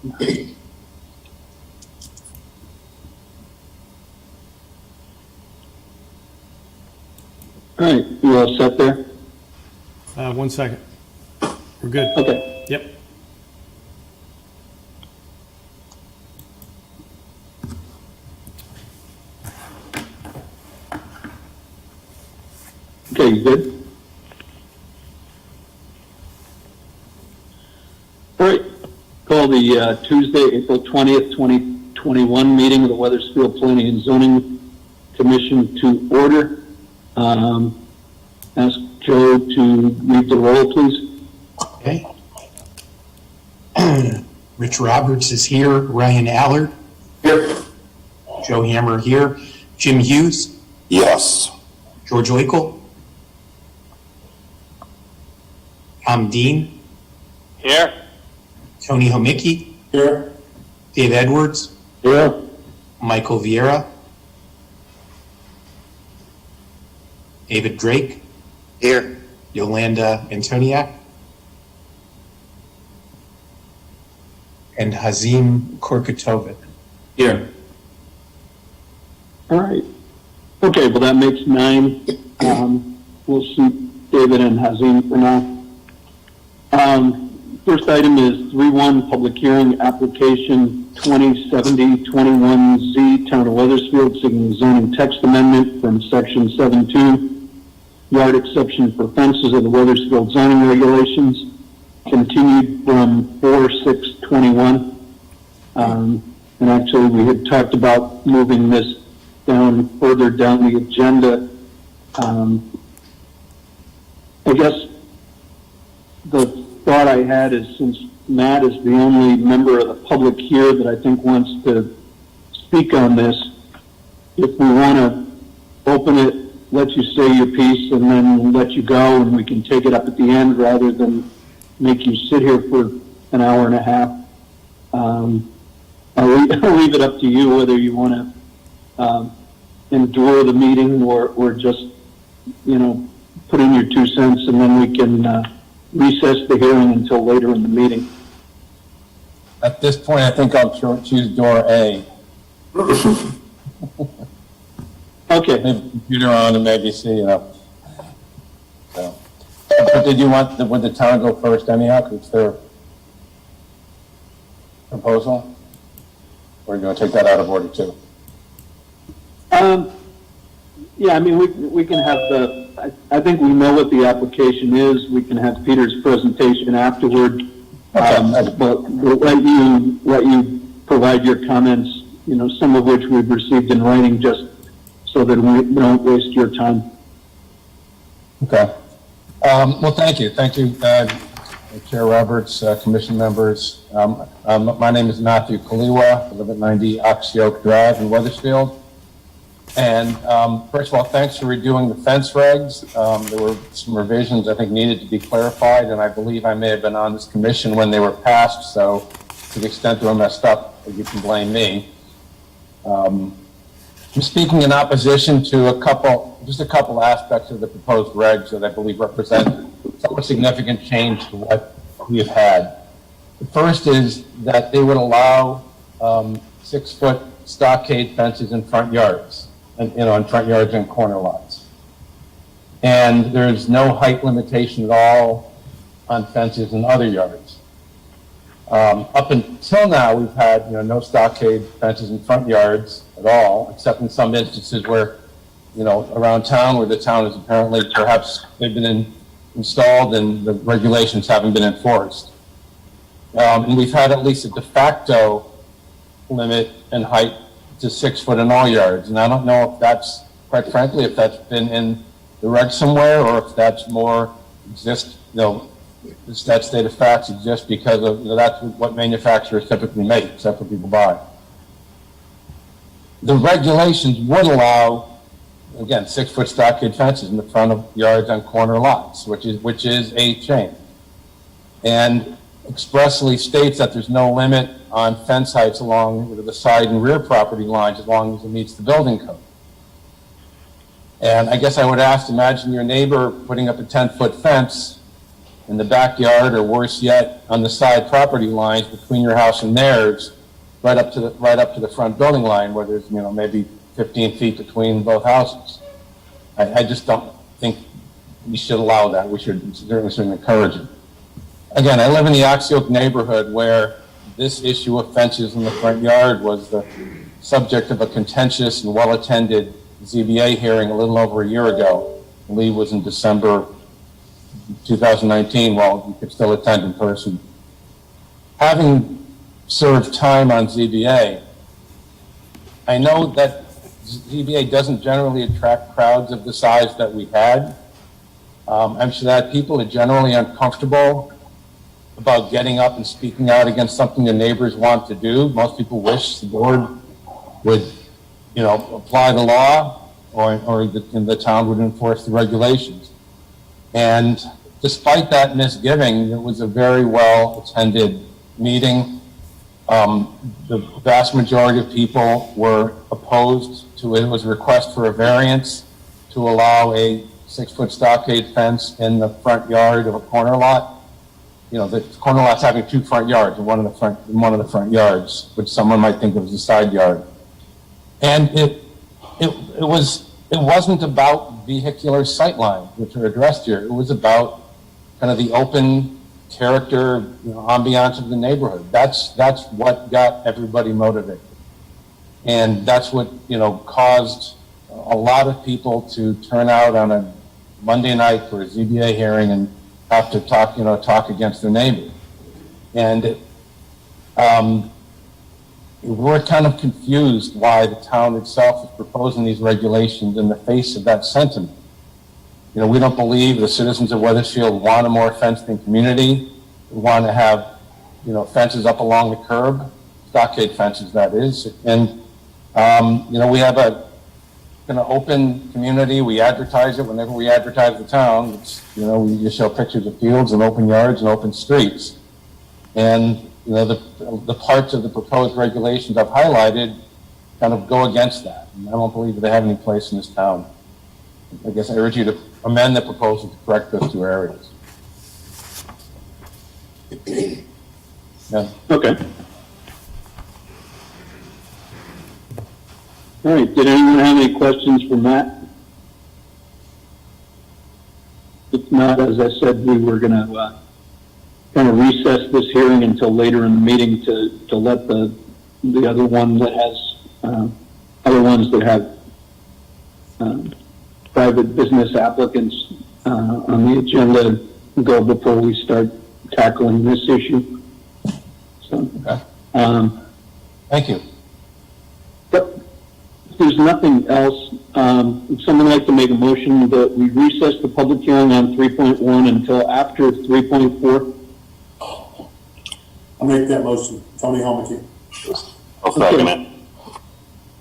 All right, you all set there? 1 second. We're good. Okay. Yep. Okay, you good? All right, call the Tuesday, April 20th, 2021 meeting of the Wethersfield Planning and Zoning Commission to order. Ask Joe to read the roll, please. Okay. Rich Roberts is here. Ryan Allard. Here. Joe Hammer here. Jim Hughes. Yes. George Lakel. Tom Dean. Here. Tony Homicki. Here. Dave Edwards. Here. Michael Vieira. David Drake. Here. Yolanda Antoniak. And Hazim Korkatovic. Here. All right. Okay, well, that makes 9. We'll shoot David and Hazim for now. First item is 3-1 public hearing application 2070-21Z Town of Wethersfield seeking zoning text amendment from section 7.2 yard exception for fences of the Wethersfield Zoning Regulations, continued from 4/6/21. And actually, we had talked about moving this down further down the agenda. I guess the thought I had is, since Matt is the only member of the public here that I think wants to speak on this, if we want to open it, let you say your piece, and then let you go, and we can take it up at the end rather than make you sit here for an hour and a half. I'll leave it up to you whether you want to endure the meeting or just, put in your 2 cents, and then we can recess the hearing until later in the meeting. At this point, I think I'll choose door A. Okay. Maybe computer on and maybe see, So. But did you want, would the town go first anyhow, because it's their proposal? Or are you going to take that out of order too? Yeah, I mean, we can have I think we know what the application is. We can have Peter's presentation afterward. Okay. But we'll let you provide your comments, some of which we've received in writing, just so that we don't waste your time. Okay. Well, thank you. Thank you, Chair Roberts, commission members. My name is Matthew Kaliwa. I live at 90 Oxy Oak Drive in Wethersfield. And first of all, thanks for redoing the fence regs. There were some revisions I think needed to be clarified, and I believe I may have been on this commission when they were passed, so to the extent they were messed up, you can blame me. I'm speaking in opposition to just a couple aspects of the proposed regs that I believe represent somewhat significant change to what we have had. The first is that they would allow 6-foot stockade fences in front yards, and in front yards and corner lots. And there's no height limitation at all on fences in other yards. Up until now, we've had no stockade fences in front yards at all, except in some instances where, around town where the town is apparently, perhaps they've been installed and the regulations haven't been enforced. And we've had at least a de facto limit in height to 6 foot in all yards. And I don't know if that's, quite frankly, if that's been in the reg somewhere or if that's more that state of facts exists because of, that's what manufacturers typically make, except for people buy. The regulations would allow, again, 6-foot stockade fences in the front of yards on corner lots, which is a change. And expressly states that there's no limit on fence heights along the side and rear property lines as long as it meets the building code. And I guess I would imagine your neighbor putting up a 10-foot fence in the backyard, or worse yet, on the side property lines between your house and theirs, right up to the front building line, where there's, maybe 15 feet between both houses. I just don't think we should allow that. We certainly shouldn't encourage it. Again, I live in the Oxyoke neighborhood, where this issue of fences in the front yard was the subject of a contentious and well-attended ZBA hearing a little over a year ago. I believe it was in December 2019, while you could still attend in person. Having served time on ZBA, I know that ZBA doesn't generally attract crowds of the size that we had. I'm sure that people are generally uncomfortable about getting up and speaking out against something the neighbors want to do. Most people wish the board would, apply the law, or the town would enforce the regulations. And despite that misgiving, it was a very well-attended meeting. The vast majority of people were opposed to it. It was a request for a variance to allow a 6-foot stockade fence in the front yard of a corner lot. The corner lot's having 2 front yards, and one of the front yards, which someone might think of as a side yard. And it wasn't about vehicular sightlines, which are addressed here. It was about kind of the open character, ambiance of the neighborhood. That's what got everybody motivated. And that's what, caused a lot of people to turn out on a Monday night for a ZBA hearing and have to talk against their neighbor. And we're kind of confused why the town itself is proposing these regulations in the face of that sentiment. We don't believe the citizens of Wethersfield want a more fenced-in community. We want to have, fences up along the curb, stockade fences, that is. And, we have a kind of open community. We advertise it whenever we advertise the town. It's, we just show pictures of fields and open yards and open streets. And, the parts of the proposed regulations I've highlighted kind of go against that. And I don't believe that they have any place in this town. I guess I urge you to amend the proposal to correct those 2 areas. Yeah. Okay. All right, did anyone have any questions for Matt? If not, as I said, we were going to kind of recess this hearing until later in the meeting to let the other one that has, other ones that have private business applicants on the agenda go before we start tackling this issue. So, Okay. Thank you. but if there's nothing else, would someone like to make a motion that we recess the public hearing on 3.1 until after 3.4? I'll make that motion. Tony Homeke. I'll second it.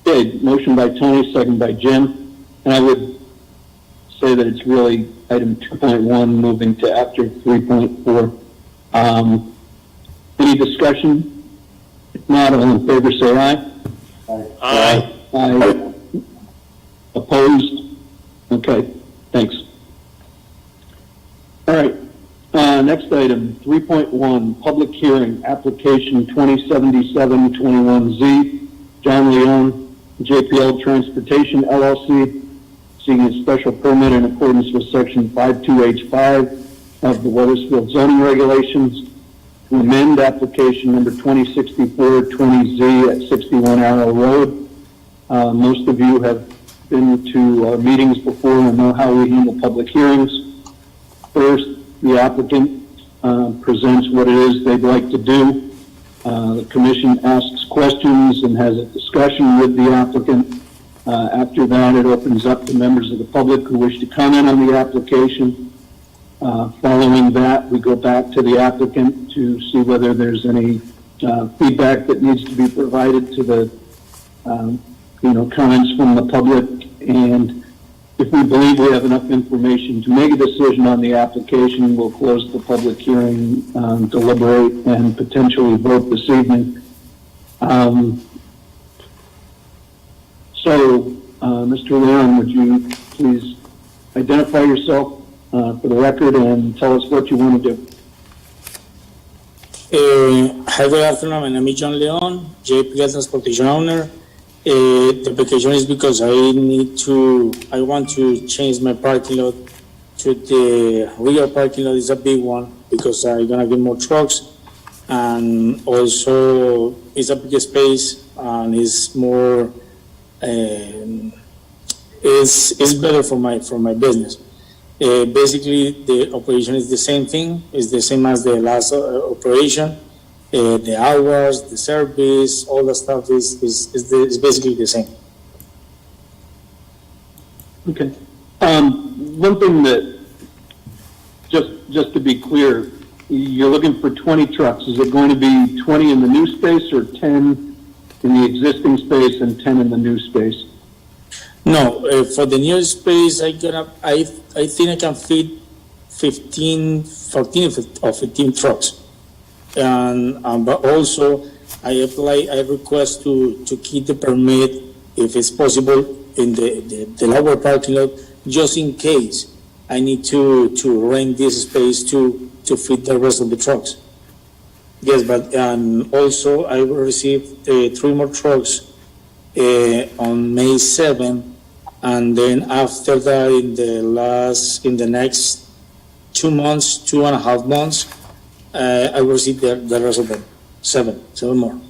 Okay, motion by Tony, second by Jim. And I would say that it's really item 2.1 moving to after 3.4. Any discussion? If not, all in favor say aye. Aye. Aye. Opposed? Okay, thanks. All right, next item, 3.1, public hearing, application 2077-21Z, John Leone, JPL Transportation LLC, seeking a special permit in accordance with section 52H5 of the Wethersfield Zoning Regulations to amend application number 2064-20Z at 61 Arrowroad. Most of you have been to our meetings before and know how we handle public hearings. First, the applicant presents what it is they'd like to do. The commission asks questions and has a discussion with the applicant. After that, it opens up to members of the public who wish to comment on the application. Following that, we go back to the applicant to see whether there's any feedback that needs to be provided to the comments from the public. And if we believe we have enough information to make a decision on the application, we'll close the public hearing, deliberate, and potentially vote this evening. Mr. Leon, would you please identify yourself for the record and tell us what you want to do. Hi, good afternoon. My name is John Leon, JPL Transportation Owner. The application is because I want to change my parking lot to the rear parking lot. Is a big one because I'm gonna get more trucks, and also it's a bigger space and it's more. It's better for my business. Basically, the operation is the same thing. It's the same as the last operation. The hours, the service, all the stuff is basically the same. Okay. One thing that, just to be clear, you're looking for 20 trucks. Is it going to be 20 in the new space or 10 in the existing space and 10 in the new space? No, for the new space, I think I can fit 14 or 15 trucks. And but also I request to keep the permit if it's possible in the lower parking lot, just in case I need to rent this space to fit the rest of the trucks. Yes, but also I will receive 3 more trucks on May 7th, and then after that in the next 2 months, 2.5 months, I will receive the rest of them. 7 more.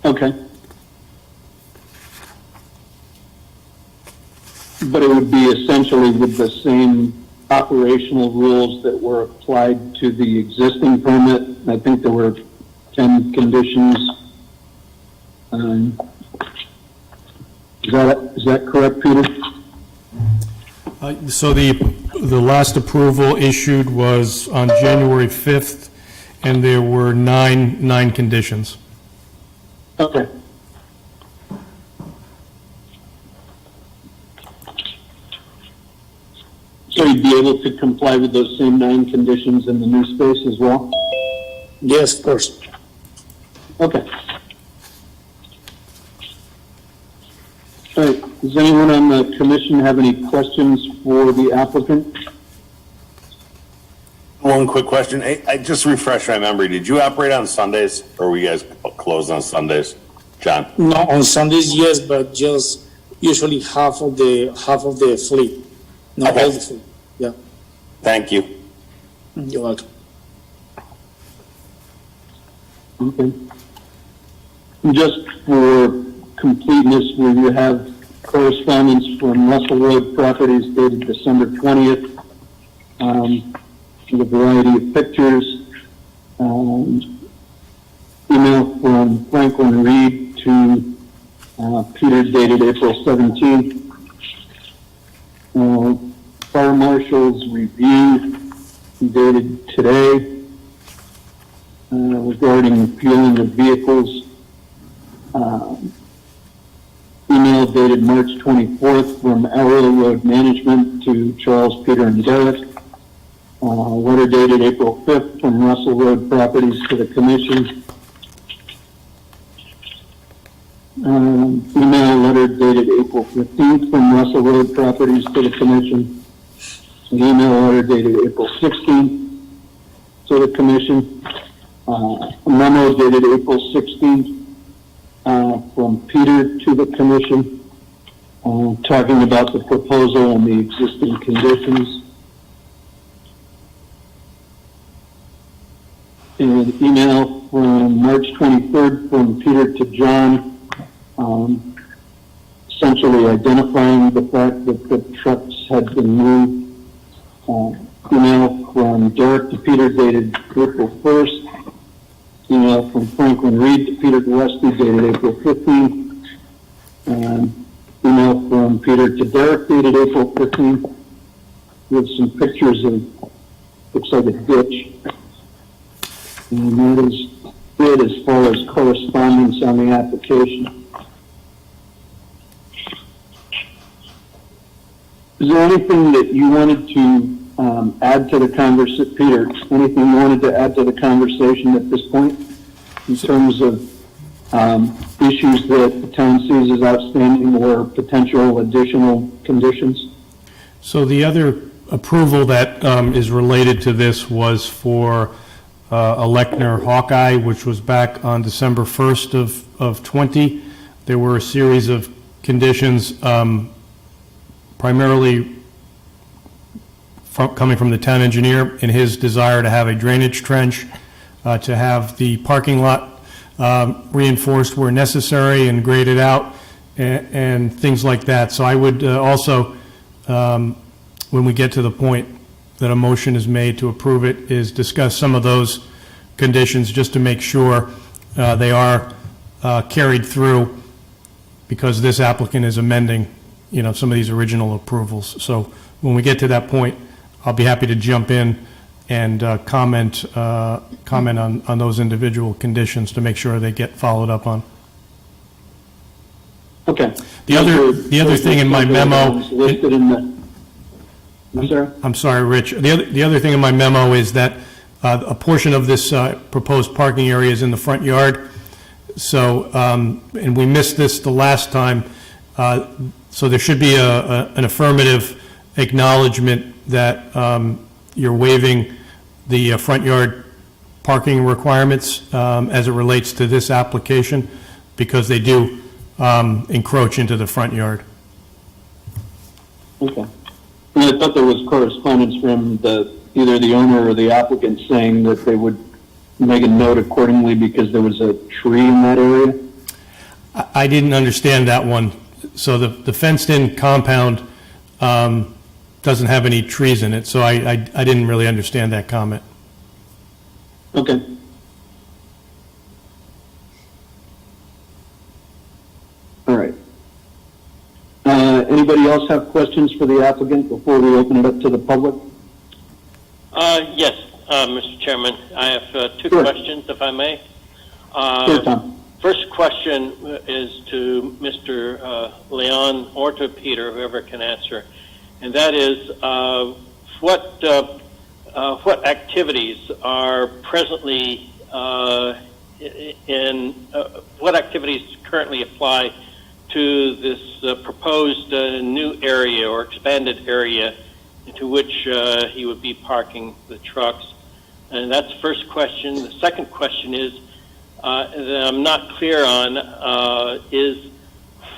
Okay. But it would be essentially with the same operational rules that were applied to the existing permit. I think there were 10 conditions. Is that correct, Peter? So the last approval issued was on January 5th, and there were nine conditions. Okay. So you'd be able to comply with those same 9 conditions in the new space as well? Yes, of course. Okay. All right, does anyone on the commission have any questions for the applicant? One quick question. I just refresh my memory. Did you operate on Sundays or were you guys closed on Sundays? John? No, on Sundays, yes, but just usually half of the fleet. Not Okay. all the fleet. Yeah. Thank you. You're welcome. Okay. Just for completeness, we have correspondence from Russell Road Properties dated December 20th, with a variety of pictures. Email from Franklin Reed to Peter dated April 17th. Fire Marshal's review dated today regarding fueling of vehicles. Email dated March 24th from Arrowroad Management to Charles, Peter, and Derek. Letter dated April 5th from Russell Road Properties to the Commission. Email letter dated April 15th from Russell Road Properties to the Commission. An email letter dated April 16th to the Commission. A memo dated April 16th from Peter to the Commission, talking about the proposal and the existing conditions. An email from March 23rd from Peter to John, essentially identifying the fact that the trucks had been moved. Email from Derek to Peter dated April 1st. Email from Franklin Reed to Peter Gillespie dated April 15th. Email from Peter to Derek dated April 15th with some pictures of, looks like a ditch. And that is it as far as correspondence on the application. Is there anything that you wanted to add to the conversation, Peter? Anything you wanted to add to the conversation at this point in terms of issues that the town sees as outstanding or potential additional conditions? So the other approval that is related to this was for a Lechner Hawkeye, which was back on December 1st of 20. There were a series of conditions, primarily coming from the town engineer in his desire to have a drainage trench, to have the parking lot reinforced where necessary and graded out, and things like that. So I would also, when we get to the point that a motion is made to approve it, is discuss some of those conditions just to make sure they are carried through, because this applicant is amending, some of these original approvals. So when we get to that point, I'll be happy to jump in and comment on those individual conditions to make sure they get followed up on. Okay. The other thing in my memo. Listed in the, I'm sorry? I'm sorry, Rich. The other thing in my memo is that a portion of this proposed parking area is in the front yard. So, and we missed this the last time, so there should be an affirmative acknowledgement that you're waiving the front yard parking requirements as it relates to this application, because they do encroach into the front yard. Okay. And I thought there was correspondence from either the owner or the applicant saying that they would make a note accordingly because there was a tree in that area? I didn't understand that one. So the fenced-in compound doesn't have any trees in it, so I didn't really understand that comment. Okay. All right. Anybody else have questions for the applicant before we open it up to the public? Yes, Mr. Chairman. I have two Sure. questions, if I may. Sure, Tom. First question is to Mr. Leon or to Peter, whoever can answer, and that is what activities are presently what activities currently apply to this proposed new area or expanded area into which he would be parking the trucks. And that's the first question. The second question is, that I'm not clear on, is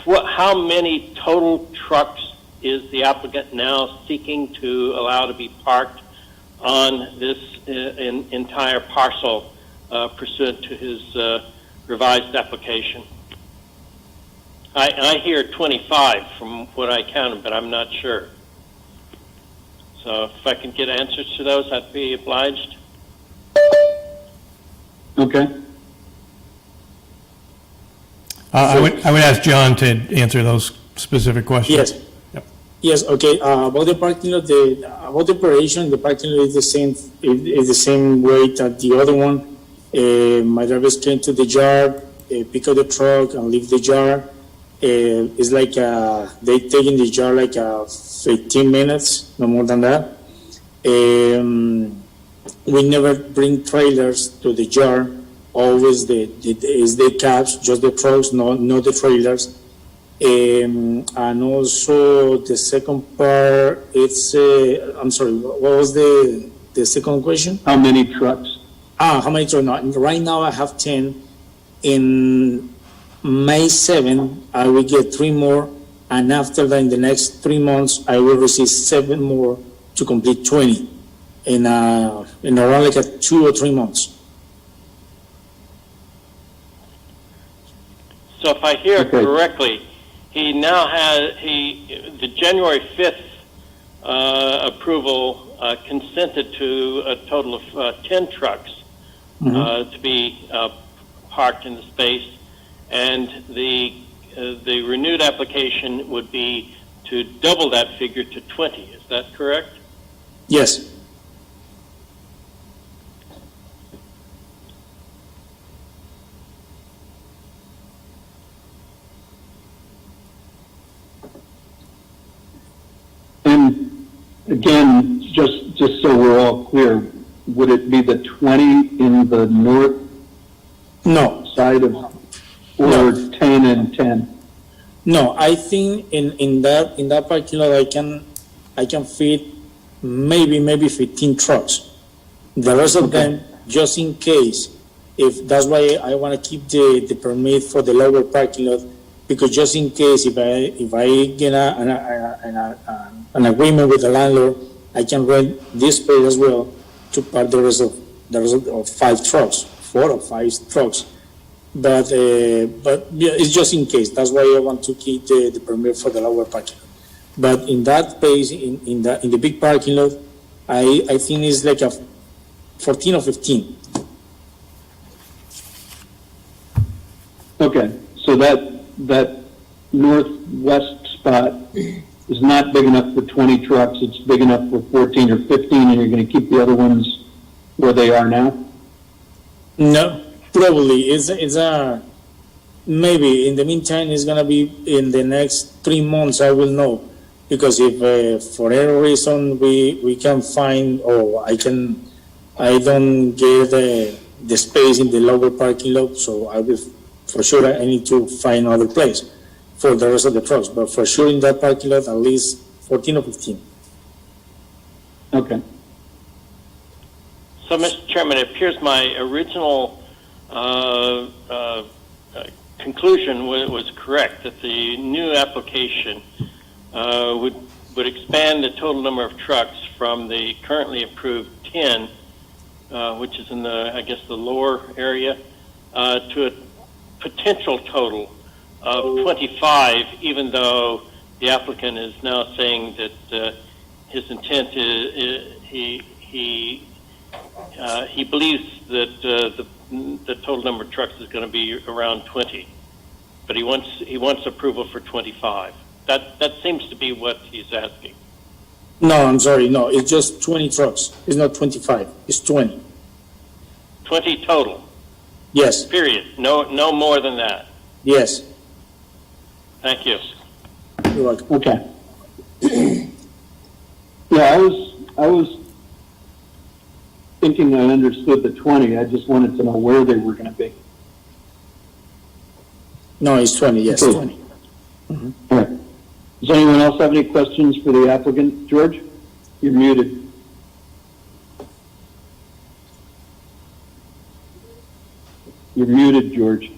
how many total trucks is the applicant now seeking to allow to be parked on this entire parcel pursuant to his revised application? I hear 25 from what I counted, but I'm not sure. So if I can get answers to those, I'd be obliged. Okay. I would ask John to answer those specific questions. Yes. Yep. Yes, okay, about the parking lot, about the operation, the parking lot is the same way that the other one. My drivers came to the yard, pick up the truck and leave the yard. It's like, they take in the yard like 15 minutes, no more than that. We never bring trailers to the yard. Always is the cabs, just the trucks, not the trailers. And also the second part, it's, I'm sorry, what was the second question? How many trucks? How many trucks? No, right now I have 10. In May 7, I will get 3 more. And after that, in the next 3 months, I will receive 7 more to complete 20 in around like 2 or 3 months. So if I hear Okay. correctly, he now has, the January 5th approval consented to a total of 10 trucks to be parked in the space, and the renewed application would be to double that figure to 20. Is that correct? Yes. And again, just so we're all clear, would it be the 20 in the north No. side of? or 10 and 10? No, I think in that parking lot, I can fit maybe 15 trucks. The rest of them, just in case, if that's why I want to keep the permit for the lower parking lot, because just in case if I get an agreement with the landlord, I can rent this space as well to park the rest of 5 trucks, 4 or 5 trucks. But yeah, it's just in case. That's why I want to keep the permit for the lower parking lot. But in that space, in the big parking lot, I think it's like a 14 or 15. Okay, so that northwest spot is not big enough for 20 trucks, it's big enough for 14 or 15, and you're going to keep the other ones where they are now? No, probably. It's a maybe. In the meantime, it's going to be in the next 3 months, I will know. Because if for any reason we can find, or I don't get the space in the lower parking lot, so I will, for sure, I need to find another place for the rest of the trucks. But for sure, in that parking lot, at least 14 or 15. Okay. So, Mr. Chairman, it appears my original conclusion was correct, that the new application would expand the total number of trucks from the currently approved 10, which is in the lower area, to a potential total of 25, even though the applicant is now saying that his intent is he believes that the total number of trucks is going to be around 20, but he wants approval for 25. That seems to be what he's asking. No, I'm sorry. No, it's just 20 trucks. It's not 25. It's 20. 20 total. Yes. Period. No more than that. Yes. Thank you. You're welcome. Okay. Yeah, I was thinking I understood the 20. I just wanted to know where they were going to be. No, it's 20. Yes, Okay. 20. All right. Does anyone else have any questions for the applicant? George, you're muted. You're muted, George.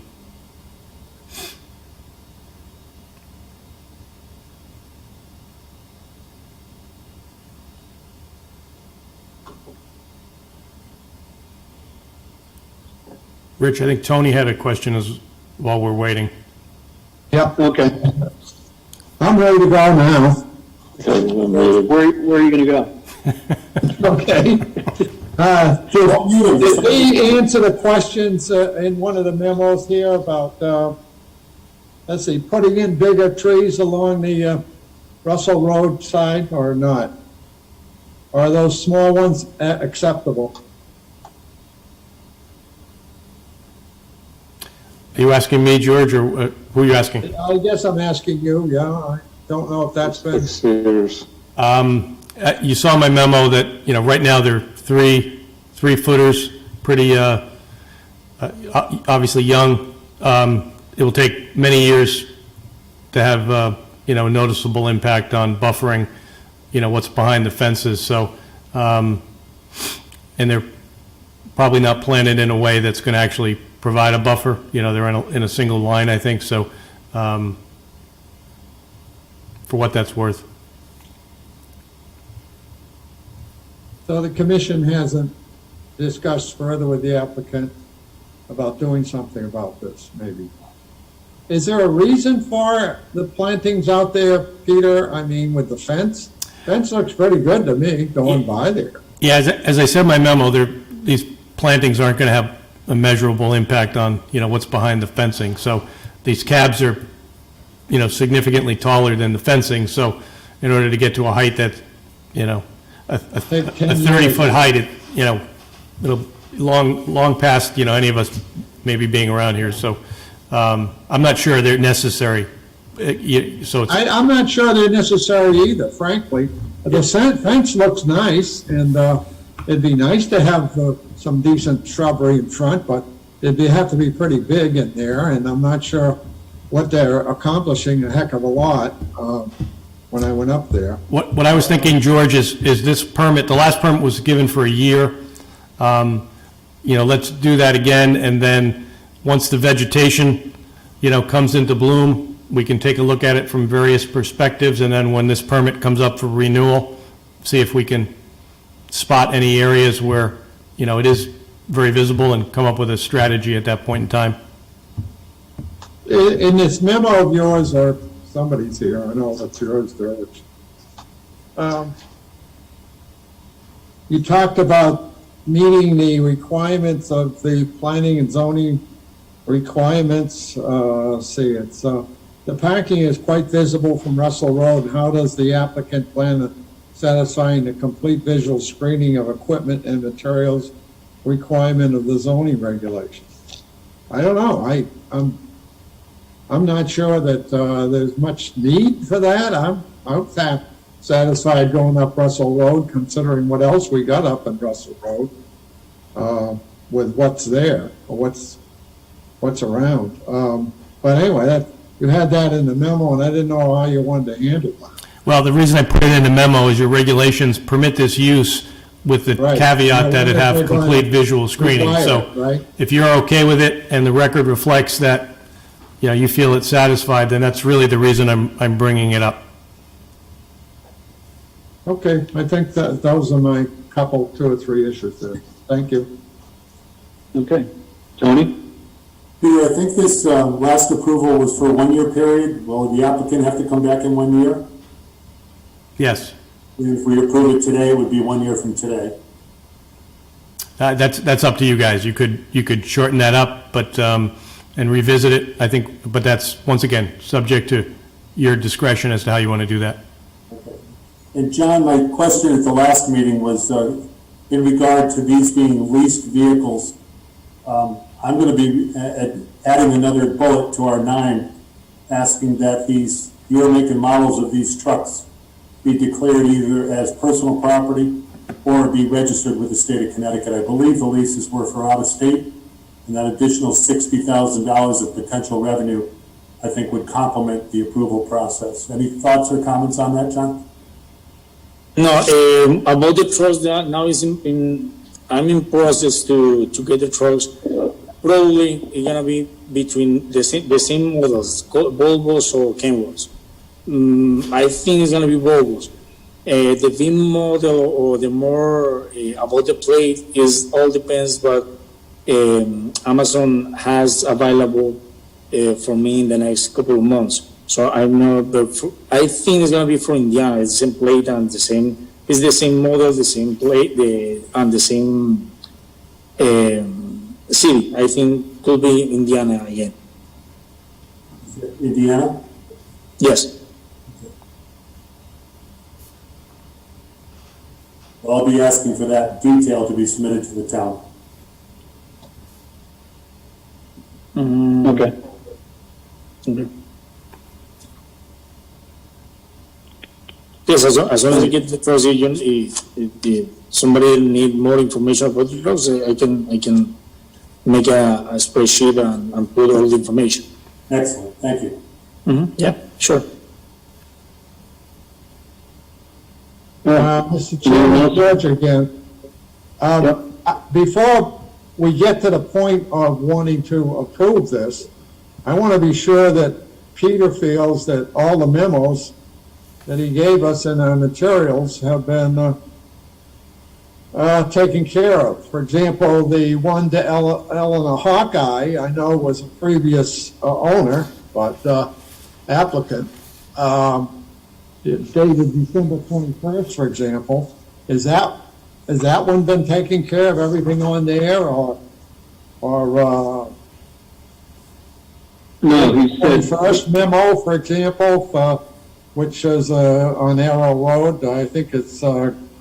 Rich, I think Tony had a question while we're waiting. Yep, Okay. I'm ready to go now. Where are you going to go? Okay. Did we answer the questions in one of the memos here about, let's see, putting in bigger trees along the Russell Road side or not? Or are those small ones acceptable? Are you asking me, George, or who are you asking? I guess I'm asking you, yeah. I don't know if that's been... You saw my memo that, right now they're three footers, pretty, obviously young. It will take many years to have, a noticeable impact on buffering, what's behind the fences. So, and they're probably not planted in a way that's going to actually provide a buffer. They're in a single line, I think. So, for what that's worth. So the commission hasn't discussed further with the applicant about doing something about this, maybe. Is there a reason for the plantings out there, Peter? I mean, with the fence? Fence looks pretty good to me, going by there. Yeah, as I said in my memo, these plantings aren't going to have a measurable impact on, what's behind the fencing. So these cabs are, significantly taller than the fencing. So in order to get to a height that, a 30-foot height, it'll long past, any of us maybe being around here. So I'm not sure they're necessary. So it's, I'm not sure they're necessary either, frankly. The fence looks nice, and it'd be nice to have some decent shrubbery in front, but it'd have to be pretty big in there, and I'm not sure what they're accomplishing a heck of a lot, when I went up there. What I was thinking, George, is this permit, the last permit was given for a year. Let's do that again, and then, once the vegetation, comes into bloom, we can take a look at it from various perspectives, and then when this permit comes up for renewal, see if we can spot any areas where, it is very visible and come up with a strategy at that point in time. In this memo of yours, or somebody's here, I know it's yours, George. You talked about meeting the requirements of the planning and zoning requirements. The parking is quite visible from Russell Road. How does the applicant plan on satisfying the complete visual screening of equipment and materials requirement of the zoning regulations? I don't know. I'm not sure that there's much need for that. I'm satisfied going up Russell Road, considering what else we got up in Russell Road, with what's there, or what's around. But anyway, you had that in the memo, and I didn't know how you wanted to handle that. Well, the reason I put it in the memo is your regulations permit this use with the Right. caveat that it have They're going complete to visual screening. require So it, right? if you're okay with it and the record reflects that, you feel it's satisfied, then that's really the reason I'm bringing it up. Okay, I think that those are my two or three issues there. Thank you. Okay. Tony? Peter, I think this last approval was for a 1-year period. Will the applicant have to come back in 1 year? Yes. If we approve it today, it would be 1 year from today. That's up to you guys. You could shorten that up, but, and revisit it, I think, but that's, once again, subject to your discretion as to how you want to do that. Okay. And John, my question at the last meeting was in regard to these being leased vehicles. I'm going to be adding another bullet to our 9, asking that these year, make, and models of these trucks be declared either as personal property or be registered with the state of Connecticut. I believe the leases were for out of state, and that additional $60,000 of potential revenue, I think, would complement the approval process. Any thoughts or comments on that, John? No, about the trucks, now is I'm in process to get the trucks. Probably it's gonna be between the same models, Volvos or Kenworths. I think it's gonna be Volvos. The VIN model or the more about the plate is all depends what Amazon has available for me in the next couple of months. So I'm not, I think it's gonna be for Indiana. It's the same plate and it's the same model, the same plate, and the same city. I think could be Indiana again. Indiana? Yes. Well, I'll be asking for that detail to be submitted to the town. Okay. Okay. Yes, as long as I get the procedure, if somebody need more information about the drugs, I can make a spreadsheet and put all the information. Excellent, thank you. Yeah, sure. Mr. Chairman, George again. Before we get to the point of wanting to approve this, I want to be sure that Peter feels that all the memos that he gave us in our materials have been taken care of. For example, the one to Eleanor Hawkeye, I know was a previous owner, but applicant, dated December 21st, for example. Has that one been taken care of, everything on there, or No, he said, first memo, for example, which is on Arrowroad, I think it's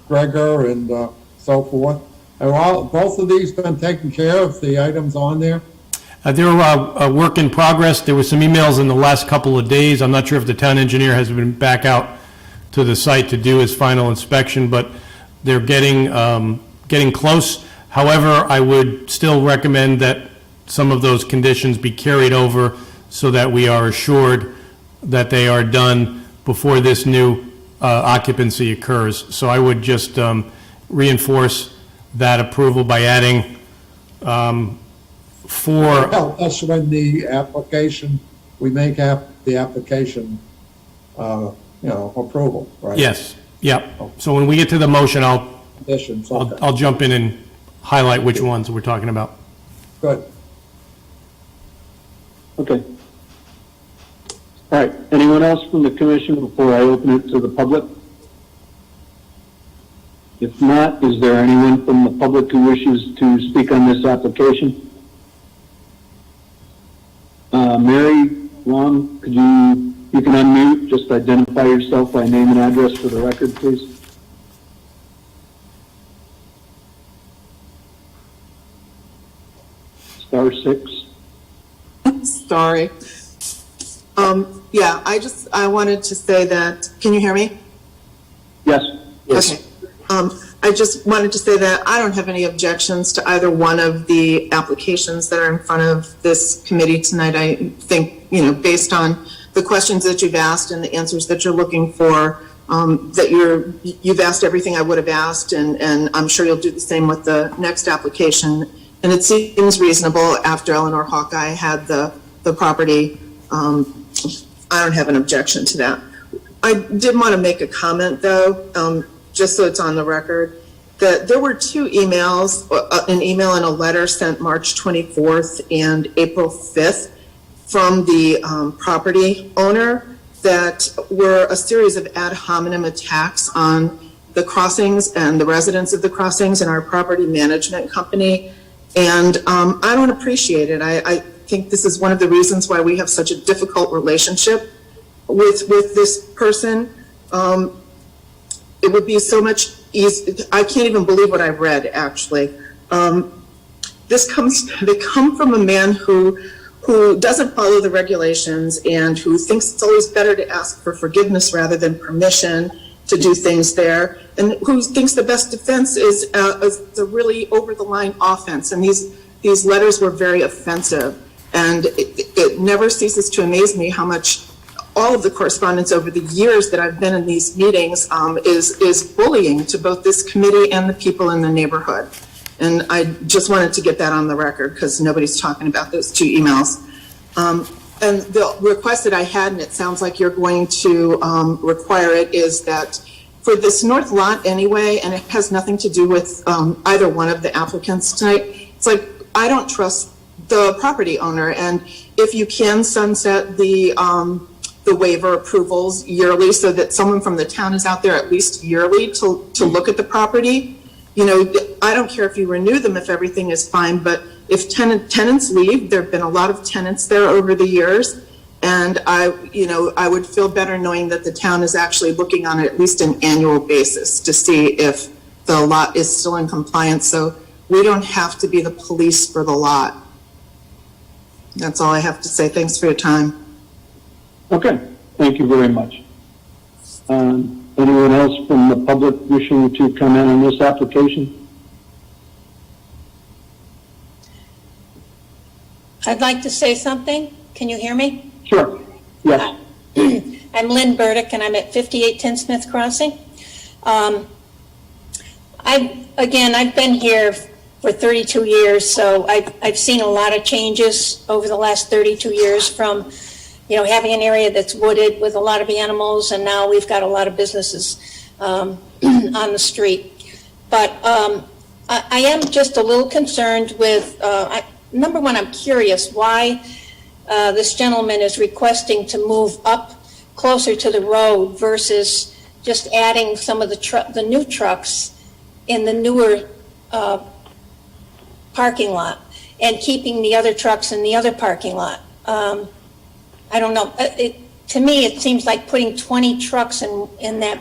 Gregor and so forth. Have both of these been taken care of, the items on there? They're a work in progress. There were some emails in the last couple of days. I'm not sure if the town engineer has been back out to the site to do his final inspection, but they're getting close. However, I would still recommend that some of those conditions be carried over so that we are assured that they are done before this new occupancy occurs. So I would just reinforce that approval by adding four. Help us when the application, we make the application, approval, right? Yes, yep. So when we get to the motion, Conditions, okay. I'll jump in and highlight which ones we're talking about. Good. Okay. All right, anyone else from the commission before I open it to the public? If not, is there anyone from the public who wishes to speak on this application? Mary, Ron, you can unmute, just identify yourself by name and address for the record, please. *6. Sorry. Yeah, I wanted to say that, can you hear me? Yes. Okay. I just wanted to say that I don't have any objections to either one of the applications that are in front of this committee tonight. I think, based on the questions that you've asked and the answers that you're looking for, that you've asked everything I would have asked, and I'm sure you'll do the same with the next application. And it seems reasonable after Eleanor Hawkeye had the property. I don't have an objection to that. I did want to make a comment, though, just so it's on the record, that there were two emails, an email and a letter sent March 24th and April 5th from the property owner that were a series of ad hominem attacks on the crossings and the residents of the crossings and our property management company. And I don't appreciate it. I think this is one of the reasons why we have such a difficult relationship with this person. It would be so much easier. I can't even believe what I've read, actually. They come from a man who doesn't follow the regulations and who thinks it's always better to ask for forgiveness rather than permission to do things there, and who thinks the best defense is a really over-the-line offense. And these letters were very offensive, and it never ceases to amaze me how much all of the correspondence over the years that I've been in these meetings is bullying to both this committee and the people in the neighborhood. And I just wanted to get that on the record because nobody's talking about those two emails. And the request that I had, and it sounds like you're going to require it, is that for this north lot anyway, and it has nothing to do with either one of the applicants tonight, it's like I don't trust the property owner. And if you can sunset the waiver approvals yearly so that someone from the town is out there at least yearly to look at the property, I don't care if you renew them if everything is fine, but if tenants leave, there have been a lot of tenants there over the years, and I would feel better knowing that the town is actually looking on at least an annual basis to see if the lot is still in compliance, so we don't have to be the police for the lot. That's all I have to say. Thanks for your time. Okay, thank you very much. Anyone else from the public wishing to comment on this application? I'd like to say something. Can you hear me? Sure, yes. I'm Lynn Burdick, and I'm at 5810 Smith Crossing. I've been here for 32 years, so I've seen a lot of changes over the last 32 years from having an area that's wooded with a lot of animals, and now we've got a lot of businesses on the street. But I am just a little concerned with, number one, I'm curious why this gentleman is requesting to move up closer to the road versus just adding some of the new trucks in the newer parking lot and keeping the other trucks in the other parking lot. I don't know. To me, it seems like putting 20 trucks in that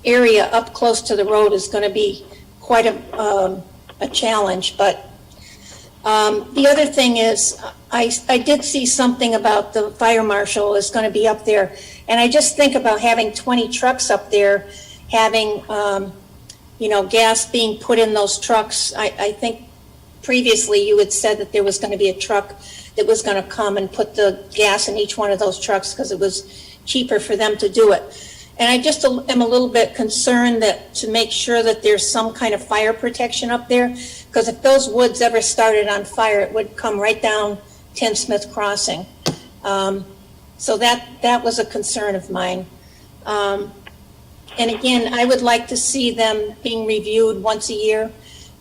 area up close to the road is going to be quite a challenge. But the other thing is, I did see something about the fire marshal is going to be up there, and I just think about having 20 trucks up there, having gas being put in those trucks. I think previously you had said that there was going to be a truck that was going to come and put the gas in each one of those trucks because it was cheaper for them to do it. And I just am a little bit concerned that to make sure that there's some kind of fire protection up there, because if those woods ever started on fire, it would come right down Tim Smith Crossing. So that was a concern of mine. And again, I would like to see them being reviewed once a year.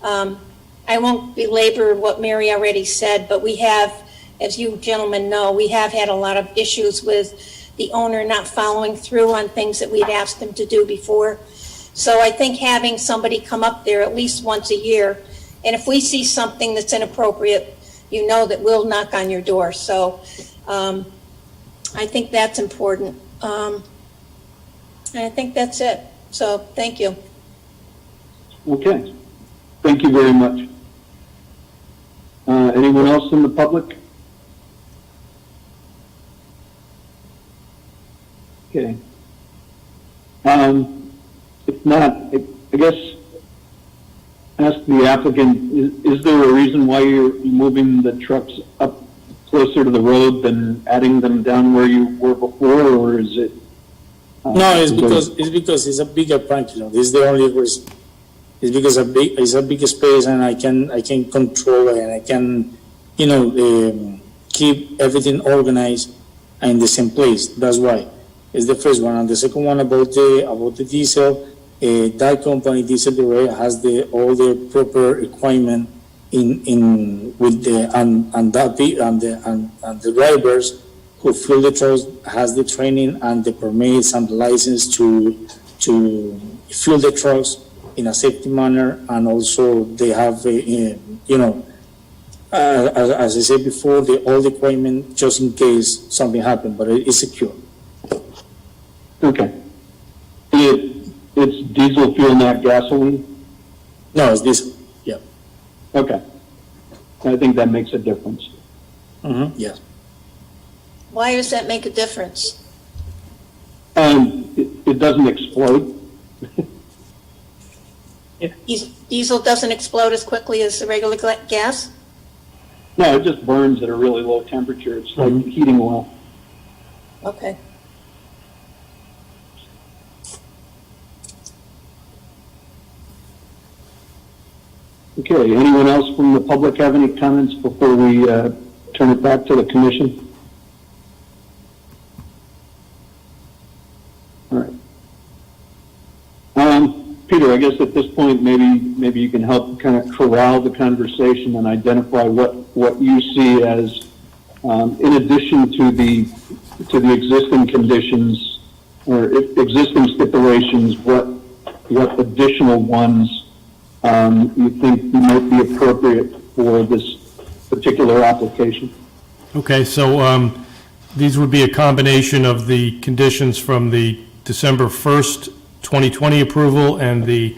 I won't belabor what Mary already said, but we have, as you gentlemen know, we have had a lot of issues with the owner not following through on things that we'd asked them to do before. So I think having somebody come up there at least once a year, and if we see something that's inappropriate, you know that we'll knock on your door. So I think that's important. And I think that's it. So thank you. Okay. Thank you very much. Anyone else in the public? Okay. If not, I guess ask the applicant, is there a reason why you're moving the trucks up closer to the road than adding them down where you were before, or is it? No, it's because it's a bigger parking lot. This is the only reason. It's because it's a big space, and I can control it, and I can, keep everything organized and in the same place. That's why. It's the first one, and the second one about the diesel. That company, Diesel Direct, has all the proper requirement with the drivers who fuel the trucks has the training and the permits and the license to fuel the trucks in a safety manner, and also they have as I said before, all the equipment just in case something happened, but it's secure. Okay. It's diesel fuel, not gasoline? No, it's diesel. Yeah. Okay. I think that makes a difference. Mm-hmm. Yes. Why does that make a difference? It doesn't explode. Diesel doesn't explode as quickly as the regular gas? No, it just burns at a really low temperature. It's like heating oil. Okay. Okay, anyone else from the public have any comments before we turn it back to the commission? All right. Peter, I guess at this point, maybe you can help kind of corral the conversation and identify what you see as, in addition to the existing conditions or existing stipulations, what additional ones you think might be appropriate for this particular application? Okay, so these would be a combination of the conditions from the December 1st, 2020 approval and the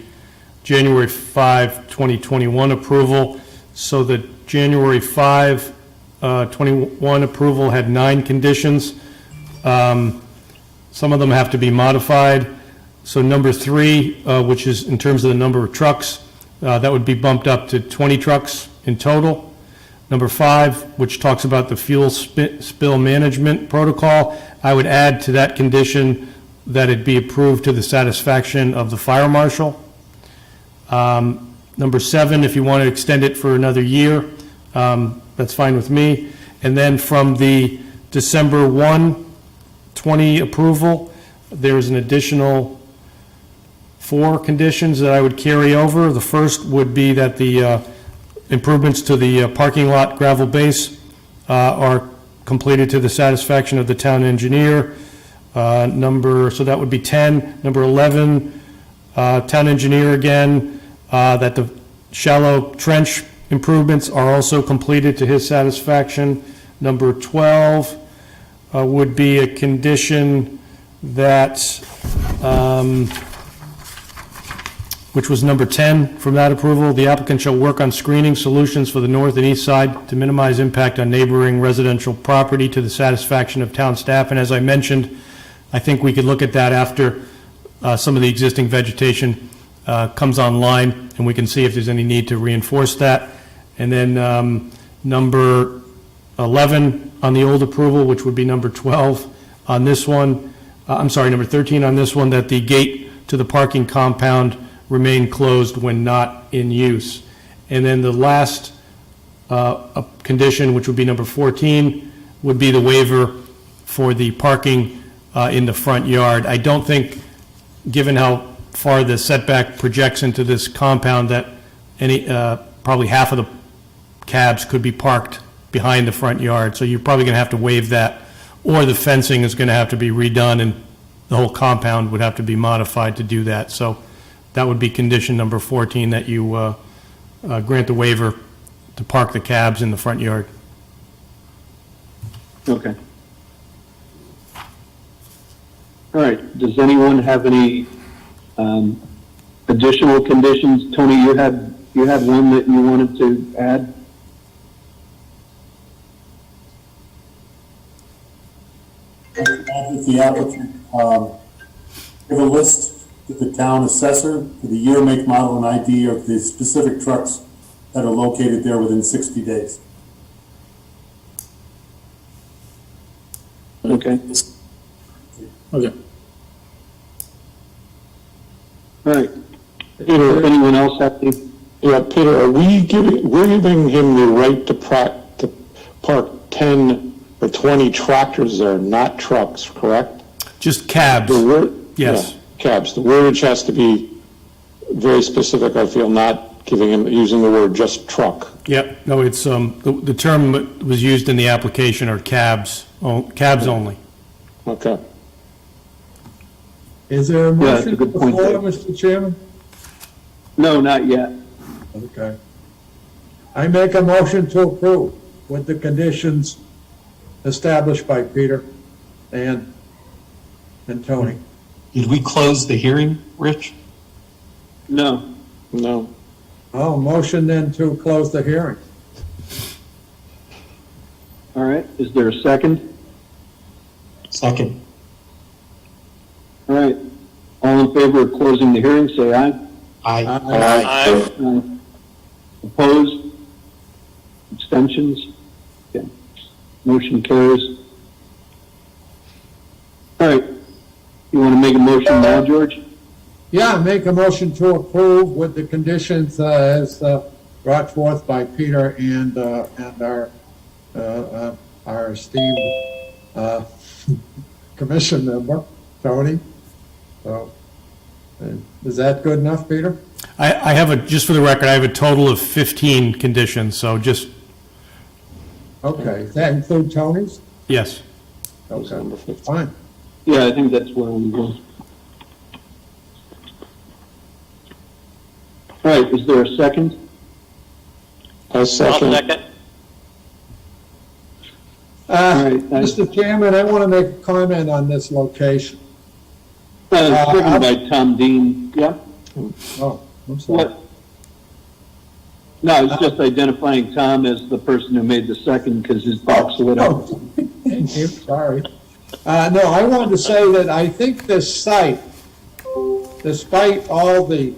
January 5, 2021 approval. So the January 5, 21 approval had 9 conditions. Some of them have to be modified. So number 3, which is in terms of the number of trucks, that would be bumped up to 20 trucks in total. Number 5, which talks about the fuel spill management protocol, I would add to that condition that it be approved to the satisfaction of the fire marshal. Number 7, if you want to extend it for another year, that's fine with me. And then from the December 1, 20 approval, there's an additional 4 conditions that I would carry over. The first would be that the improvements to the parking lot gravel base are completed to the satisfaction of the town engineer. So that would be 10. Number 11, town engineer again, that the shallow trench improvements are also completed to his satisfaction. Number 12 would be a condition that, which was number 10 from that approval, the applicant shall work on screening solutions for the north and east side to minimize impact on neighboring residential property to the satisfaction of town staff. And as I mentioned, I think we could look at that after some of the existing vegetation comes online, and we can see if there's any need to reinforce that. And then number 11 on the old approval, which would be number 12 on this one, number 13 on this one, that the gate to the parking compound remain closed when not in use. And then the last condition, which would be number 14, would be the waiver for the parking in the front yard. I don't think, given how far the setback projects into this compound, that probably half of the cabs could be parked behind the front yard. So you're probably going to have to waive that, or the fencing is going to have to be redone and the whole compound would have to be modified to do that. So that would be condition number 14, that you grant the waiver to park the cabs in the front yard. Okay. All right, does anyone have any additional conditions? Tony, you had one that you wanted to add? If the applicant give a list to the town assessor for the year, make, model, and ID of the specific trucks that are located there within 60 days. Okay. Okay. All right. Peter, anyone else have any? Yeah, Peter, we're giving him the right to park 10 or 20 tractors there, not trucks, correct? Just cabs. The word, Yes. yeah, cabs. The wordage has to be very specific, I feel, not using the word just truck. Yep, no, it's, the term that was used in the application are cabs, cabs only. Okay. Is there a Yeah, that's a motion good point, before, Dave. Mr. Chairman? No, not yet. Okay. I make a motion to approve with the conditions established by Peter and Tony. Did we close the hearing, Rich? No. No. Oh, motion then to close the hearing. All right, is there a second? Second. All right, all in favor of closing the hearing, say aye. Aye. Aye. Opposed? Abstentions? Okay. Motion carries. All right, you want to make a motion now, George? Yeah, make a motion to approve with the conditions as brought forth by Peter and our esteemed commission member, Tony. So, is that good enough, Peter? I have just for the record, I have a total of 15 conditions, so just, Okay, does that include Tony's? yes. Okay, fine. Yeah, I think that's where we go. All right, is there a second? I'll second. I'll second. right, Mr. Chairman, I want to make a comment on this location. Second by Tom Deane, yeah? Oh, I'm sorry. What? No, it's just identifying Tom as the person who made the second because his box lit up. Oh, thank you, sorry. No, I wanted to say that I think this site, despite all the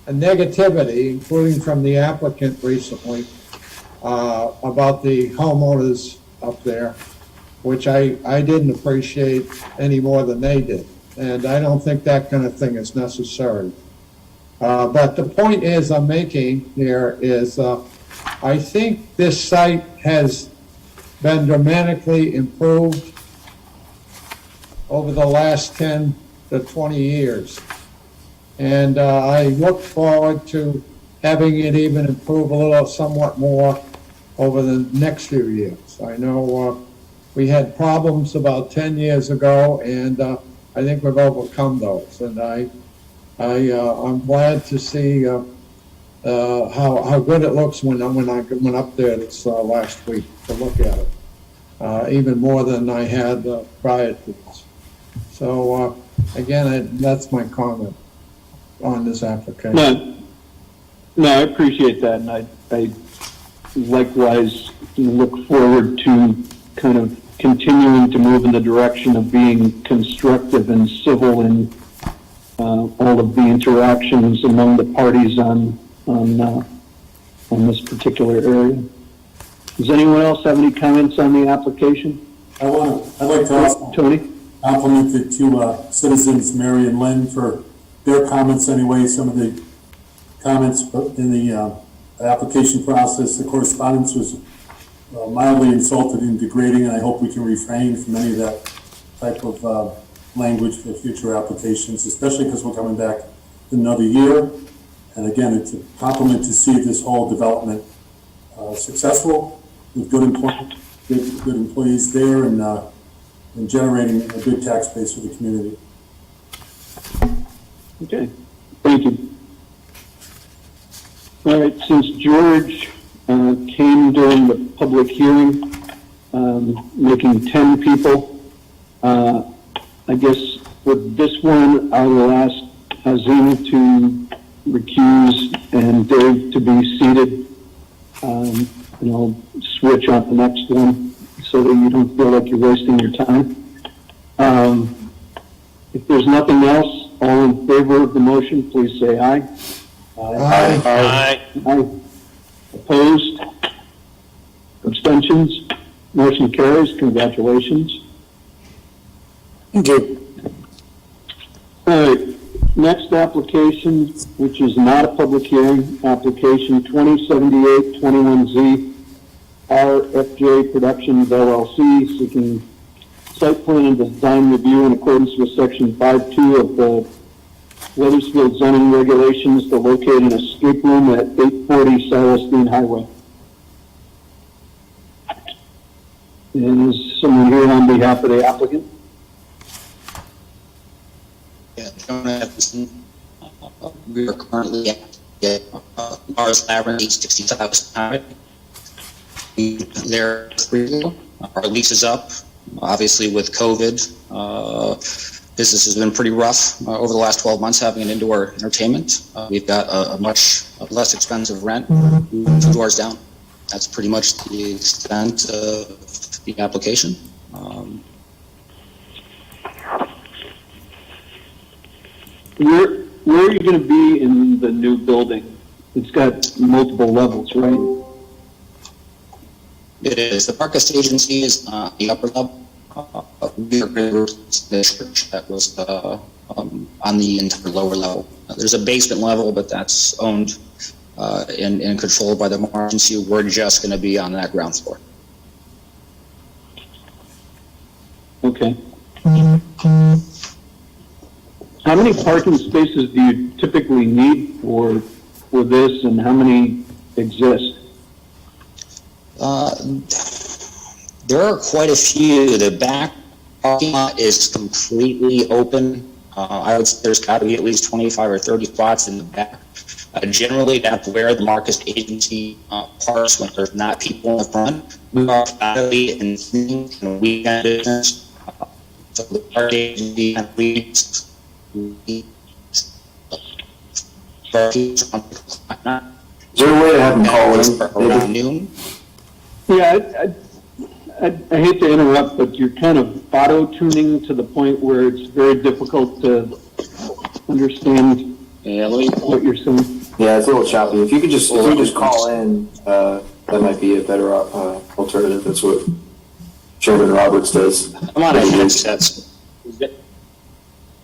negativity, including from the applicant recently, about the homeowners up there, which I didn't appreciate any more than they did. And I don't think that kind of thing is necessary. But the point is I'm making here is I think this site has been dramatically improved over the last 10 to 20 years. And I look forward to having it even improve a little, somewhat more over the next few years. I know we had problems about 10 years ago, and I think we've overcome those. And I'm glad to see how good it looks when I went up there this last week to look at it, even more than I had prior to this. So again, that's my comment on this application. No, I appreciate that, and I likewise look forward to kind of continuing to move in the direction of being constructive and civil in all of the interactions among the parties on on this particular area. Does anyone else have any comments on the application? I'd like to also Tony? compliment the two citizens, Mary and Lynn, for their comments anyway. Some of the comments in the application process, the correspondence was mildly insulted and degrading, and I hope we can refrain from any of that type of language for future applications, especially because we're coming back in another year. And again, it's a compliment to see this whole development successful with good employees there and generating a good tax base for the community. Okay, thank you. All right, since George came during the public hearing, making 10 people, I guess with this one, I will ask Hazim to recuse and Dave to be seated. And I'll switch on the next one so that you don't feel like you're wasting your time. If there's nothing else, all in favor of the motion, please say aye. Aye. Aye. Aye. Opposed? Abstentions? Motion carries. Congratulations. Thank you. All right, next application, which is not a public hearing, application 2078-21Z, RFJ Productions LLC, seeking site plan and design review in accordance with section 5.2 of the Weathersfield Zoning Regulations to locate an escape room at 840 Silas Deane Highway. And is someone here on behalf of the applicant? Yeah, Jonah Evenson. We are currently at Mars Labyrinth, 860 South Highway. There, our lease is up. Obviously, with COVID, business has been pretty rough over the last 12 months, having an indoor entertainment. We've got a much less expensive rent, 2 doors down. That's pretty much the extent of the application. Where are you going to be in the new building? It's got multiple levels, right? It is. The Parkus Agency is the upper level. We are the church that was on the entire lower level. There's a basement level, but that's owned and controlled by the agency. We're just going to be on that ground floor. Okay. How many parking spaces do you typically need for this, and how many exist? There are quite a few. The back parking lot is completely open. I would say there's got to be at least 25 or 30 spots in the back. Generally, that's where the Marcus Agency parks when there's not people in the front. We are Saturday and weekend business. So the park agency and Lease. Is there a way to have them call in? Around noon? Yeah, I hate to interrupt, but you're kind of auto-tuning to the point where it's very difficult to understand what you're saying. Yeah, it's a little choppy. If you just call in, that might be a better alternative. That's what Chairman Roberts does. I'm on a headset.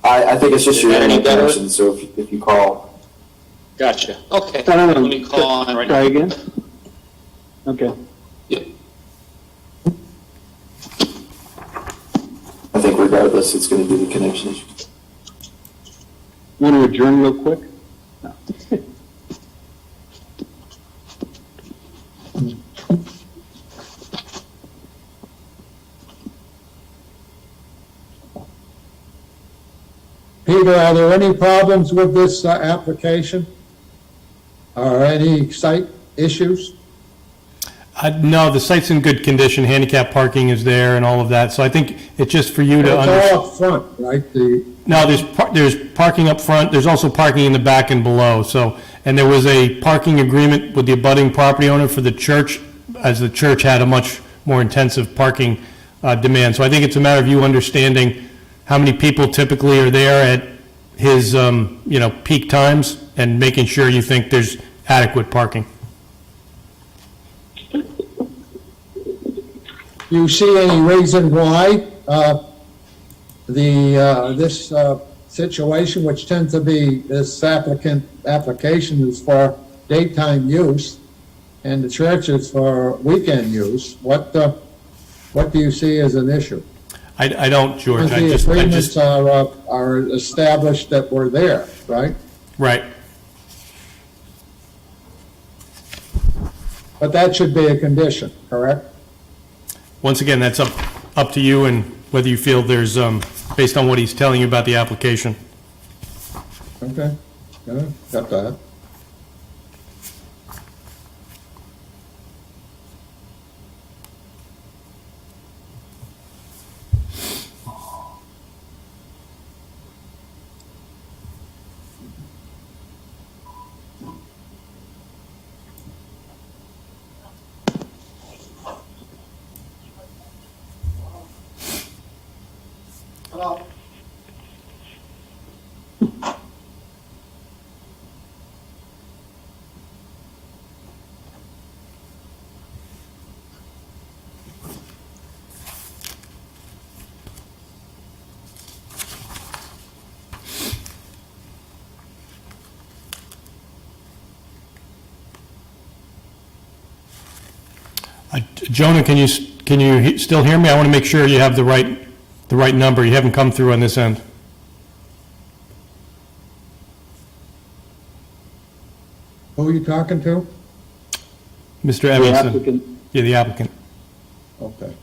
I think it's just your any internet better? connection, so if you call. Gotcha. Okay. I don't know. Let me call on right Try now. again? Okay. Yep. I think regardless, it's going to be the connection issue. Want to adjourn real quick? No. Peter, are there any problems with this application? Or any site issues? No, the site's in good condition, handicap parking is there and all of that, so I think it's just for you to It's understand. all up front, right? No, there's parking up front, there's also parking in the back and below, so, and there was a parking agreement with the abutting property owner for the church, as the church had a much more intensive parking demand, so I think it's a matter of you understanding how many people typically are there at his, peak times, and making sure you think there's adequate parking. you see any reason why this situation, which tends to be this application is for daytime use and the church is for weekend use, what do you see as an issue? I don't, George. The agreements are established that we're there, right? Right. But that should be a condition, correct? Once again, that's up to you and whether you feel there's, based on what he's telling you about the application. Okay, yeah, got that. Jonah, can you still hear me? I want to make sure you have the right number. You haven't come through on this end. Who are you talking to? Mr. The Evenson. applicant. Yeah, the applicant. Okay.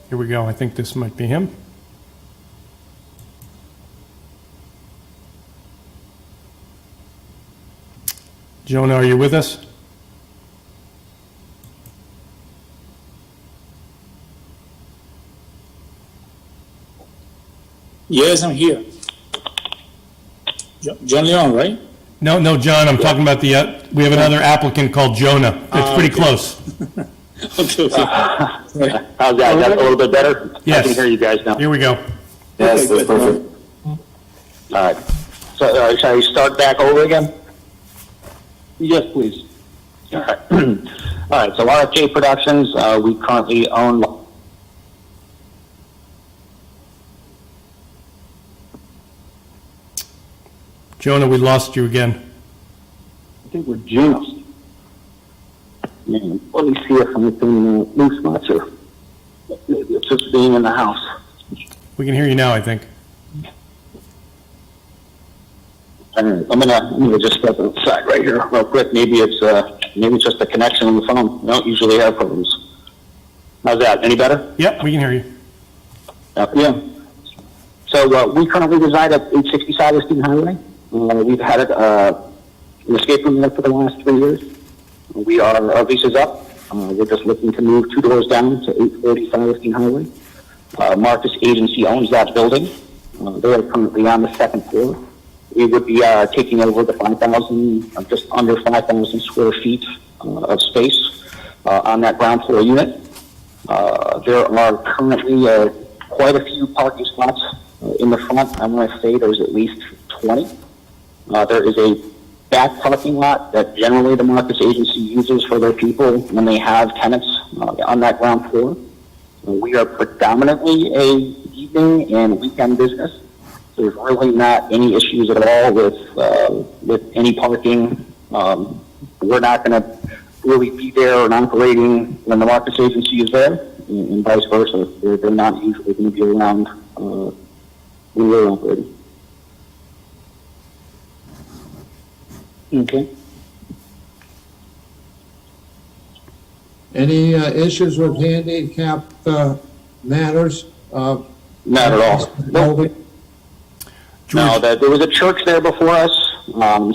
Here we go. I think this might be him. Jonah, are you with us? Yes, I'm here. John Leon, right? No, John, I'm talking about we have another applicant called Jonah. It's pretty okay. close. Okay. Right. How's that? Is that a little bit better? Yes. I can hear you guys now. Here we go. Yes, that's perfect. All right. So, shall I start back over again? Yes, please. All right. All right. So, RFJ Productions, we currently own. Jonah, we lost you again. I think we're jinxed. Let me see if I can lose much or it's just being in the house. We can hear you now, I think. All right. I'm gonna just step outside right here real quick. Maybe it's just the connection on the phone. We don't usually have problems. How's that? Any better? Yep, we can hear you. Yeah. So we currently reside at 860 Silas Deane Highway. We've had an escape room there for the last 3 years. Our lease is up. We're just looking to move 2 doors down to 840 Silas Deane Highway. Marcus Agency owns that building. They are currently on the 2nd floor. We would be taking over the just under 5,000 square feet of space on that ground floor unit. There are currently quite a few parking spots in the front. I want to say there's at least 20. There is a back parking lot that generally the Marcus Agency uses for their people when they have tenants on that ground floor. We are predominantly a evening and weekend business. There's really not any issues at all with any parking. We're not going to really be there and operating when the Marcus Agency is there, and vice versa. They're not usually going to be around when we're operating. Okay. Any issues with handicap matters? Not at all. Nope. No, there was a church there before us,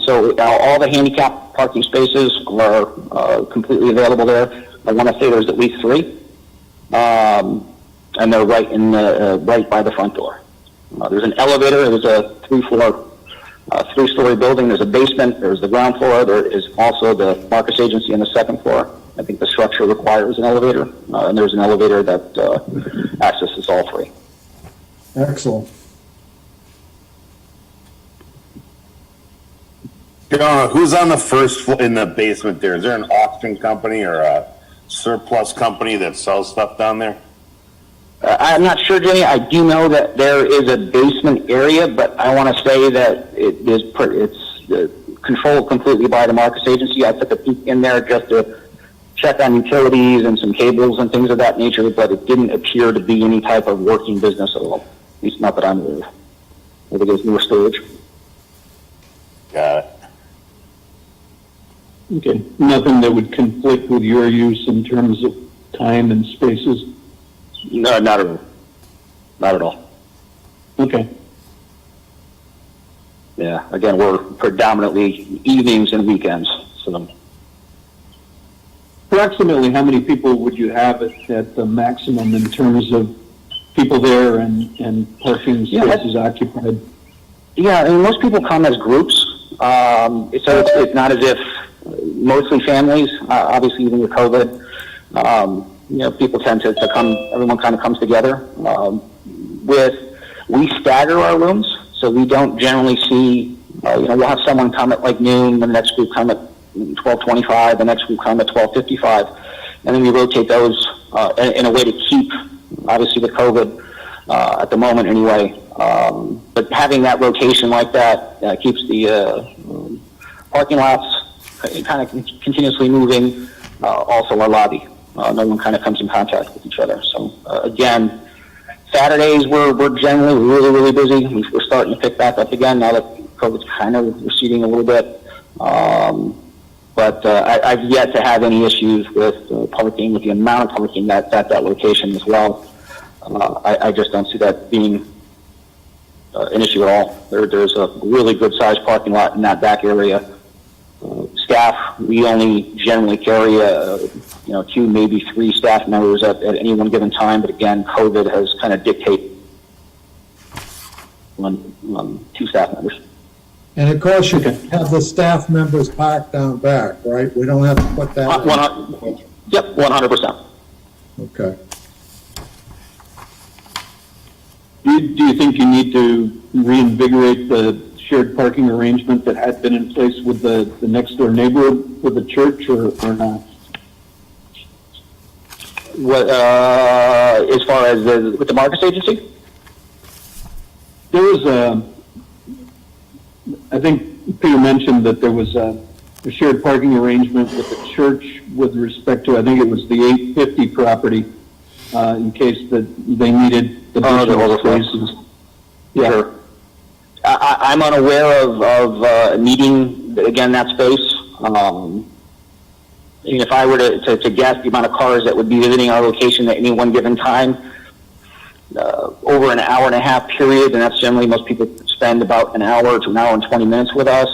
so all the handicap parking spaces are completely available there. I want to say there's at least 3, and they're right by the front door. There's an elevator. There's a 3-story building. There's a basement. There's the ground floor. There is also the Marcus Agency on the 2nd floor. I think the structure requires an elevator, and there's an elevator that accesses all 3. Excellent. Jonah, who's on the first floor in the basement there? Is there an auction company or a surplus company that sells stuff down there? I'm not sure, Jenny. I do know that there is a basement area, but I want to say that it's controlled completely by the Marcus Agency. I took a peek in there just to check on utilities and some cables and things of that nature, but it didn't appear to be any type of working business at all. At least not that I'm aware of. I think it's more storage. Got it. Okay, nothing that would conflict with your use in terms of time and spaces? No, not at all. Not at all. Okay. Yeah, again, we're predominantly evenings and weekends, so. Approximately how many people would you have at the maximum in terms of people there and parking spaces occupied? Yeah, I mean, most people come as groups, so it's not as if mostly families, obviously even with COVID, people tend to come, everyone kind of comes together. We stagger our rooms, so we don't generally see, we'll have someone come at like noon, the next group come at 12:25, the next group come at 12:55, and then we rotate those in a way to keep, obviously with COVID, at the moment anyway, but having that rotation like that keeps the parking lots kind of continuously moving, also our lobby. No one kind of comes in contact with each other. So again, Saturdays we're generally really, really busy. We're starting to pick back up again now that COVID's kind of receding a little bit. But I've yet to have any issues with parking, with the amount of parking that's at that location as well. I just don't see that being an issue at all. There's a really good sized parking lot in that back area. Staff, we only generally carry 2, maybe 3 staff members at any one given time. But again, COVID has kind of dictated on 2 staff members. And of course, you can have the staff members parked down back, right? We don't have to put that in. Yep, 100%. Okay. Do you think you need to reinvigorate the shared parking arrangement that had been in place with the next door neighbor with the church or not? What, as far as with the Marcus Agency? There was I think Peter mentioned that there was a shared parking arrangement with the church with respect to, I think it was the 850 property, in case that they needed additional spaces. Yeah. Sure. I'm unaware of needing, again, that space. If I were to guess the amount of cars that would be visiting our location at any one given time, over an hour and a half period, and that's generally most people spend about an hour to an hour and 20 minutes with us.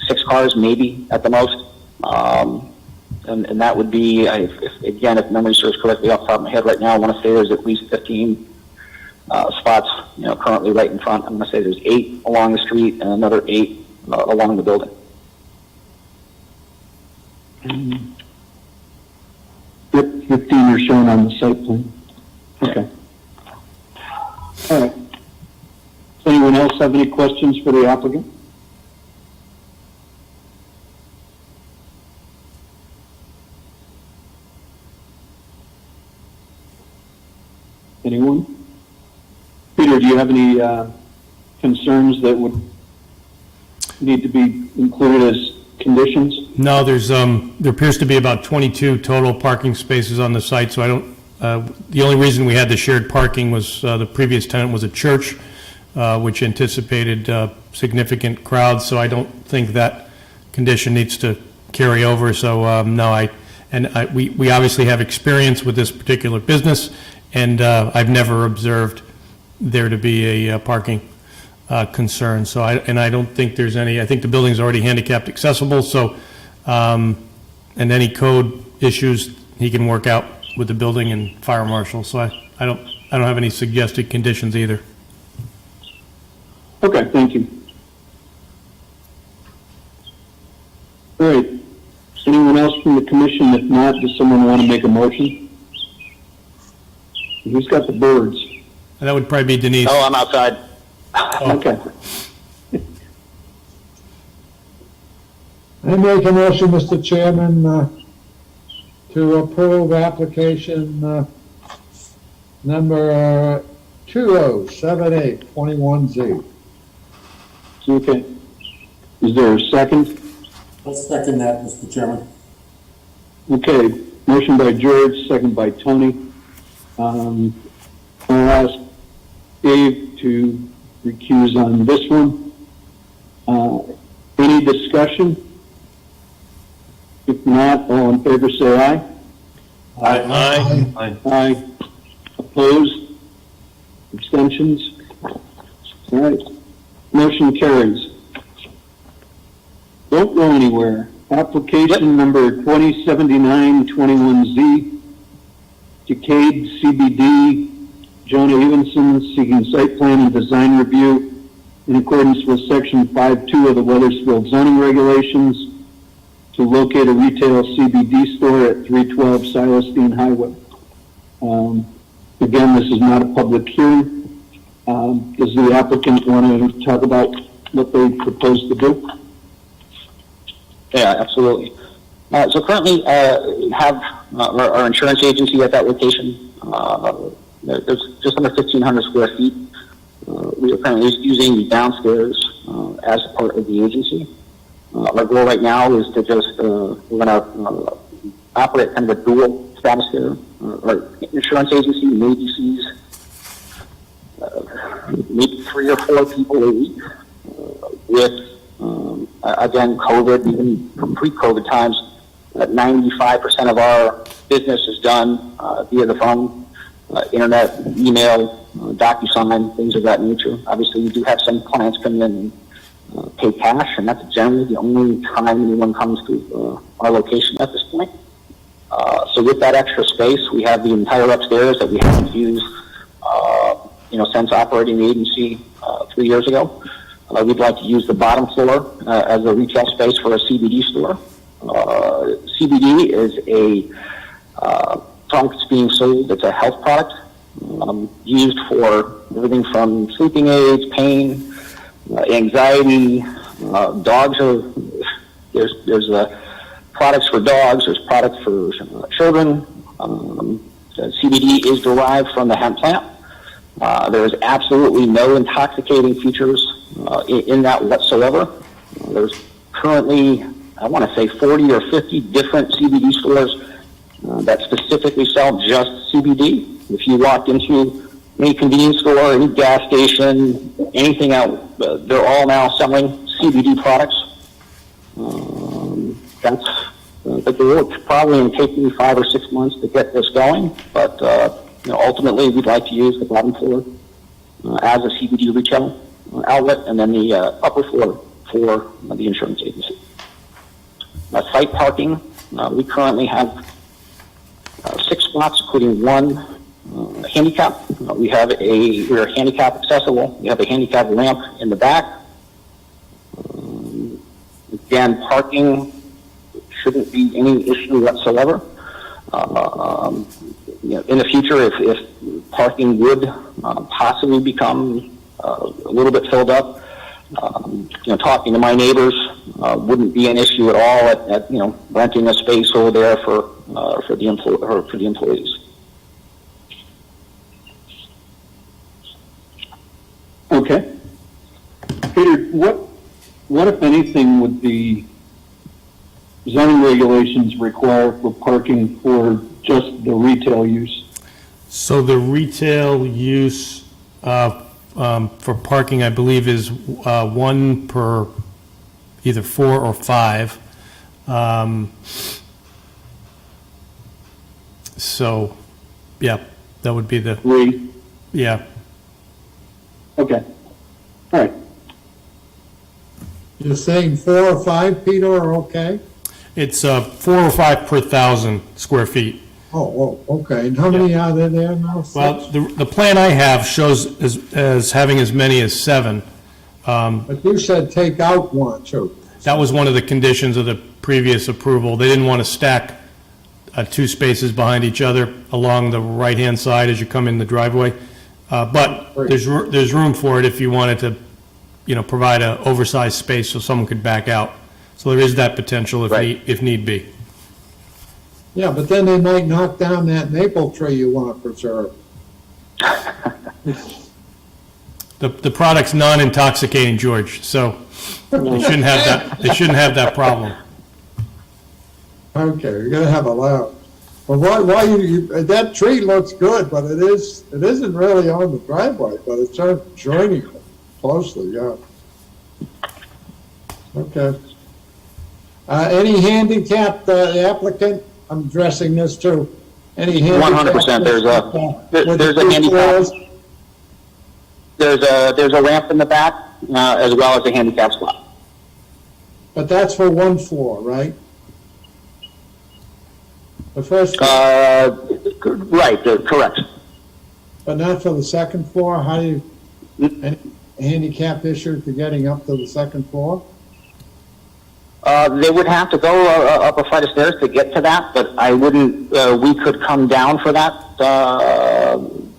6 cars maybe at the most. And that would be, if memory serves correctly off the top of my head right now, I want to say there's at least 15 spots, currently right in front. I'm going to say there's 8 along the street and another 8 along the building. Yep, 15 are shown on the site plan. Okay. All right. Does anyone else have any questions for the applicant? Anyone? Peter, do you have any concerns that would need to be included as conditions? No, there appears to be about 22 total parking spaces on the site, so I don't, the only reason we had the shared parking was the previous tenant was a church, which anticipated significant crowds, so I don't think that condition needs to carry over. So no, we obviously have experience with this particular business, and I've never observed there to be a parking concern. So I don't think there's any. I think the building's already handicapped accessible. So and any code issues he can work out with the building and fire marshal. So I don't have any suggested conditions either. Okay, thank you. All right. Anyone else from the commission? If not, does someone want to make a motion? Who's got the birds? And that would probably be Denise. Oh, I'm outside. Okay. I make a motion, Mr. Chairman, to approve application number 207821Z. Okay. Is there a second? I'll second that, Mr. Chairman. Okay, motion by George, second by Tony. I'll ask Dave to recuse on this one. Any discussion? If not, all in favor say aye. Aye. Aye. Opposed? Abstentions? All right. Motion carries. Don't go anywhere. Application number 207921Z, Decaid CBD, Jonah Evenson seeking site plan and design review in accordance with section 5.2 of the Wethersfield Zoning Regulations to locate a retail CBD store at 312 Silas Deane Highway. Again, this is not a public hearing. Does the applicant want to talk about what they propose to do? Yeah, absolutely. So currently, have our insurance agency at that location. There's just under 1,500 square feet. We are currently using the downstairs as part of the agency. Our goal right now is to just, we're going to operate kind of a dual status there. Our insurance agency maybe sees maybe 3 or 4 people a week with, again, COVID, even from pre-COVID times, 95% of our business is done via the phone, internet, email, DocuSign, things of that nature. Obviously, we do have some clients come in and pay cash, and that's generally the only time anyone comes to our location at this point. So with that extra space, we have the entire upstairs that we haven't used, since operating the agency 3 years ago. We'd like to use the bottom floor as a retail space for a CBD store. CBD is a product that's being sold. It's a health product used for everything from sleeping aids, pain, anxiety. Dogs are there's products for dogs. There's products for children. CBD is derived from the hemp plant. There is absolutely no intoxicating features in that whatsoever. There's currently, I want to say, 40 or 50 different CBD stores that specifically sell just CBD. If you walk into any convenience store, any gas station, anything out, they're all now selling CBD products. That's the goal. It's probably going to take me 5 or 6 months to get this going, but ultimately we'd like to use the bottom floor as a CBD retail outlet, and then the upper floor for the insurance agency. Site parking, we currently have 6 spots, including 1 handicap. We are handicap accessible. We have a handicap ramp in the back. Again, parking shouldn't be any issue whatsoever. In the future, if parking would possibly become a little bit filled up, talking to my neighbors wouldn't be an issue at all at renting a space over there for the employees. Okay. Peter, what if anything would the zoning regulations require for parking for just the retail use? So the retail use for parking, I believe, is 1 per either 4 or 5. So, yeah, that would be the 3. Yeah. Okay. All right. You're saying 4 or 5, Peter, are okay? It's 4 or 5 per 1,000 square feet. Oh, okay. And how many are there now? 6? Well, the plan I have shows as having as many as 7. But you said take out 1, too. That was one of the conditions of the previous approval. They didn't want to stack 2 spaces behind each other along the right-hand side as you come in the driveway. But there's room for it if you wanted to, provide an oversized space so someone could back out. So there is that potential if need be. Yeah, but then they might knock down that maple tree you want to preserve. The product's non-intoxicating, George, so they shouldn't have that problem. Okay, you're gonna have a laugh. But why that tree looks good, but it isn't really on the driveway, but it's joining it closely, yeah. Okay. Any handicapped applicant? I'm addressing this too. Any handicapped? 100%. There's a handicap. There's a ramp in the back, as well as a handicap spot. But that's for one floor, right? The first floor, Right, correct. but not for the second floor? How do you, any handicap issue to getting up to the second floor? They would have to go up a flight of stairs to get to that, but I wouldn't, we could come down for that.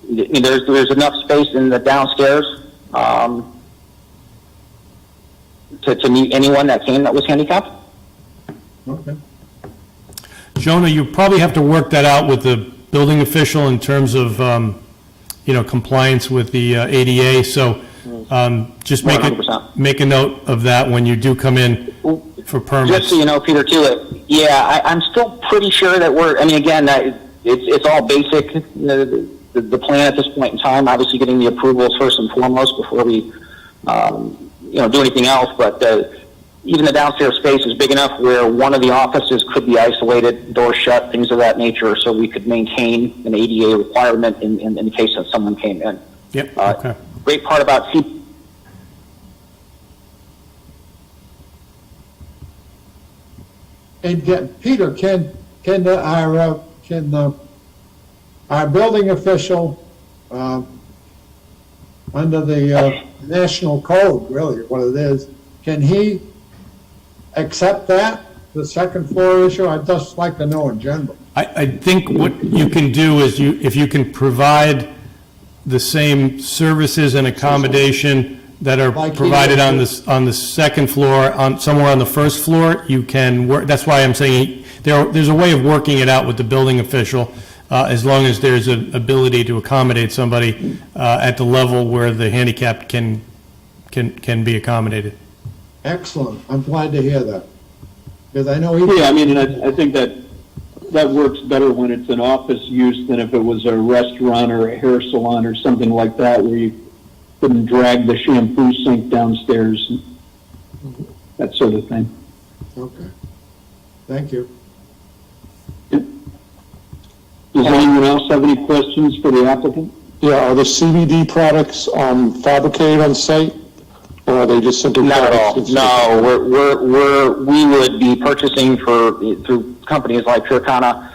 There's enough space in the downstairs to meet anyone that came that was handicapped. Okay. Jonah, you probably have to work that out with the building official in terms of, compliance with the ADA, so just make 100%. make a note of that when you do come in for permits. Just so you know, Peter, too, I'm still pretty sure that it's all basic, the plan at this point in time, obviously getting the approvals first and foremost before we, do anything else, but even the downstairs space is big enough where one of the offices could be isolated, doors shut, things of that nature, so we could maintain an ADA requirement in case that someone came in. Yep, okay. Great part about And Peter, can our building official, under the national code, really, what it is, can he accept that, the second floor issue? I'd just like to know in general. I think what you can do is if you can provide the same services and accommodation that are Like provided he- on the second floor, somewhere on the first floor, you can work, that's why I'm saying there's a way of working it out with the building official, as long as there's an ability to accommodate somebody at the level where the handicapped can be accommodated. Excellent, I'm glad to hear that. Because I know Yeah, I mean, and I think that works better when it's an office use than if it was a restaurant or a hair salon or something like that, where you couldn't drag the shampoo sink downstairs, that sort of thing. Okay, thank you. Does anyone else have any questions for the applicant? Yeah, are the CBD products fabricated on site, or are they just simply? Not at all. No, we would be purchasing through companies like Purcana.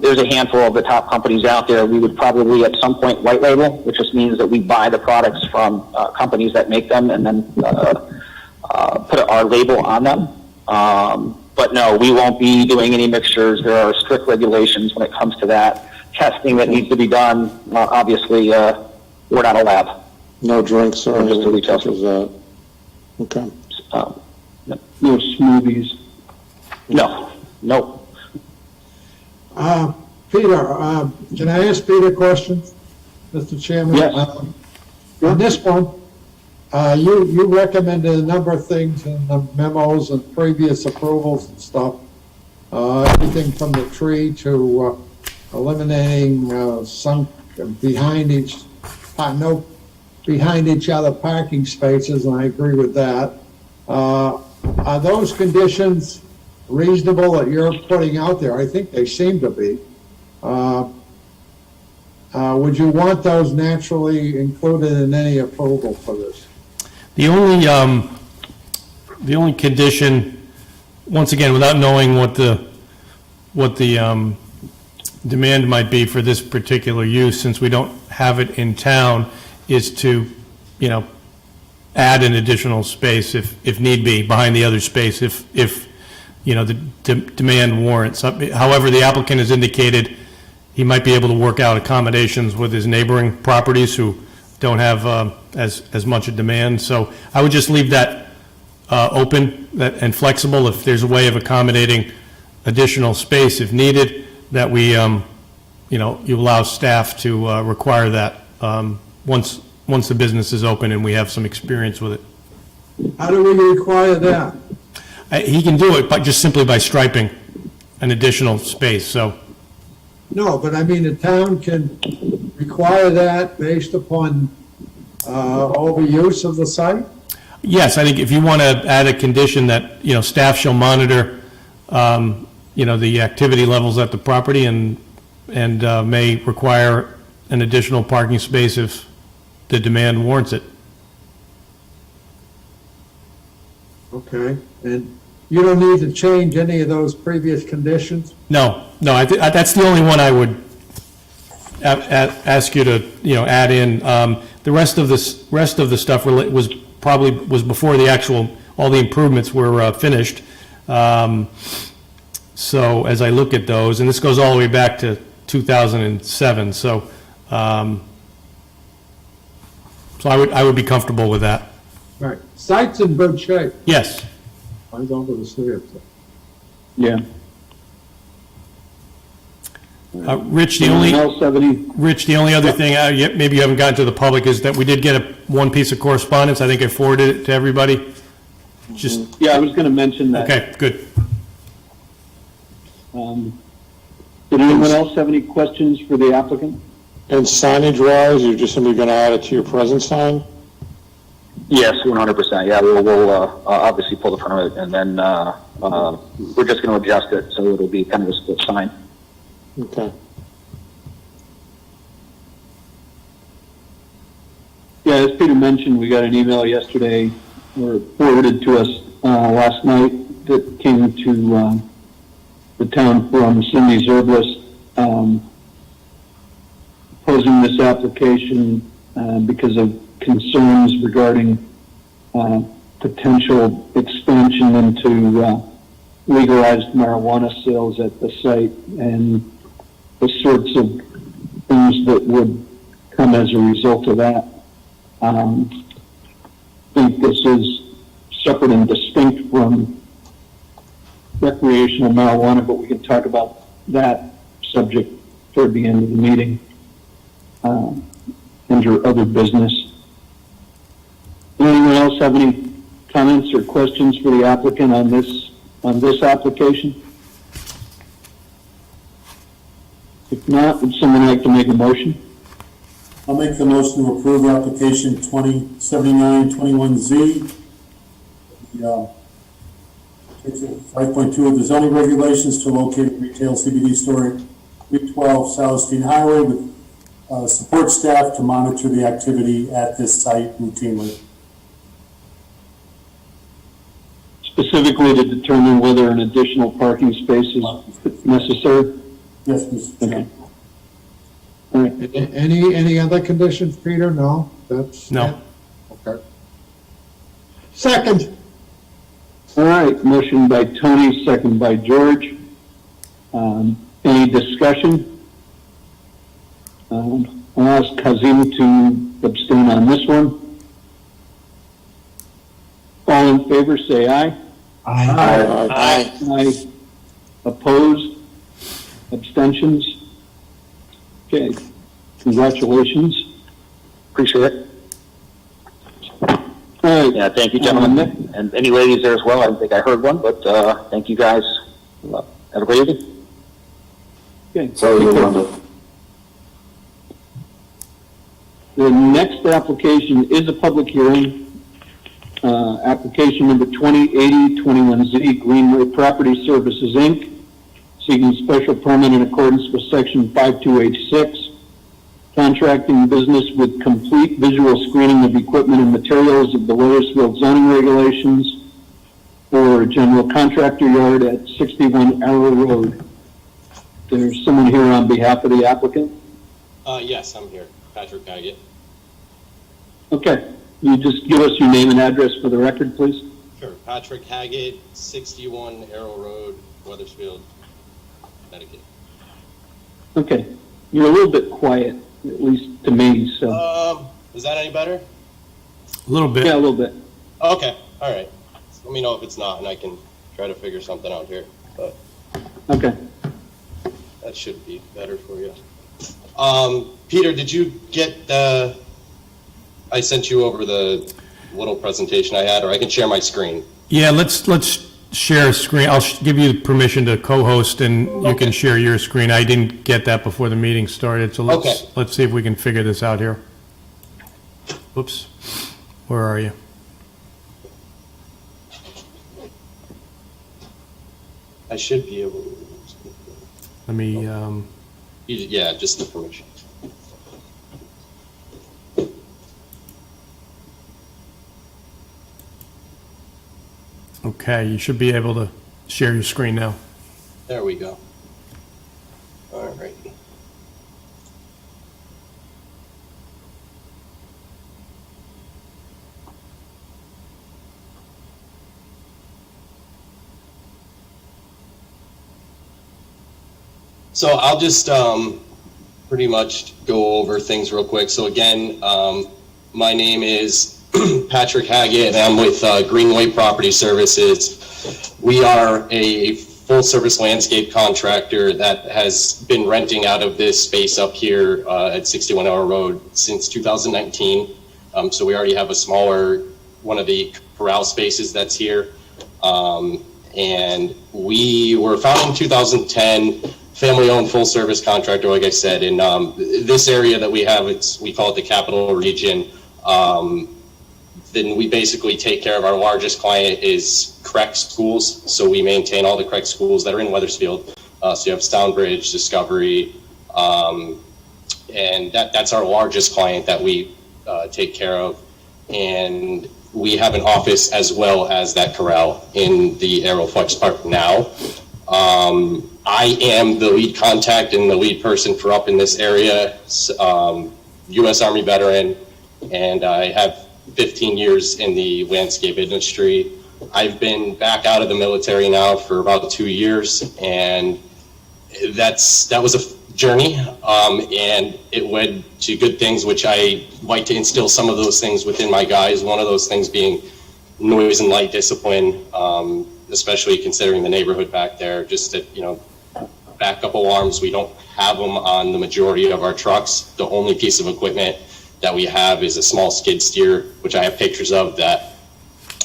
There's a handful of the top companies out there. We would probably at some point white label, which just means that we buy the products from companies that make them and then put our label on them. But no, we won't be doing any mixtures. There are strict regulations when it comes to that. Testing that needs to be done. Obviously, we're not a lab. No drinks or Just a anything retail such as that? Okay. No smoothies? No. Peter, can I ask Peter a question, Mr. Chairman? Yes. On this one, you recommended a number of things in the memos and previous approvals and stuff. Everything from the tree to eliminating some behind each other parking spaces, and I agree with that. Are those conditions reasonable that you're putting out there? I think they seem to be. Would you want those naturally included in any approval for this? The only condition, once again, without knowing what the demand might be for this particular use, since we don't have it in town, is to, add an additional space if need be, behind the other space, if the demand warrants. However, the applicant has indicated he might be able to work out accommodations with his neighboring properties who don't have as much a demand. So I would just leave that open and flexible, if there's a way of accommodating additional space if needed, that we, you allow staff to require that once the business is open and we have some experience with it. How do we require that? He can do it, but just simply by striping an additional space, so. No, but I mean, the town can require that based upon overuse of the site? Yes, I think if you want to add a condition that, staff shall monitor, the activity levels at the property and may require an additional parking space if the demand warrants it. Okay, and you don't need to change any of those previous conditions? No, that's the only one I would ask you to, add in. The rest of the stuff was before all the improvements were finished. So as I look at those, and this goes all the way back to 2007, so I would be comfortable with that. Right, site's in good shape. Yes. I was over to see it. Yeah. Rich, the Anyone else have any? only other thing, maybe you haven't gotten to the public, is that we did get one piece of correspondence. I think I forwarded it to everybody. Just, Yeah, I was going to mention that. okay, good. Did anyone else have any questions for the applicant? And signage wise, you're just simply going to add it to your present sign? Yes, 100%. Yeah, we'll obviously pull the permit, and then we're just going to adjust it so it'll be kind of a split sign. Okay. Yeah, as Peter mentioned, we got an email yesterday, or forwarded to us last night, that came to the town from Cindy Zerblus, opposing this application because of concerns regarding potential expansion into legalized marijuana sales at the site and the sorts of things that would come as a result of that. I think this is separate and distinct from recreational marijuana, but we can talk about that subject toward the end of the meeting under other business. Anyone else have any comments or questions for the applicant on this application? If not, would someone like to make a motion? I'll make the motion to approve application 2079-21Z. 5.2 of the zoning regulations to locate a retail CBD store at 312 Silas Deane Highway with support staff to monitor the activity at this site routinely. Specifically to determine whether an additional parking space is necessary? Yes, Mr. Chairman. Okay. All right. Any other conditions, Peter? No? That's No. Okay. Second. All right, motion by Tony, second by George. Any discussion? I'll ask Kazim to abstain on this one. All in favor, say aye. Aye. Aye. Opposed? Abstentions? Okay, congratulations. Appreciate it. All right. Yeah, thank you, gentlemen. And any ladies there as well. I don't think I heard one, but thank you guys. Have a great evening. Okay. So you want The next application is a public hearing. Application number 2080-21Z, Greenway Property Services, Inc., seeking special permit in accordance with section 5286, contracting business with complete visual screening of equipment and materials of the Wethersfield Zoning Regulations for a general contractor yard at 61 Arrowroad. There's someone here on behalf of the applicant? Yes, I'm here. Patrick Daggett. Okay. You just give us your name and address for the record, please? Sure. Patrick Haggett, 61 Arrowroad, Weathersfield, Connecticut. Okay. You're a little bit quiet, at least to me, so. Is that any better? A little bit. Yeah, a little bit. Okay. All right. let me know if it's not, and I can try to figure something out here, but Okay. that should be better for you. Peter, did you get I sent you over the little presentation I had, or I can share my screen. Yeah, let's share a screen. I'll give you permission to co-host, and you can share your screen. I didn't get that before the meeting started, so let's see if we can figure this out here. Oops, where are you? I should be able to. Let me, Yeah, just the permission. okay, you should be able to share your screen now. There we go. All right. So I'll just pretty much go over things real quick. So again, my name is Patrick Haggett, and I'm with Greenway Property Services. We are a full-service landscape contractor that has been renting out of this space up here at 61 Arrowroad since 2019. So we already have a smaller, one of the corral spaces that's here. And we were founded in 2010, family-owned full-service contractor, like I said. In this area that we have, we call it the Capital Region. Then we basically take care of our largest client is CREC schools. So we maintain all the CREC schools that are in Wethersfield. So you have Stonebridge, Discovery, and that's our largest client that we take care of. And we have an office as well as that corral in the Aeroflex Park now. I am the lead contact and the lead person for up in this area, U.S. Army veteran, and I have 15 years in the landscape industry. I've been back out of the military now for about 2 years, and that was a journey, and it led to good things, which I like to instill some of those things within my guys. One of those things being noise and light discipline, especially considering the neighborhood back there. Just that, backup alarms, we don't have them on the majority of our trucks. The only piece of equipment that we have is a small skid steer, which I have pictures of, that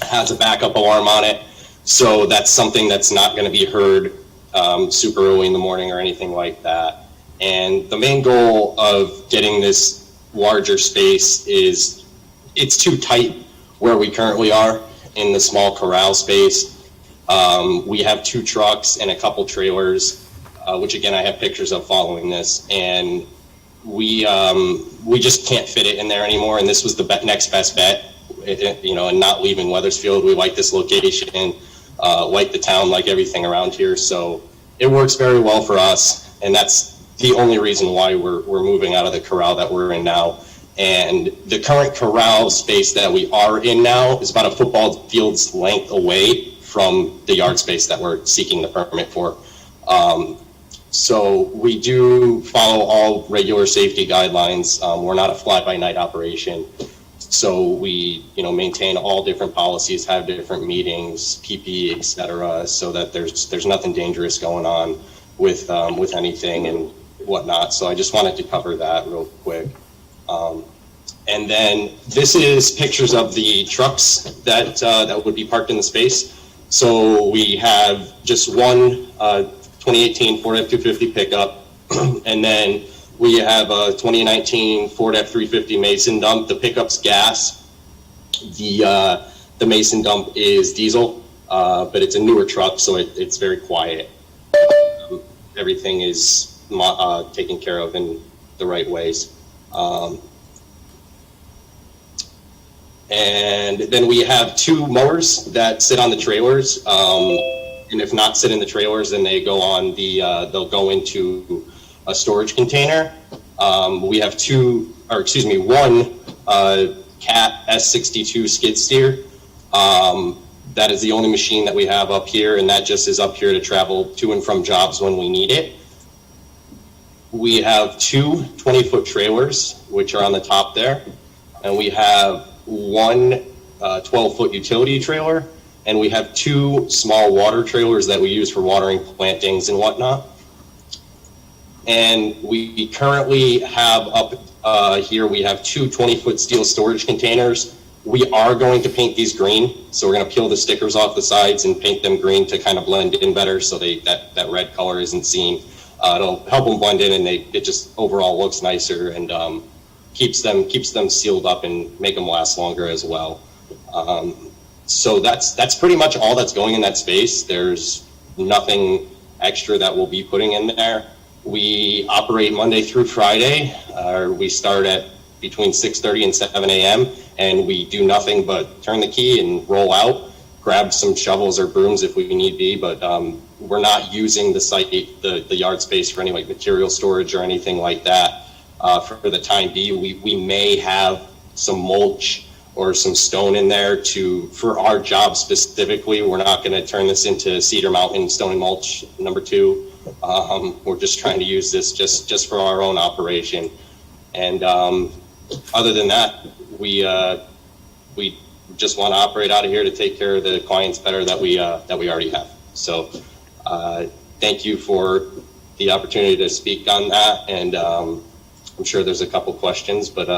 has a backup alarm on it. So that's something that's not going to be heard super early in the morning or anything like that. And the main goal of getting this larger space is it's too tight where we currently are in the small corral space. We have 2 trucks and a couple trailers, which again I have pictures of following this, and we just can't fit it in there anymore. And this was the next best bet, and not leaving Wethersfield. We like this location, like the town, like everything around here. So it works very well for us, and that's the only reason why we're moving out of the corral that we're in now. And the current corral space that we are in now is about a football field's length away from the yard space that we're seeking the permit for. So we do follow all regular safety guidelines. We're not a fly-by-night operation. So we, maintain all different policies, have different meetings, PPE, et cetera, so that there's nothing dangerous going on with anything and whatnot. So I just wanted to cover that real quick. And then this is pictures of the trucks that would be parked in the space. So we have just one 2018 Ford F-250 pickup, and then we have a 2019 Ford F-350 Mason dump. The pickup's gas. The Mason dump is diesel, but it's a newer truck, so it's very quiet. Everything is taken care of in the right ways. And then we have 2 mowers that sit on the trailers. And if not sit in the trailers, then they go on they'll go into a storage container. We have 1 Cat S62 skid steer. That is the only machine that we have up here, and that just is up here to travel to and from jobs when we need it. We have 2 20-foot trailers, which are on the top there, and we have 1 12-foot utility trailer, and we have 2 small water trailers that we use for watering plantings and whatnot. And we currently have up here, we have 2 20-foot steel storage containers. We are going to paint these green, so we're going to peel the stickers off the sides and paint them green to kind of blend in better, so that red color isn't seen. It'll help them blend in, and it just overall looks nicer and keeps them sealed up and make them last longer as well. So that's pretty much all that's going in that space. There's nothing extra that we'll be putting in there. We operate Monday through Friday. We start at between 6:30 and 7 a.m. and we do nothing but turn the key and roll out, grab some shovels or brooms if we need be, but we're not using the site, the yard space for any like material storage or anything like that. For the time being, we may have some mulch or some stone in there for our job specifically. We're not going to turn this into Cedar Mountain Stone and Mulch number 2. We're just trying to use this just for our own operation. And other than that, we just want to operate out of here to take care of the clients better that we already have. So thank you for the opportunity to speak on that. And I'm sure there's a couple questions, but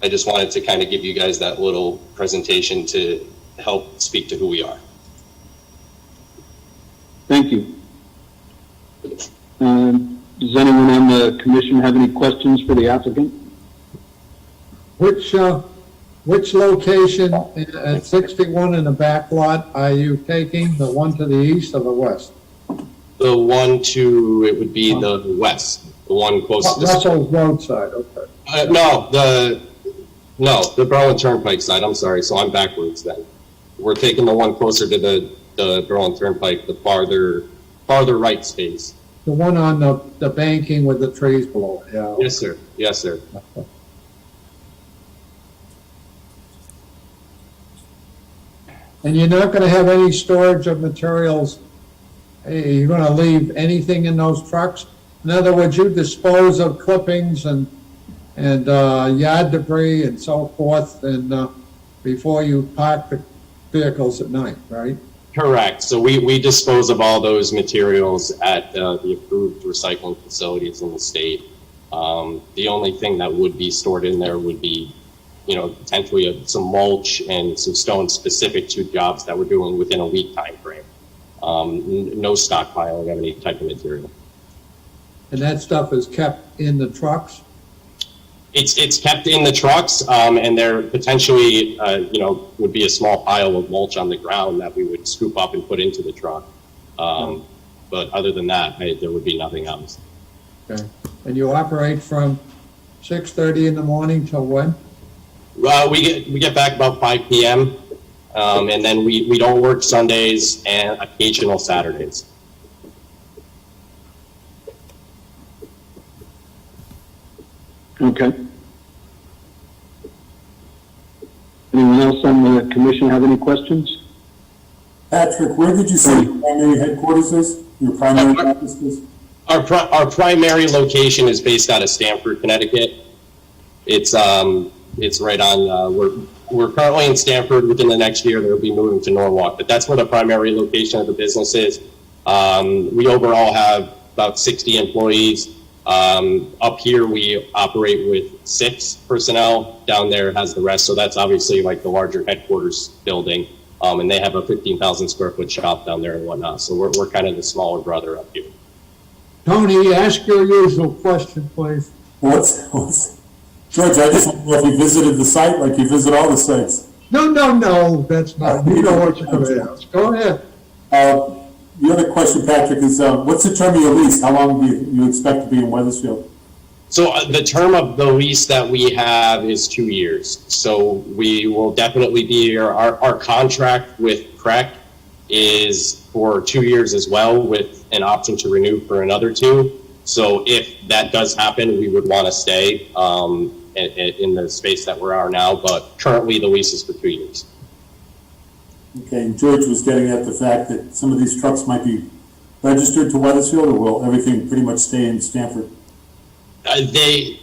I just wanted to kind of give you guys that little presentation to help speak to who we are. Thank you. Does anyone on the commission have any questions for the applicant? Which location at 61 in the back lot are you taking? The one to the east or the west? The one to, it would be the west, the one closest. Russell's roadside, okay. No, the Berlin Turnpike side, I'm sorry, so I'm backwards then. We're taking the one closer to the Berlin Turnpike, the farther right space. The one on the banking with the trees below it, yeah. Yes, sir. Yes, sir. And you're not gonna have any storage of materials? You're gonna leave anything in those trucks? In other words, you dispose of clippings and yard debris and so forth, and before you park the vehicles at night, right? Correct. So we dispose of all those materials at the approved recycling facilities in the state. The only thing that would be stored in there would be, potentially some mulch and some stone specific to jobs that we're doing within a week time frame. No stockpiling of any type of material. And that stuff is kept in the trucks? It's kept in the trucks, and there potentially, would be a small pile of mulch on the ground that we would scoop up and put into the truck. But other than that, there would be nothing else. Okay. And you operate from 6:30 in the morning till when? We get back about 5 p.m. And then we don't work Sundays and occasional Saturdays. Okay. Anyone else on the commission have any questions? Patrick, where did you say your primary headquarters is? Your primary office is? Our primary location is based out of Stamford, Connecticut. It's right on, we're currently in Stamford. Within the next year, they'll be moving to Norwalk, but that's where the primary location of the business is. We overall have about 60 employees. Up here, we operate with 6 personnel. Down there has the rest, so that's obviously like the larger headquarters building. And they have a 15,000 square foot shop down there and whatnot. So we're kind of the smaller brother up here. Tony, ask your usual question, please. George, I just want to know if you visited the site like you visit all the sites. No, that's not. You know what you're going to ask. Go ahead. The other question, Patrick, is what's the term of your lease? How long do you expect to be in Weathersfield? So the term of the lease that we have is 2 years. So we will definitely be here. Our contract with CREC is for 2 years as well, with an option to renew for another 2. So if that does happen, we would want to stay in the space that we are now, but currently the lease is for 2 years. Okay, and George was getting at the fact that some of these trucks might be registered to Weathersfield, or will everything pretty much stay in Stamford? The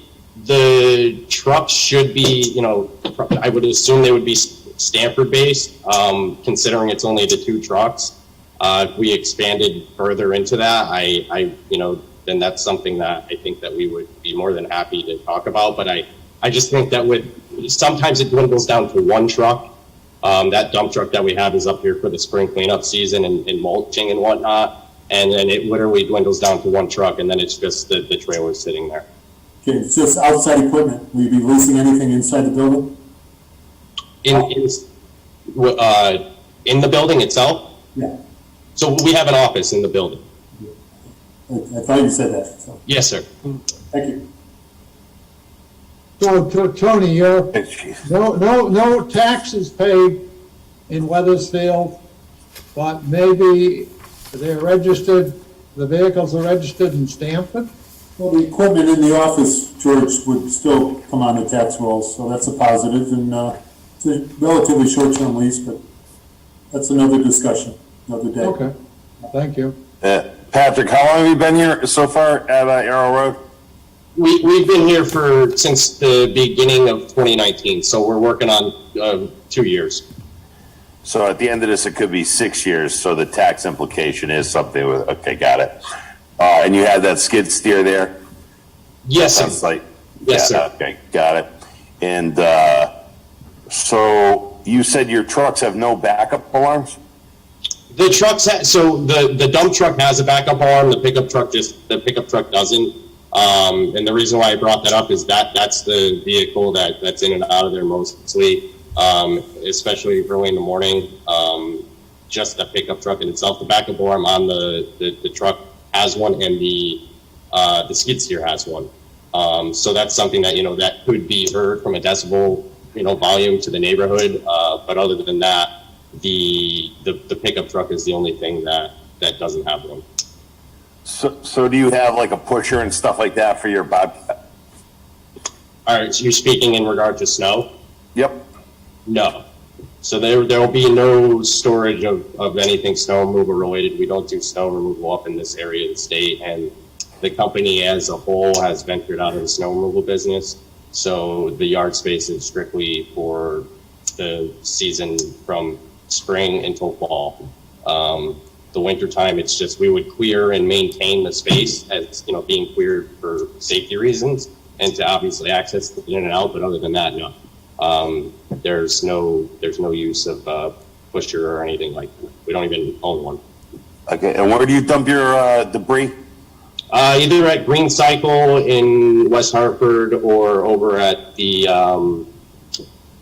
trucks should be, I would assume they would be Stanford-based, considering it's only the 2 trucks. If we expanded further into that, then that's something that I think that we would be more than happy to talk about. But I just think that sometimes it dwindles down to 1 truck. That dump truck that we have is up here for the spring cleanup season and mulching and whatnot. And then it literally dwindles down to 1 truck, and then it's just the trailer sitting there. Okay, it's just outside equipment. Will you be leasing anything inside the building? In the building itself? Yeah. So we have an office in the building. I thought you said that. So. Yes, sir. Thank you. So, Tony, no taxes paid in Wethersfield, but maybe they're registered, the vehicles are registered in Stanford? Well, the equipment in the office, George, would still come on the tax rolls, so that's a positive, and it's a relatively short-term lease, but that's another discussion, another day. Okay, thank you. Patrick, how long have you been here so far at Arrowroad? We've been here since the beginning of 2019, so we're working on 2 years. So at the end of this, it could be 6 years, so the tax implication is something with, okay, got it. And you had that skid steer there? Yes, Sounds like, yes, yeah, sir. okay, got it. And so you said your trucks have no backup alarms? The trucks, so the dump truck has a backup alarm, the pickup truck doesn't. And the reason why I brought that up is that's the vehicle that's in and out of there mostly, especially early in the morning. Just the pickup truck in itself, the backup alarm on the truck has one, and the skid steer has one. So that's something that, that could be heard from a decibel, volume to the neighborhood. But other than that, the pickup truck is the only thing that doesn't have one. So do you have like a pusher and stuff like that for your Bobcat? All right, so you're speaking in regard to snow? Yep. No. So there will be no storage of anything snow removal related. We don't do snow removal up in this area of the state, and the company as a whole has ventured out of the snow removal business. So the yard space is strictly for the season from spring until fall. The winter time, it's just we would clear and maintain the space as being cleared for safety reasons and to obviously access it in and out. But other than that, no. There's no use of pusher or anything like that. We don't even own one. Okay, and where do you dump your debris? Either at Green Cycle in West Hartford or over at the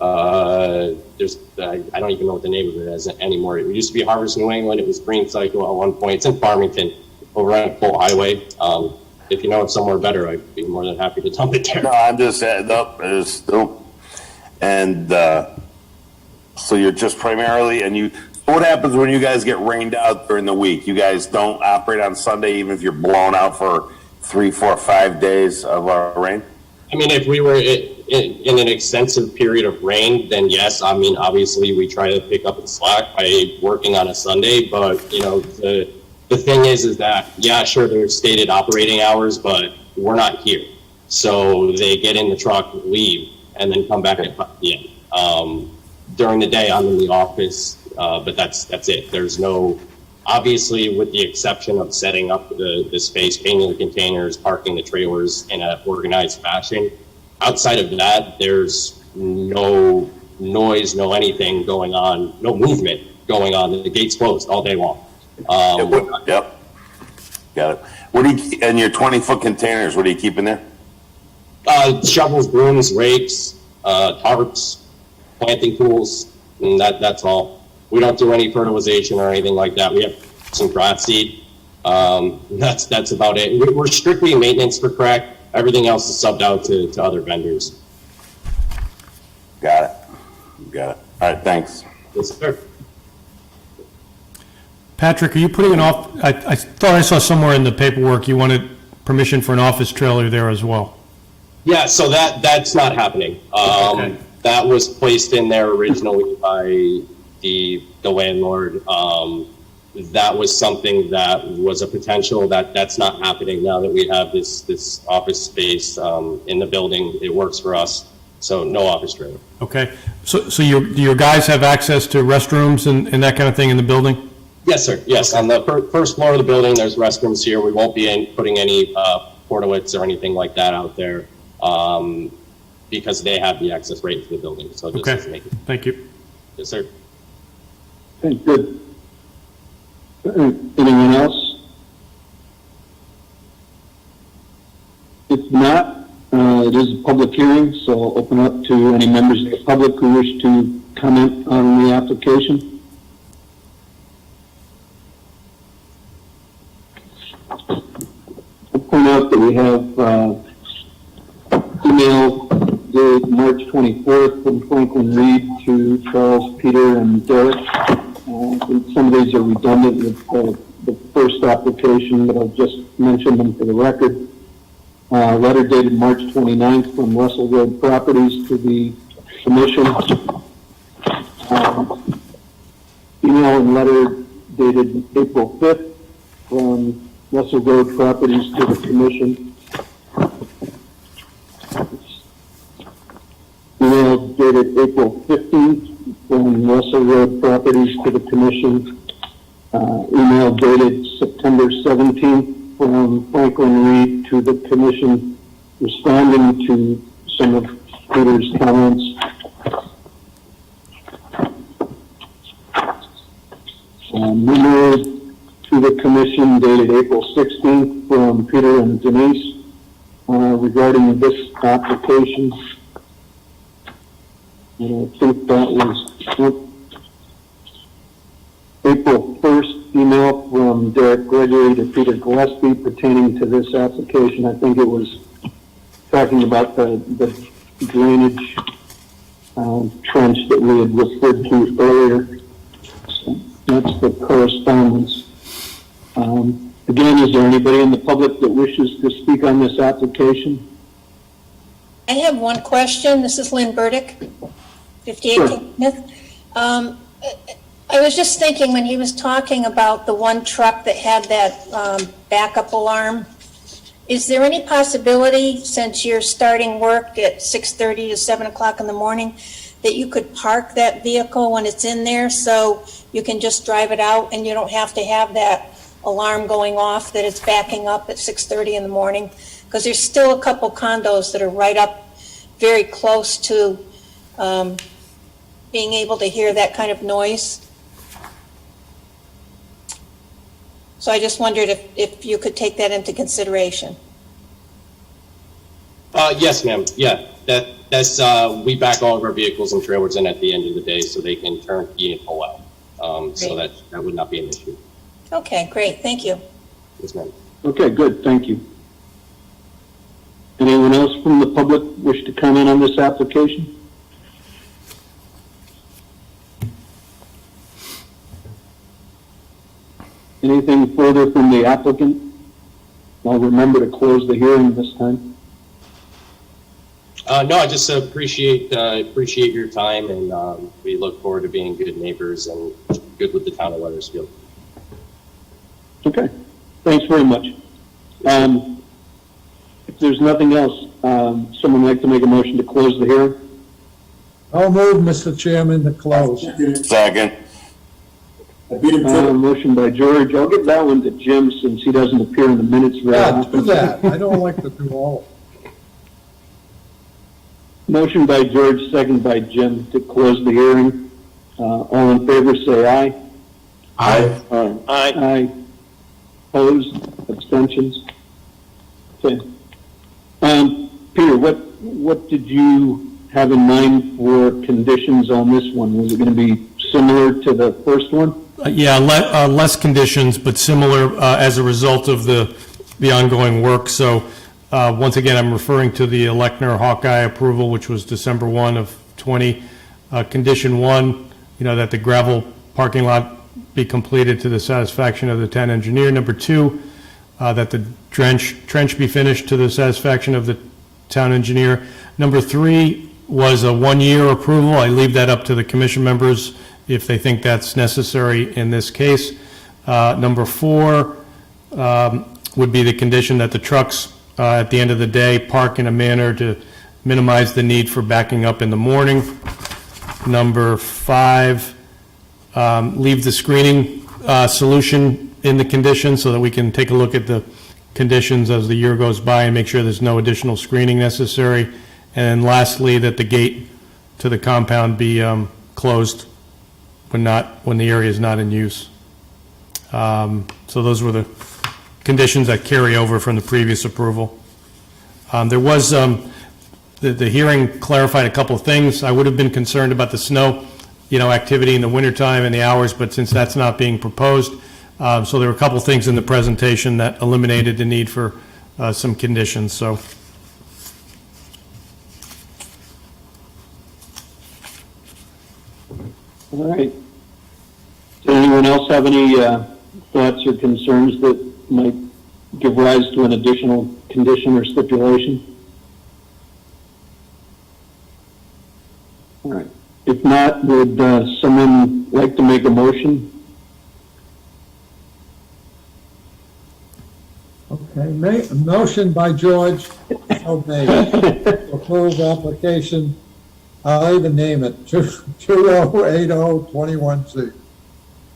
I don't even know what the name of it is anymore. It used to be Harvest New England. It was Green Cycle at one point. It's in Farmington over on Full Highway. If you know of somewhere better, I'd be more than happy to dump it there. No, I'm just saying, nope. And so you're just primarily, what happens when you guys get rained out during the week? You guys don't operate on Sunday, even if you're blown out for 3, 4, 5 days of rain? I mean, if we were in an extensive period of rain, then yes. I mean, obviously we try to pick up the slack by working on a Sunday, but the thing is that, yeah, sure, there's stated operating hours, but we're not here. So they get in the truck, leave, and then come back at 5 p.m. During the day, I'm in the office, but that's it. There's no, obviously, with the exception of setting up the space, painting the containers, parking the trailers in an organized fashion. Outside of that, there's no noise, no anything going on, no movement going on. The gate's closed all day long. Yep. Got it. And your 20-foot containers, what are you keeping there? Shovels, brooms, rakes, tarps, planting tools, and that's all. We don't do any fertilization or anything like that. We have some grass seed. That's about it. We're strictly maintenance for crack. Everything else is subbed out to other vendors. Got it. All right, thanks. Yes, sir. Patrick, are you putting I thought I saw somewhere in the paperwork you wanted permission for an office trailer there as well. Yeah, so that's not happening. Okay. That was placed in there originally by the landlord. That was something that was a potential that's not happening now that we have this office space in the building. It works for us. So no office trailer. Okay, so do your guys have access to restrooms and that kind of thing in the building? Yes, sir. Yes, on the first floor of the building, there's restrooms here. We won't be putting any portalets or anything like that out there because they have the access right into the building. So just Okay, make it. thank you. Yes, sir. Okay, good. Anyone else? If not, it is a public hearing, so I'll open up to any members of the public who wish to comment on the application. I'll point out that we have email dated March 24th from Franklin Reed to Charles, Peter, and Derek. Some of these are redundant with the first application, but I'll just mention them for the record. Letter dated March 29th from Russell Road Properties to the Commission. Email and letter dated April 5th from Russell Road Properties to the Commission. Email dated April 15th from Russell Road Properties to the Commission. Email dated September 17th from Franklin Reed to the Commission, responding to some of Peter's comments. Email to the Commission dated April 16th from Peter and Denise regarding this application. And I think that was April 1st email from Derek Gregory to Peter Gillespie pertaining to this application. I think it was talking about the drainage trench that we had referred to earlier. So that's the correspondence. Again, is there anybody in the public that wishes to speak on this application? I have one question. This is Lynn Burdick, 58 Sure. King Smith. I was just thinking when he was talking about the one truck that had that backup alarm, is there any possibility, since you're starting work at 6:30 to 7 o'clock in the morning, that you could park that vehicle when it's in there so you can just drive it out and you don't have to have that alarm going off that it's backing up at 6:30 in the morning? Because there's still a couple condos that are right up very close to being able to hear that kind of noise. So I just wondered if you could take that into consideration. Yes, ma'am. Yeah, that's we back all of our vehicles and trailers in at the end of the day so they can turn key and pull out. So that would not be an issue. Okay, great. Thank you. Yes, ma'am. Okay, good, thank you. Anyone else from the public wish to comment on this application? Anything further from the applicant? I'll remember to close the hearing this time. No, I just appreciate your time, and we look forward to being good neighbors and good with the town of Wethersfield. Okay, thanks very much. If there's nothing else, someone like to make a motion to close the hearing? I'll move, Mr. Chairman, to close. Second. Motion by George. I'll give that one to Jim since he doesn't appear in the minutes very Yeah, often. do that. I don't like to do all. Motion by George, second by Jim to close the hearing. All in favor, say aye. Aye. Aye. Aye. Opposed? Abstentions? Okay. Peter, what did you have in mind for conditions on this one? Was it going to be similar to the first one? Yeah, less conditions, but similar as a result of the ongoing work. So once again, I'm referring to the Electner Hawkeye approval, which was December 1 of 20. Condition 1, that the gravel parking lot be completed to the satisfaction of the town engineer. Number 2, that the trench be finished to the satisfaction of the town engineer. Number 3 was a 1-year approval. I leave that up to the commission members if they think that's necessary in this case. Number 4 would be the condition that the trucks at the end of the day park in a manner to minimize the need for backing up in the morning. Number 5, leave the screening solution in the condition so that we can take a look at the conditions as the year goes by and make sure there's no additional screening necessary. And lastly, that the gate to the compound be closed when the area is not in use. So those were the conditions that carry over from the previous approval. There was, the hearing clarified a couple of things. I would have been concerned about the snow, activity in the wintertime and the hours, but since that's not being proposed, so there were a couple of things in the presentation that eliminated the need for some conditions, so. All right. Does anyone else have any thoughts or concerns that might give rise to an additional condition or stipulation? All right. If not, would someone like to make a motion? Okay, a motion by George, so made. Approve application, I'll even name it, 208021C,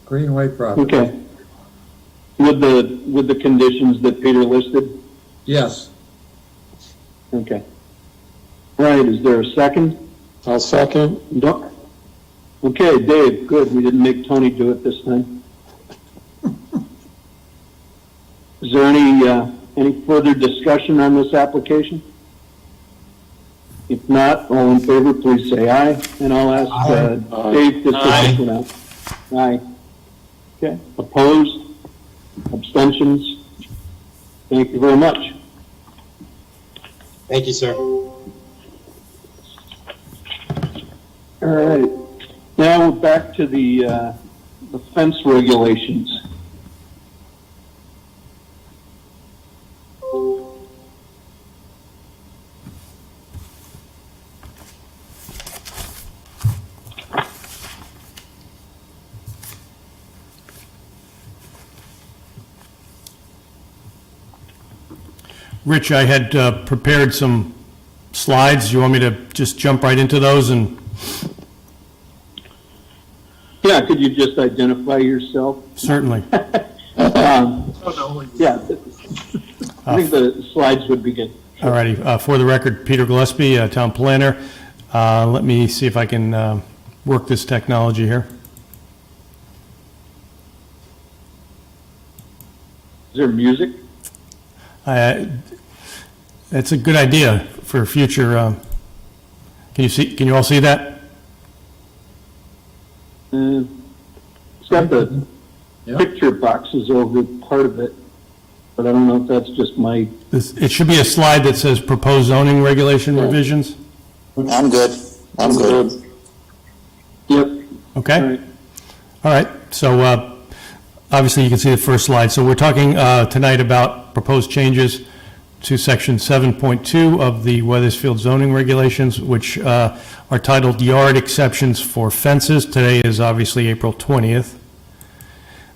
Greenway property. Okay. With the conditions that Peter listed? Yes. Okay. All right, is there a second? I'll second. No. Okay, Dave, good. We didn't make Tony do it this time. Is there any further discussion on this application? If not, all in favor, please say aye, and I'll ask Dave to take this one out. Aye. Okay. Opposed? Abstentions? Thank you very much. Thank you, sir. All right. Now we're back to the fence regulations. Rich, I had prepared some slides. You want me to just jump right into those? And Yeah, could you just identify yourself? certainly. Yeah, I think the slides would be good. All righty. For the record, Peter Gillespie, town planner. Let me see if I can work this technology here. Is there music? That's a good idea for future. Can you all see that? It's got the picture boxes over part of it, but I don't know if that's just my... It should be a slide that says proposed zoning regulation revisions. I'm good. I'm good. Yep. Okay. All right. So obviously you can see the first slide. So we're talking tonight about proposed changes to section 7.2 of the Wethersfield Zoning Regulations, which are titled Yard Exceptions for Fences. Today is obviously April 20th.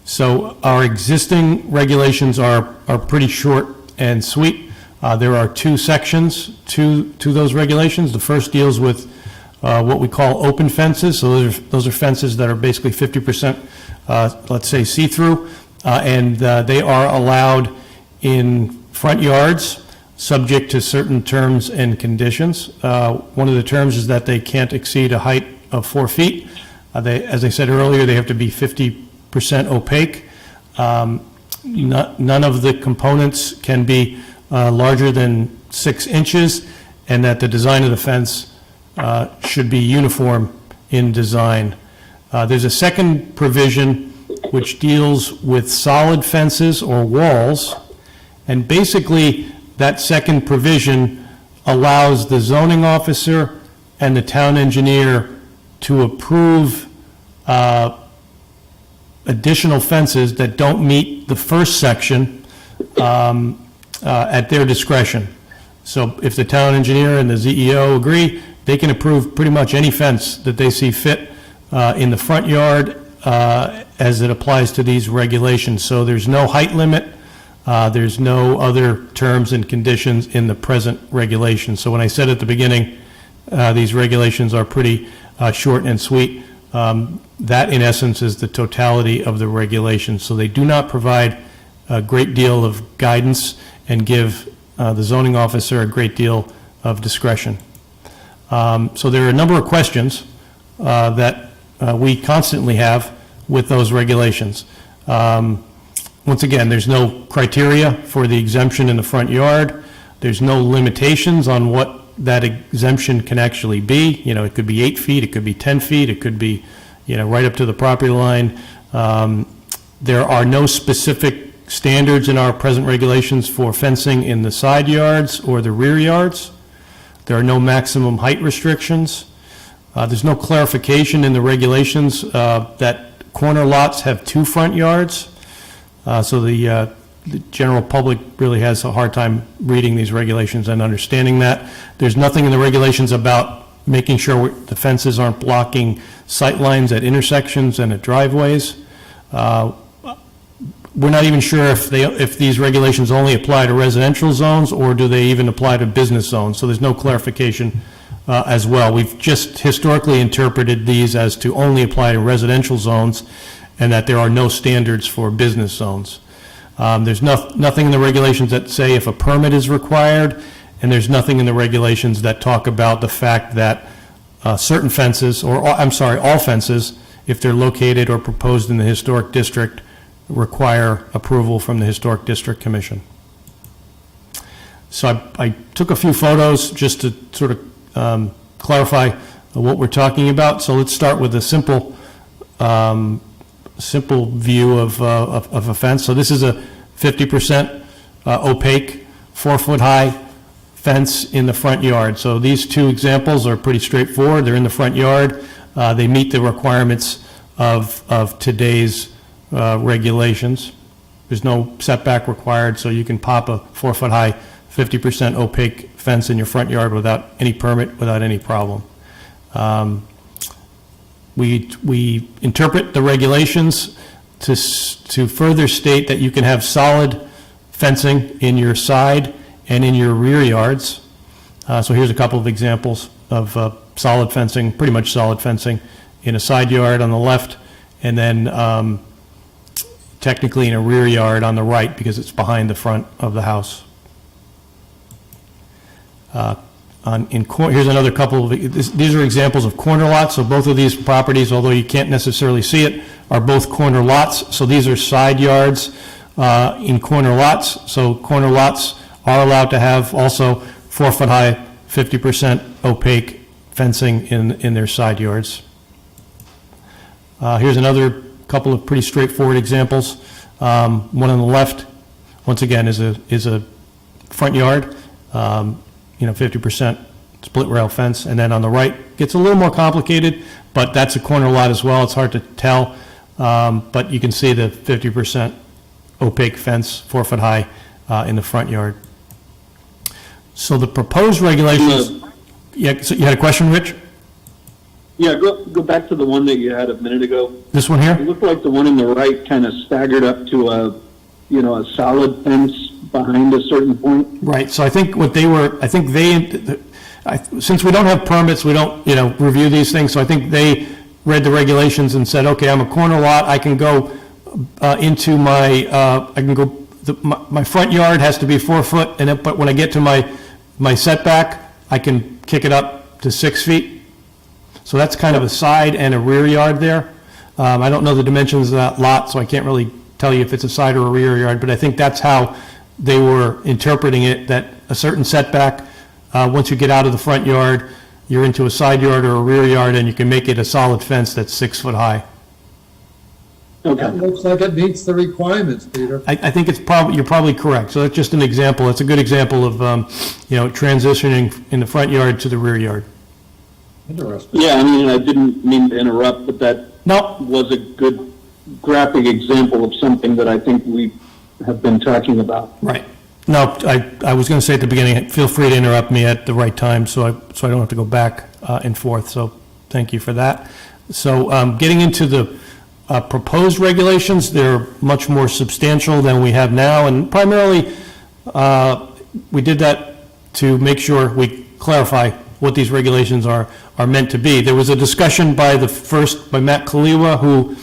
So our existing regulations are pretty short and sweet. There are 2 sections to those regulations. The first deals with what we call open fences. So those are fences that are basically 50%, let's say, see-through, and they are allowed in front yards, subject to certain terms and conditions. One of the terms is that they can't exceed a height of 4 feet. As I said earlier, they have to be 50% opaque. None of the components can be larger than 6 inches, and that the design of the fence should be uniform in design. There's a second provision which deals with solid fences or walls, and basically that second provision allows the zoning officer and the town engineer to approve additional fences that don't meet the first section at their discretion. So if the town engineer and the ZEO agree, they can approve pretty much any fence that they see fit in the front yard as it applies to these regulations. So there's no height limit There's no other terms and conditions in the present regulations. So when I said at the beginning, these regulations are pretty short and sweet, that in essence is the totality of the regulations. So they do not provide a great deal of guidance and give the zoning officer a great deal of discretion. So there are a number of questions that we constantly have with those regulations. Once again, there's no criteria for the exemption in the front yard. There's no limitations on what that exemption can actually be. You know, it could be 8 feet, it could be 10 feet, it could be, you know, right up to the property line. There are no specific standards in our present regulations for fencing in the side yards or the rear yards. There are no maximum height restrictions. There's no clarification in the regulations that corner lots have 2 front yards. So the general public really has a hard time reading these regulations and understanding that. There's nothing in the regulations about making sure the fences aren't blocking sight lines at intersections and at driveways. We're not even sure if these regulations only apply to residential zones or do they even apply to business zones. So there's no clarification as well. We've just historically interpreted these as to only apply to residential zones and that there are no standards for business zones. There's nothing in the regulations that say if a permit is required, and there's nothing in the regulations that talk about the fact that certain fences, or all fences, if they're located or proposed in the historic district, require approval from the Historic District Commission. So I took a few photos just to sort of clarify what we're talking about. So let's start with a simple view of a fence. So this is a 50% opaque, 4-foot high fence in the front yard. So these two examples are pretty straightforward. They're in the front yard. They meet the requirements of today's regulations. There's no setback required, so you can pop a 4-foot high, 50% opaque fence in your front yard without any permit, without any problem. We interpret the regulations to further state that you can have solid fencing in your side and in your rear yards. So here's a couple of examples of solid fencing, pretty much solid fencing in a side yard on the left, and then technically in a rear yard on the right because it's behind the front of the house. Here's another couple of, these are examples of corner lots. So both of these properties, although you can't necessarily see it, are both corner lots. So these are side yards in corner lots. So corner lots are allowed to have also 4-foot high, 50% opaque fencing in their side yards. Here's another couple of pretty straightforward examples. One on the left, once again, is a front yard. 50% split rail fence, and then on the right gets a little more complicated, but that's a corner lot as well. It's hard to tell, but you can see the 50% opaque fence, 4-foot high, in the front yard. So the proposed regulations. Yeah. So you had a question, Rich? Yeah, go back to the one that you had a minute ago. This one here? It looked like the one in the right kind of staggered up to a solid fence behind a certain point. Right, so I think since we don't have permits, we don't, review these things, so I think they read the regulations and said, okay, I'm a corner lot, I can go into my front yard has to be 4 foot, but when I get to my setback, I can kick it up to 6 feet. So that's kind of a side and a rear yard there. I don't know the dimensions of that lot, so I can't really tell you if it's a side or a rear yard, but I think that's how they were interpreting it, that a certain setback, once you get out of the front yard, you're into a side yard or a rear yard, and you can make it a solid fence that's 6 foot high. Okay. That looks like it meets the requirements, Peter. I think you're probably correct. So that's just an example. It's a good example of, transitioning in the front yard to the rear yard. Interesting. Yeah, I didn't mean to interrupt, but that was a good graphic example of something that I think we have been talking about. Right. No, I was going to say at the beginning, feel free to interrupt me at the right time so I don't have to go back and forth. So thank you for that. So getting into the proposed regulations. They're much more substantial than we have now, and primarily, we did that to make sure we clarify what these regulations are meant to be. There was a discussion by Matt Kaliwa, who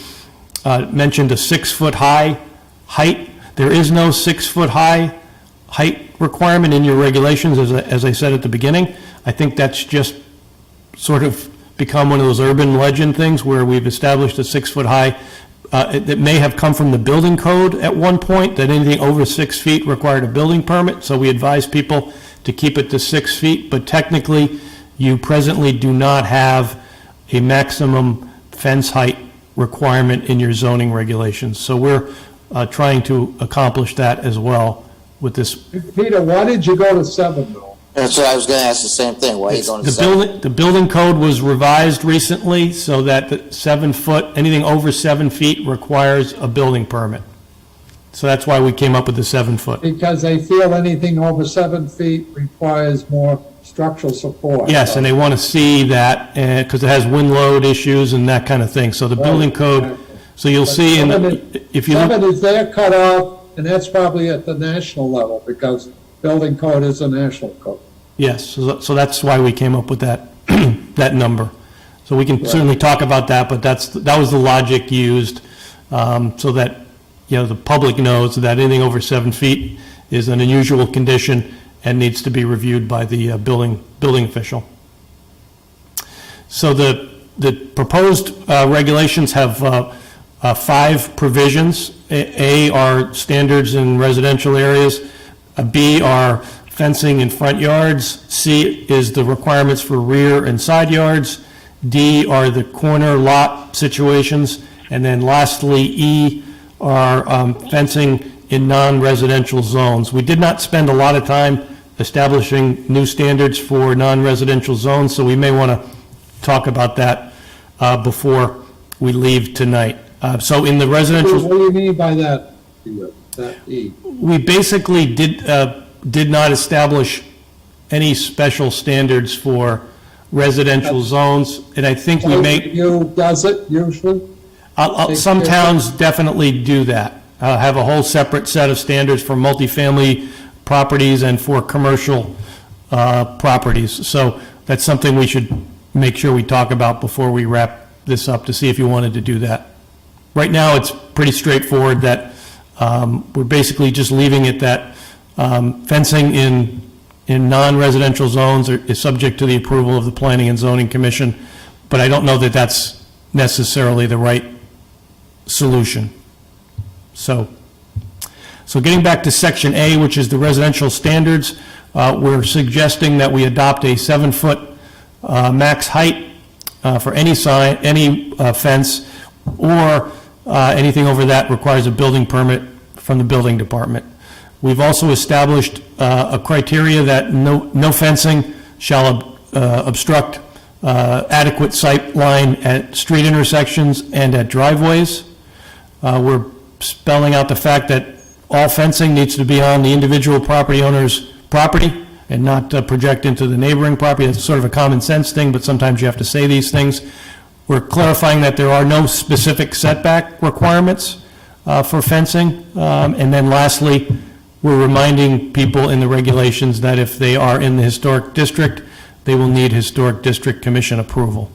mentioned a 6-foot high height. There is no 6-foot high height requirement in your regulations, as I said at the beginning. I think that's just sort of become one of those urban legend things where we've established a 6-foot high. That may have come from the building code at one point, that anything over 6 feet required a building permit, so we advise people to keep it to 6 feet, but technically, you presently do not have a maximum fence height requirement in your zoning regulations. So we're trying to accomplish that as well with this. Peter, why did you go to 7 though? That's what I was going to ask the same thing. Why are you going to 7? The building code was revised recently so that the 7 foot, anything over 7 feet requires a building permit. So that's why we came up with the 7 foot. Because they feel anything over 7 feet requires more structural support. Yes, and they want to see that, because it has wind load issues and that kind of thing. So the building code, so you'll see in, if you look. 7 is their cutoff, and that's probably at the national level, because building code is a national code. Yes, so that's why we came up with that, that number. So we can certainly talk about that, but that was the logic used, so that, the public knows that anything over 7 feet is an unusual condition and needs to be reviewed by the building official. So the proposed regulations have 5 provisions. A are standards in residential areas. B are fencing in front yards. C is the requirements for rear and side yards. D are the corner lot situations. And then lastly, E are fencing in non-residential zones. We did not spend a lot of time establishing new standards for non-residential zones, so we may want to talk about that before we leave tonight. So in the residential. What do you mean by that E? We basically did not establish any special standards for residential zones, and I think we may. Does it usually? Some towns definitely do that, have a whole separate set of standards for multifamily properties and for commercial properties. So that's something we should make sure we talk about before we wrap this up, to see if you wanted to do that. Right now, it's pretty straightforward that we're basically just leaving it that fencing in non-residential zones is subject to the approval of the Planning and Zoning Commission, but I don't know that that's necessarily the right solution. So getting back to Section A, which is the residential standards, we're suggesting that we adopt a 7-foot max height for any sign, any fence, or anything over that requires a building permit from the building department. We've also established a criteria that no fencing shall obstruct adequate sight line at street intersections and at driveways. We're spelling out the fact that all fencing needs to be on the individual property owner's property and not project into the neighboring property. That's sort of a common sense thing, but sometimes you have to say these things. We're clarifying that there are no specific setback requirements for fencing. And then lastly, we're reminding people in the regulations that if they are in the historic district, they will need Historic District Commission approval.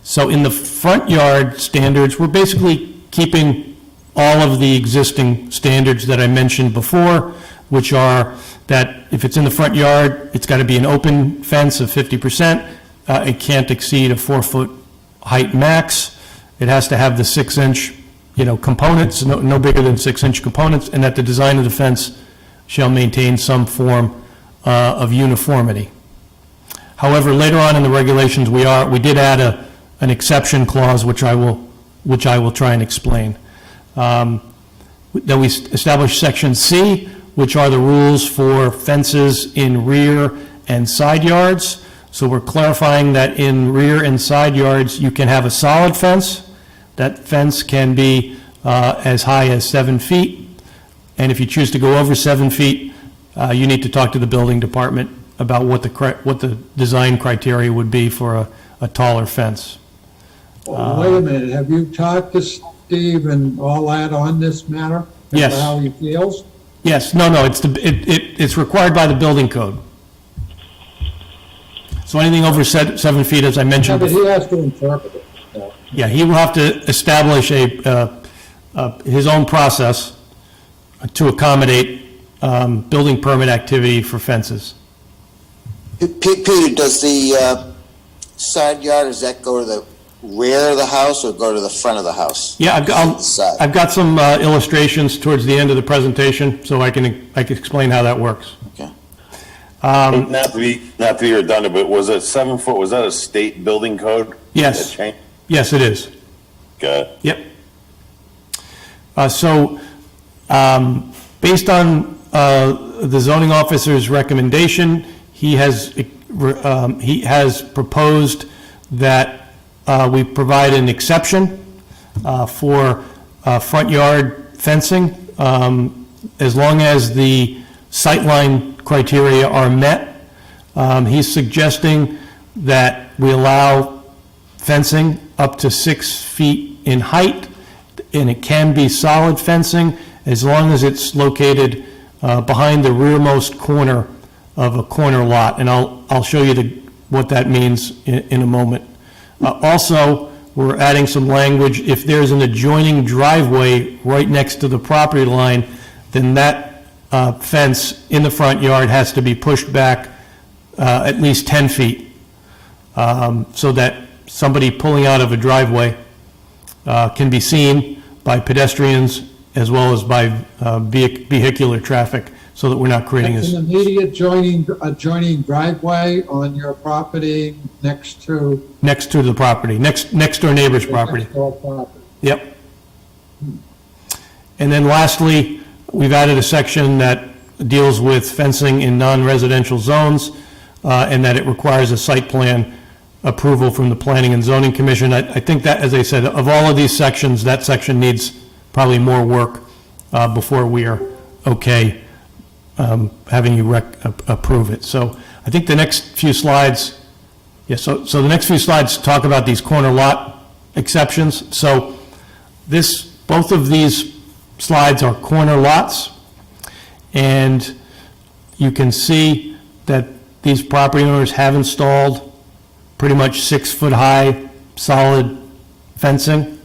So in the front yard standards, we're basically keeping all of the existing standards that I mentioned before, which are that if it's in the front yard, it's got to be an open fence of 50%. It can't exceed a 4-foot height max. It has to have the 6-inch, components, no bigger than 6-inch components, and that the design of the fence shall maintain some form of uniformity. However, later on in the regulations, we did add an exception clause, which I will try and explain. Then we established Section C, which are the rules for fences in rear and side yards. So we're clarifying that in rear and side yards, you can have a solid fence. That fence can be as high as 7 feet. And if you choose to go over 7 feet, you need to talk to the building department about what the design criteria would be for a taller fence. Wait a minute, have you talked to Steve and all that on this matter? Yes. As to how he feels? Yes, no, it's required by the building code. So anything over 7 feet, as I Yeah, mentioned but before. he has to interpret it. Yeah, he will have to establish his own process to accommodate building permit activity for fences. Peter, does the side yard, does that go to the rear of the house or go to the front of the house? Yeah, Side. I've got some illustrations towards the end of the presentation, so I can explain how that works. Okay. Not to be redundant, but was it 7 foot, was that a state building code? Yes. That changed? Yes, it is. Got it. Yep. Based on the zoning officer's recommendation, he has proposed that we provide an exception for front yard fencing, as long as the sightline criteria are met. He's suggesting that we allow fencing up to 6 feet in height, and it can be solid fencing as long as it's located behind the rearmost corner of a corner lot, and I'll show you what that means in a moment. Also, we're adding some language, if there's an adjoining driveway right next to the property line, then that fence in the front yard has to be pushed back at least 10 feet, so that somebody pulling out of a driveway can be seen by pedestrians as well as by vehicular traffic, so that we're not creating That's this. an immediate adjoining driveway on your property next to. Next to the property, next door neighbor's property. Next door property. Yep. And then lastly, we've added a section that deals with fencing in non-residential zones, and that it requires a site plan approval from the Planning and Zoning Commission. I think that, as I said, of all of these sections, that section needs probably more work before we are okay having you approve it. So I think the next few slides, so the next few slides talk about these corner lot exceptions. So both of these slides are corner lots, and you can see that these property owners have installed pretty much 6 foot high solid fencing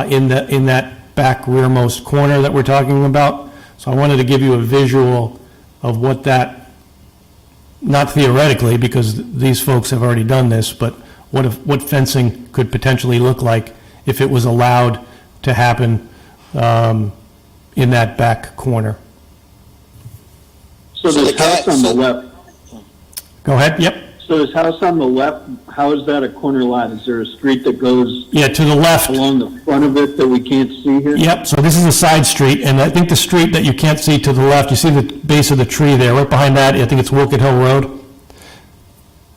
in that back rearmost corner that we're talking about. So I wanted to give you a visual of what that, not theoretically, because these folks have already done this, but what fencing could potentially look like if it was allowed to happen in that back corner. So this house on the left, Go ahead, yep. so this house on the left, how is that a corner lot? Is there a street that goes Yeah, to the left. along the front of it that we can't see here? Yep, so this is a side street, and I think the street that you can't see to the left, you see the base of the tree there, right behind that, I think it's Wilkett Hill Road.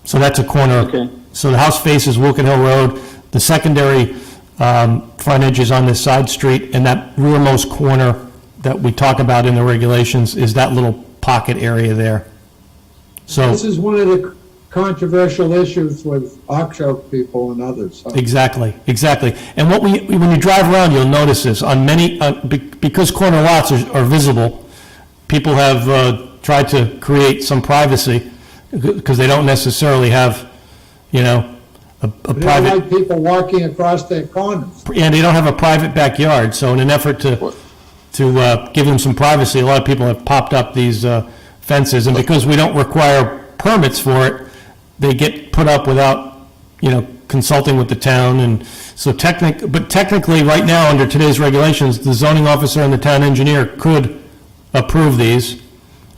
So that's a corner. Okay. So the house faces Wilkett Hill Road, the secondary frontage is on this side street, and that rearmost corner that we talk about in the regulations is that little pocket area there. So, This is one of the controversial issues with Oxoak people and others. So exactly. And when you drive around, you'll notice this, on many, because corner lots are visible, people have tried to create some privacy, because they don't necessarily have, a They don't private, like people walking across their corners. and they don't have a private backyard, so in an effort to give them some privacy, a lot of people have popped up these fences, and because we don't require permits for it, they get put up without, consulting with the town, and so technically, right now, under today's regulations, the zoning officer and the town engineer could approve these.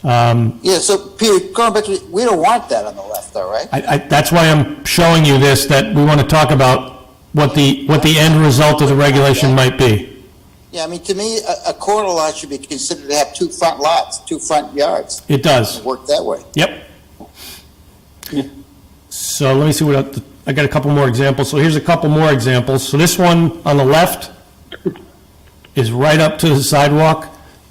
Yeah, so Peter, going back to, we don't want that on the left though, right? That's why I'm showing you this, that we want to talk about what the end result of the regulation might be. Yeah, I mean, to me, a corner lot should be considered to have 2 front lots, 2 front yards. It does. Work that way. Yep. So let me see I got a couple more examples. So here's a couple more examples. So this one on the left is right up to the sidewalk.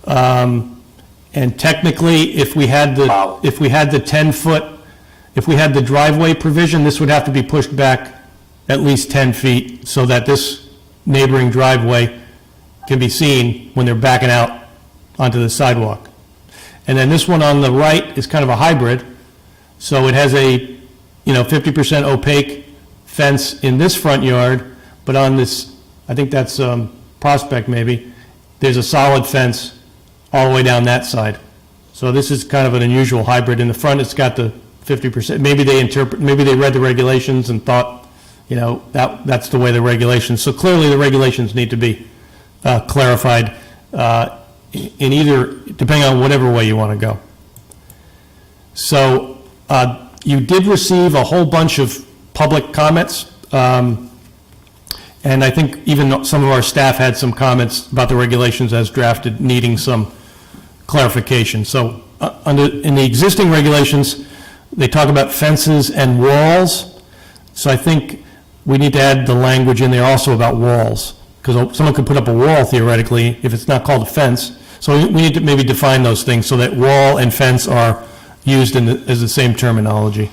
And technically, if we had the 10-foot, if we had the driveway provision, this would have to be pushed back at least 10 feet so that this neighboring driveway can be seen when they're backing out onto the sidewalk. And then this one on the right is kind of a hybrid, so it has a, 50% opaque fence in this front yard, but on this, I think that's Prospect maybe, there's a solid fence all the way down that side. So this is kind of an unusual hybrid. In the front, it's got the 50%. Maybe they read the regulations and thought, that's the way the regulations. So clearly the regulations need to be clarified in either, depending on whatever way you want to go. So you did receive a whole bunch of public comments. And I think even some of our staff had some comments about the regulations as drafted, needing some clarification. So in the existing regulations, they talk about fences and walls. So I think we need to add the language in there also about walls, because someone could put up a wall theoretically if it's not called a fence. So we need to maybe define those things so that wall and fence are used as the same terminology.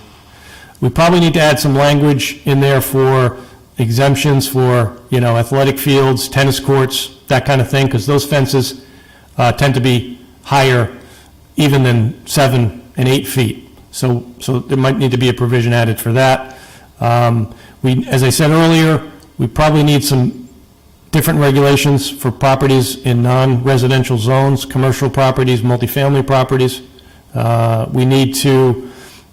We probably need to add some language in there for exemptions for, athletic fields, tennis courts, that kind of thing, because those fences tend to be higher even than 7 and 8 feet. So there might need to be a provision added for that. As I said earlier, we probably need some different regulations for properties in non-residential zones, commercial properties, multifamily properties. We need to,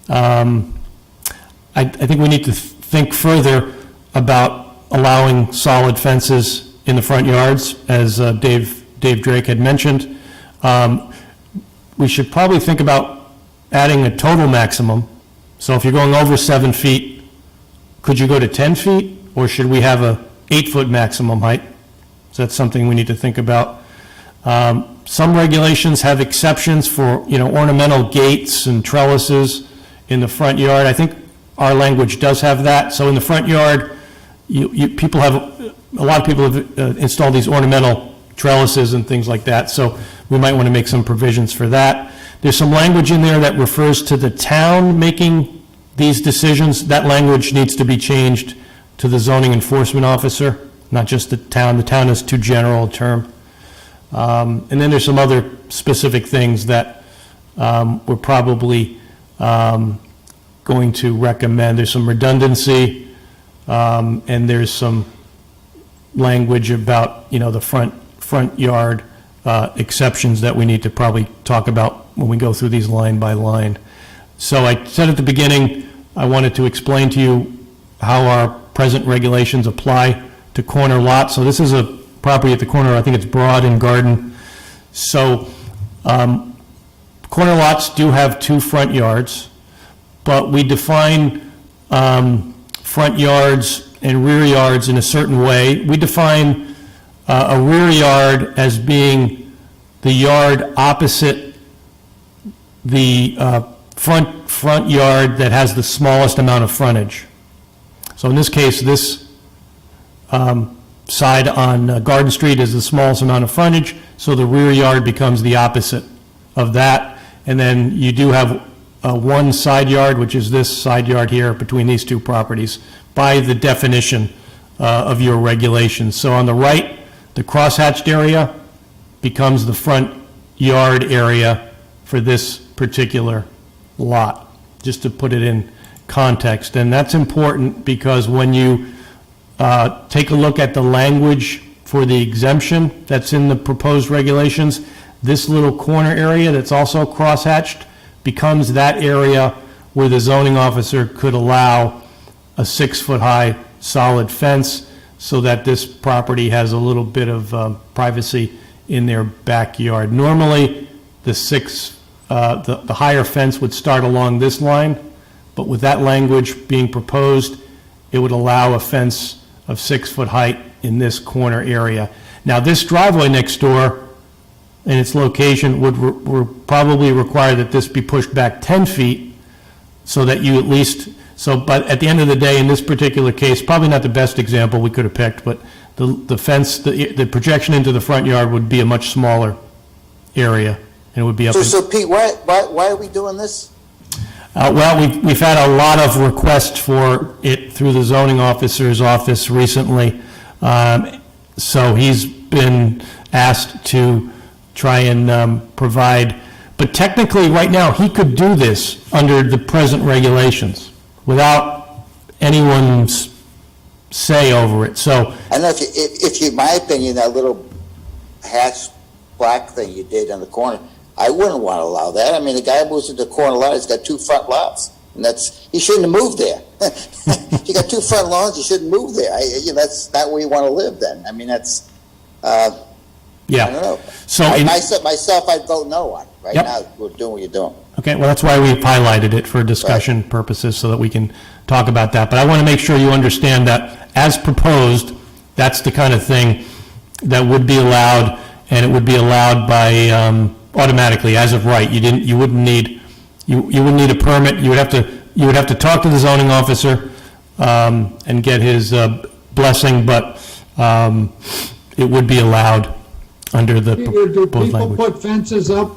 I think we need to think further about allowing solid fences in the front yards, as Dave Drake had mentioned. We should probably think about adding a total maximum. So if you're going over 7 feet, could you go to 10 feet, or should we have a 8-foot maximum height? So that's something we need to think about. Some regulations have exceptions for, ornamental gates and trellises in the front yard. I think our language does have that. So in the front yard, a lot of people have installed these ornamental trellises and things like that. So we might want to make some provisions for that. There's some language in there that refers to the town making these decisions. That language needs to be changed to the zoning enforcement officer, not just the town. The town is too general a term. And then there's some other specific things that we're probably going to recommend. There's some redundancy, and there's some language about, the front yard exceptions that we need to probably talk about when we go through these line by line. So I said at the beginning, I wanted to explain to you how our present regulations apply to corner lots. So this is a property at the corner, I think it's Broad and Garden. So corner lots do have 2 front yards, but we define front yards and rear yards in a certain way. We define a rear yard as being the yard opposite the front yard that has the smallest amount of frontage. So in this case, this side on Garden Street is the smallest amount of frontage, so the rear yard becomes the opposite of that. And then you do have one side yard, which is this side yard here between these 2 properties, by the definition of your regulations. So on the right, the crosshatched area becomes the front yard area for this particular lot, just to put it in context. And that's important because when you take a look at the language for the exemption that's in the proposed regulations, this little corner area that's also crosshatched becomes that area where the zoning officer could allow a 6-foot high solid fence so that this property has a little bit of privacy in their backyard. Normally, the higher fence would start along this line, but with that language being proposed, it would allow a fence of 6-foot height in this corner area. Now, this driveway next door and its location would probably require that this be pushed back 10 feet so that you at least, but at the end of the day, in this particular case, probably not the best example we could have picked, but the fence, the projection into the front yard would be a much smaller area, and it would be up. So Pete, why are we doing this? Well, we've had a lot of requests for it through the zoning officer's office recently. So he's been asked to try and provide, but technically, right now, he could do this under the present regulations without anyone's say over it. So, I don't know if you, in my opinion, that little hatch black thing you did on the corner, I wouldn't want to allow that. I mean, the guy moves into the corner lot, he's got 2 front lots, and he shouldn't have moved there. You got 2 front lawns, you shouldn't move there. That's not where you want to live then. I mean, that's, yeah. I don't know. So myself, I'd vote no on. Right Yep. now, we're doing what you're doing. okay, well, that's why we've highlighted it for discussion purposes so that we can talk about that. But I want to make sure you understand that as proposed, that's the kind of thing that would be allowed, and it would be allowed by, automatically, as of right. You wouldn't need a permit. You would have to talk to the zoning officer, and get his, blessing, but, it would be allowed under the Do proposed people language. put fences up?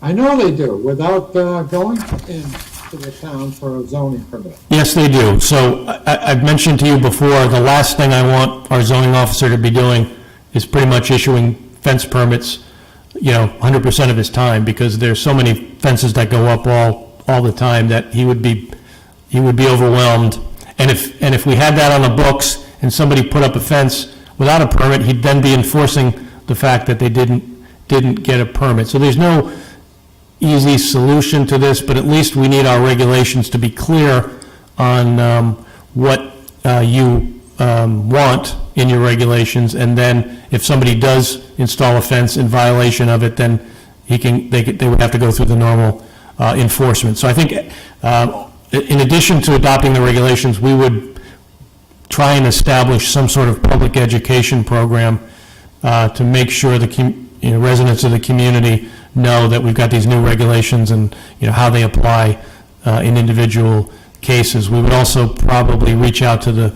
I know they do, without going into the town for a zoning permit. Yes, they do. So I've mentioned to you before, the last thing I want our zoning officer to be doing is pretty much issuing fence permits, 100% of his time, because there's so many fences that go up all the time that he would be overwhelmed. And if we had that on the books and somebody put up a fence without a permit, he'd then be enforcing the fact that they didn't get a permit. So there's no easy solution to this, but at least we need our regulations to be clear on what you want in your regulations, and then if somebody does install a fence in violation of it, then they would have to go through the normal enforcement. So I think in addition to adopting the regulations, we would try and establish some sort of public education program to make sure the residents of the community know that we've got these new regulations and how they apply in individual cases. We would also probably reach out to the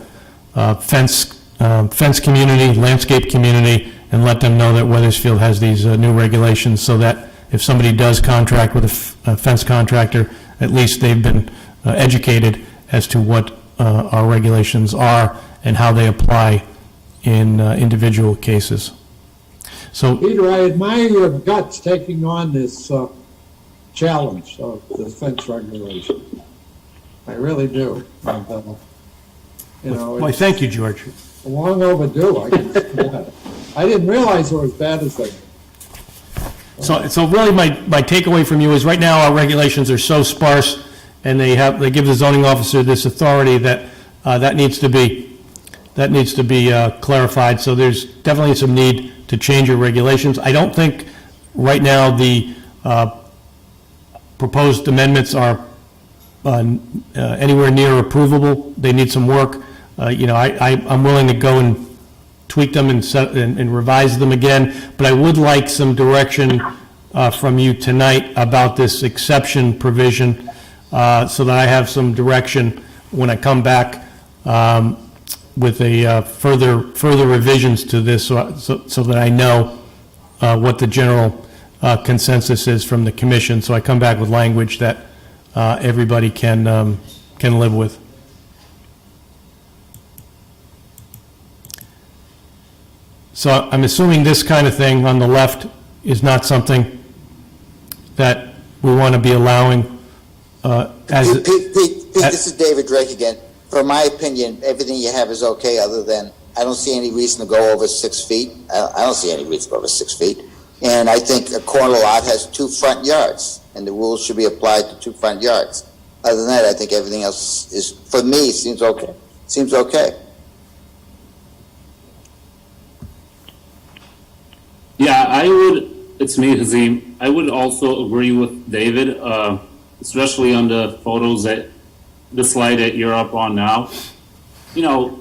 fence community, landscape community, and let them know that Weathersfield has these new regulations, so that if somebody does contract with a fence contractor, at least they've been educated as to what our regulations are and how they apply in individual cases. So, Peter, I admire your guts taking on this challenge of the fence regulation. I really do. And, well, thank you, George. it's long overdue. I didn't realize it was as bad as they. So really, my takeaway from you is right now our regulations are so sparse, and they give the zoning officer this authority that that needs to be clarified. So there's definitely some need to change your regulations. I don't think right now the proposed amendments are anywhere near approvable. They need some work. I'm willing to go and tweak them and revise them again, but I would like some direction from you tonight about this exception provision, so that I have some direction when I come back with a further revisions to this, so that I know what the general consensus is from the commission. So I come back with language that everybody can live with. So I'm assuming this kind of thing on the left is not something that we want to be allowing as. Pete, this is David Drake again. For my opinion, everything you have is okay, other than I don't see any reason to go over 6 feet. I don't see any reason to go over 6 feet. And I think a corner lot has 2 front yards, and the rules should be applied to 2 front yards. Other than that, I think everything else is, for me, seems okay. Seems okay. Yeah, it's me, Hazim. I would also agree with David, especially on the photos the slide that you're up on now.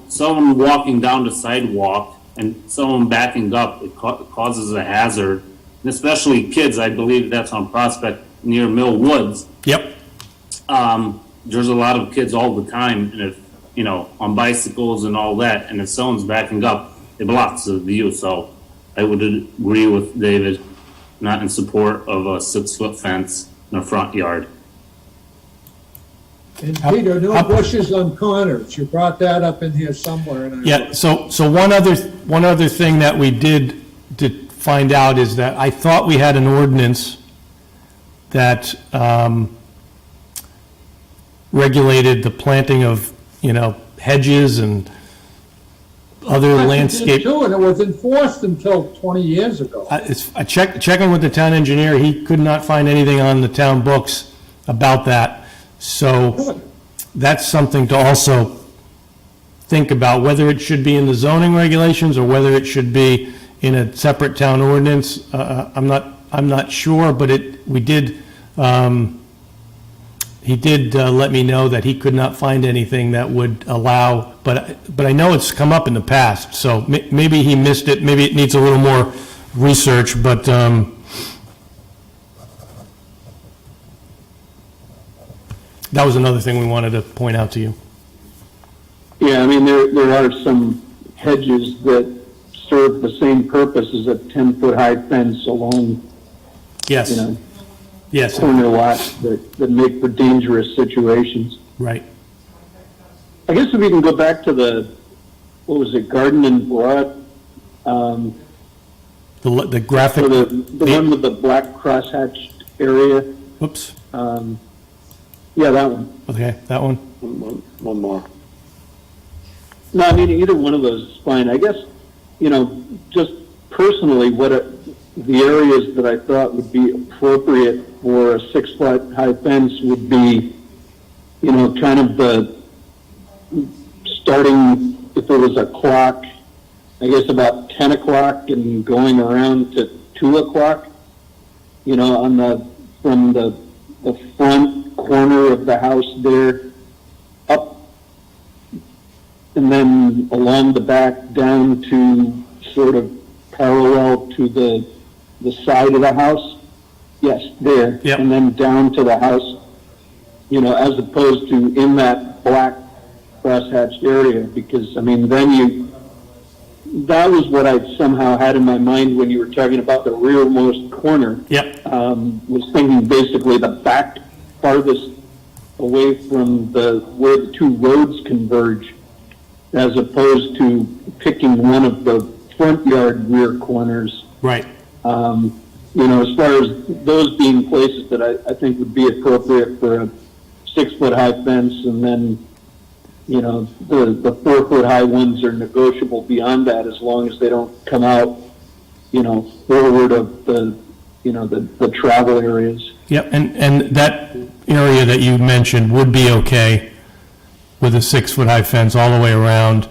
Someone walking down the sidewalk and someone backing up, it causes a hazard. And especially kids, I believe that's on Prospect near Mill Woods. Yep. There's a lot of kids all the time, and if, on bicycles and all that, and if someone's backing up, it blocks the view. So I would agree with David, not in support of a 6-foot fence in a front yard. And Peter, no bushes on corners. You brought that up in here somewhere. And I Yeah, so one other thing that we did find out is that I thought we had an ordinance that regulated the planting of, hedges and other landscape. Too, and it was enforced until 20 years ago. Checking with the town engineer, he could not find anything on the town books about that. So that's something to also think about, whether it should be in the zoning regulations or whether it should be in a separate town ordinance. I'm not sure, but he did let me know that he could not find anything that would allow, but I know it's come up in the past, so maybe he missed it, maybe it needs a little more research, but that was another thing we wanted to point out to you. Yeah, I mean, there are some hedges that serve the same purpose as a 10-foot high fence along, Yes. Yes. corner lots that make for dangerous situations. Right. I guess if we can go back to what was it, Garden and Broad? The graphic. The one with the black crosshatched area. Whoops. Yeah, that one. Okay, that one. One more. No, I mean, either one of those is fine. I guess, just personally, the areas that I thought would be appropriate for a 6-foot high fence would be, kind of starting, if there was a clock, I guess about 10 o'clock and going around to 2 o'clock, from the front corner of the house there, up, and then along the back down to sort of parallel to the side of the house. Yes, there. Yep. And then down to the house, as opposed to in that black crosshatched area, because, then that was what I somehow had in my mind when you were talking about the rearmost corner. Yep. Was thinking basically the back farthest away from where the two roads converge, as opposed to picking one of the front yard rear corners. Right. As far as those being places that I think would be appropriate for a 6-foot high fence, and then, the 4-foot high ones are negotiable beyond that as long as they don't come out, forward of the travel areas. Yep, and that area that you mentioned would be okay with a 6-foot high fence all the way around,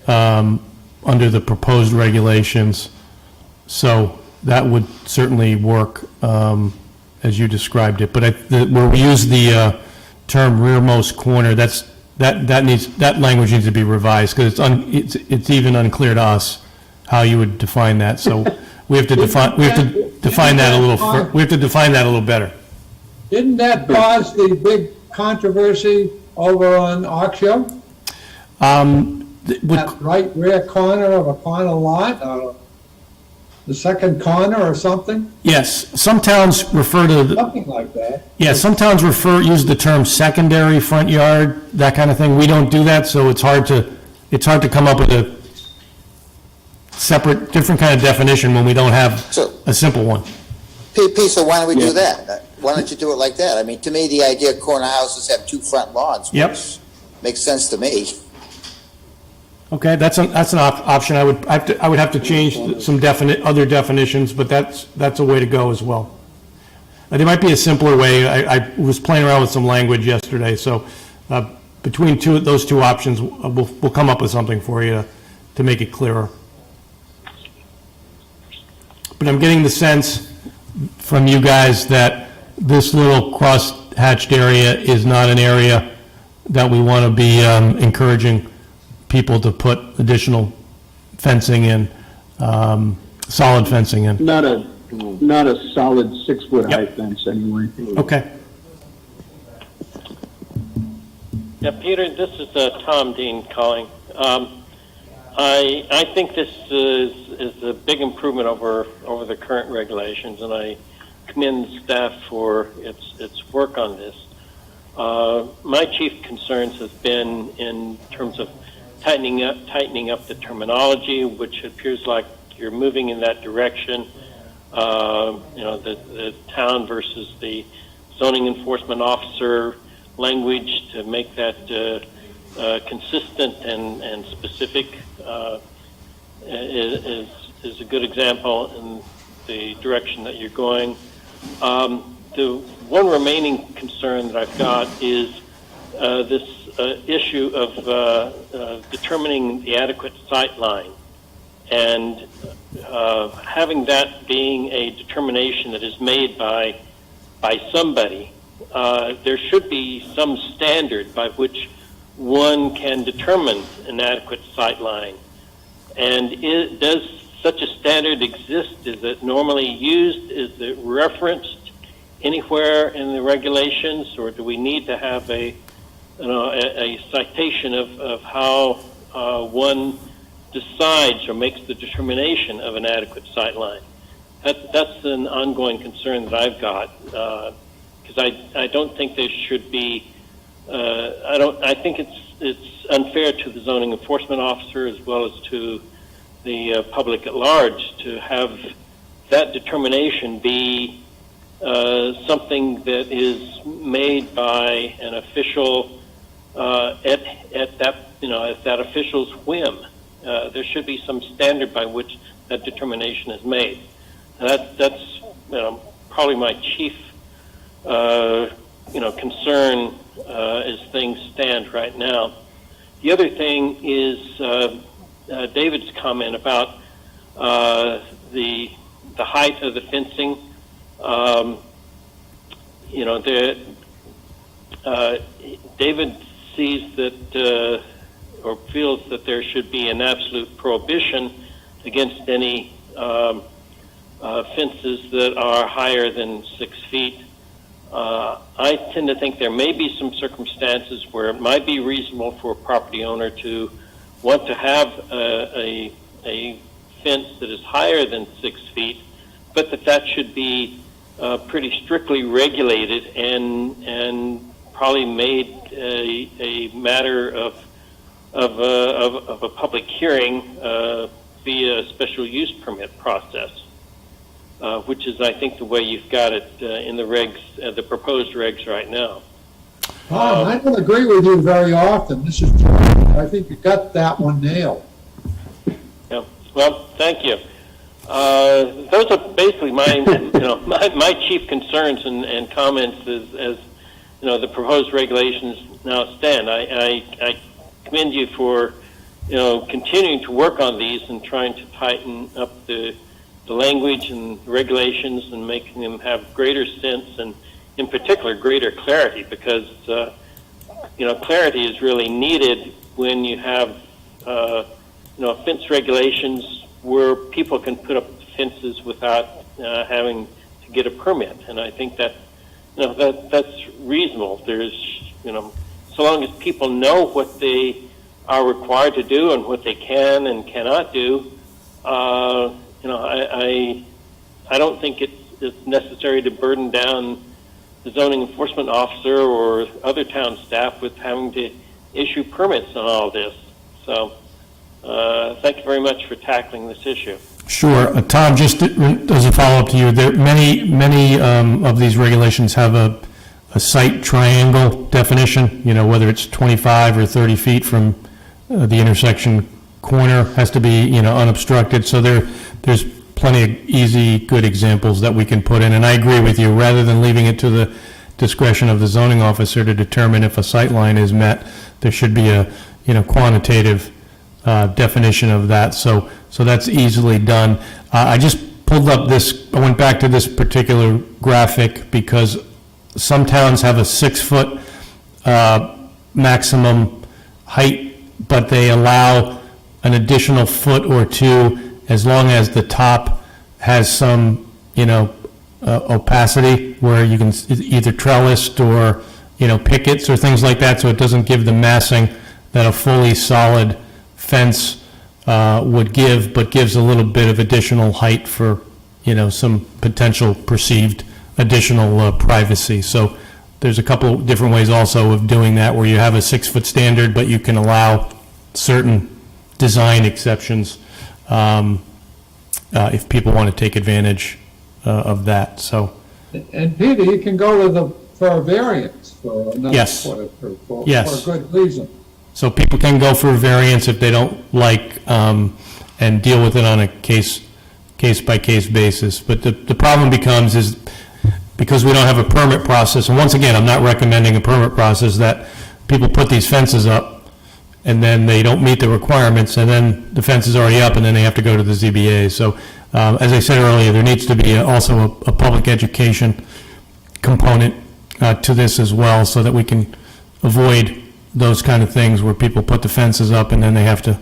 under the proposed regulations. So that would certainly work, as you described it. But where we use the term rearmost corner, that language needs to be revised, because it's even unclear to us how you would define that. So we have to define that a little better. Didn't that cause the big controversy over on Oxio? That right rear corner of a corner lot, the second corner or something? Yes, some towns refer to Something like that. Yeah, some towns use the term secondary front yard, that kind of thing. We don't do that, so it's hard to come up with a separate, different kind of definition when we don't have a simple one. Pete, so why don't we do that? Why don't you do it like that? I mean, to me, the idea of corner houses have 2 front lawns, Yep. which makes sense to me. Okay, that's an option. I would have to change some other definitions, but that's a way to go as well. There might be a simpler way. I was playing around with some language yesterday, so between those two options, we'll come up with something for you to make it clearer. But I'm getting the sense from you guys that this little cross-hatched area is not an area that we want to be encouraging people to put additional fencing in, solid fencing in. Not a solid 6-foot high fence anyway. Okay. Yeah, Peter, this is Tom Deane calling. I think this is a big improvement over the current regulations, and I commend staff for its work on this. My chief concerns have been in terms of tightening up the terminology, which appears like you're moving in that direction. The town versus the zoning enforcement officer language to make that consistent and specific is a good example in the direction that you're going. The one remaining concern that I've got is this issue of determining the adequate sight line, and having that being a determination that is made by somebody. There should be some standard by which one can determine an adequate sight line. And does such a standard exist? Is it normally used? Is it referenced anywhere in the regulations, or do we need to have a citation of how one decides or makes the determination of an adequate sight line? That's an ongoing concern that I've got, because I don't think there should be. I think it's unfair to the zoning enforcement officer as well as to the public at large to have that determination be something that is made by an official at that official's whim. There should be some standard by which that determination is made. That's probably my chief concern as things stand right now. The other thing is David's comment about the height of the fencing. David sees that or feels that there should be an absolute prohibition against any fences that are higher than 6 feet. I tend to think there may be some circumstances where it might be reasonable for a property owner to want to have a fence that is higher than 6 feet, but that should be pretty strictly regulated and probably made a matter of a public hearing via a special use permit process. Which is, I think, the way you've got it in the regs, the proposed regs right now. I don't agree with you very often. This is John. I think you got that one nailed. Yeah. Well, thank you. Those are basically my, my chief concerns and comments as the proposed regulations now stand. I commend you for, continuing to work on these and trying to tighten up the language and regulations and making them have greater sense and, in particular, greater clarity, because clarity is really needed when you have fence regulations where people can put up fences without having to get a permit, and I think that that's reasonable. There's so long as people know what they are required to do and what they can and cannot do. I don't think it's necessary to burden down the zoning enforcement officer or other town staff with having to issue permits on all this. So, thank you very much for tackling this issue. Sure. Tom, just as a follow-up to you, there many of these regulations have a site triangle definition, whether it's 25 or 30 feet from the intersection corner has to be, unobstructed. So there's plenty of easy, good examples that we can put in. And I agree with you. Rather than leaving it to the discretion of the zoning officer to determine if a sight line is met, there should be a, quantitative definition of that. So that's easily done. I just pulled up I went back to this particular graphic because some towns have a 6-foot maximum height, but they allow an additional foot or two as long as the top has some, opacity where you can either trellised or, pickets or things like that, so it doesn't give the massing that a fully solid fence would give, but gives a little bit of additional height for, some potential perceived additional privacy. So there's a couple different ways also of doing that, where you have a 6-foot standard, but you can allow certain design exceptions if people want to take advantage of that, so. And Peter, you can go for a variance for another Yes. for Yes. a good reason. So people can go for a variance if they don't like, and deal with it on a case-by-case basis. But the problem becomes is, because we don't have a permit process, and once again, I'm not recommending a permit process, that people put these fences up, and then they don't meet the requirements, and then the fence is already up, and then they have to go to the ZBA. So, as I said earlier, there needs to be also a public education component to this as well, so that we can avoid those kind of things where people put the fences up and then they have to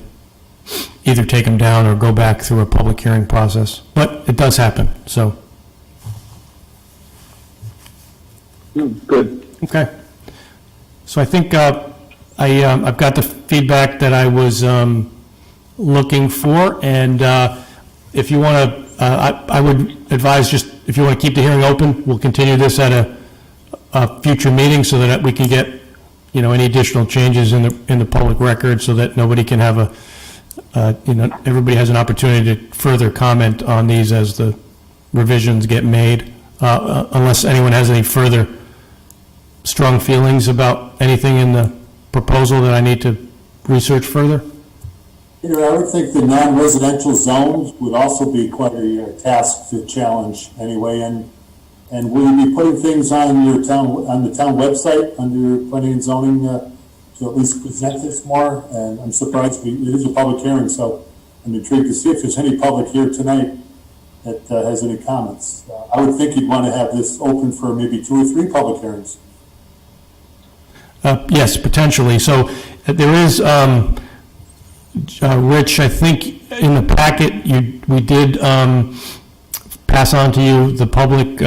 either take them down or go back through a public hearing process. But it does happen, so. Good. Okay. So I think I've got the feedback that I was looking for, and if you want to, I would advise, just if you want to keep the hearing open, we'll continue this at a future meeting so that we can get, any additional changes in the public record, so that nobody can have everybody has an opportunity to further comment on these as the revisions get made, unless anyone has any further strong feelings about anything in the proposal that I need to research further. Peter, I would think the non-residential zones would also be quite a task to challenge anyway, and will you be putting things on the town website under planning and zoning to at least present this more? And I'm surprised, it is a public hearing, so I'm intrigued to see if there's any public here tonight that has any comments. I would think you'd want to have this open for maybe 2 or 3 public hearings. Yes, potentially. So there is, Rich, I think in the packet, we did pass on to you the public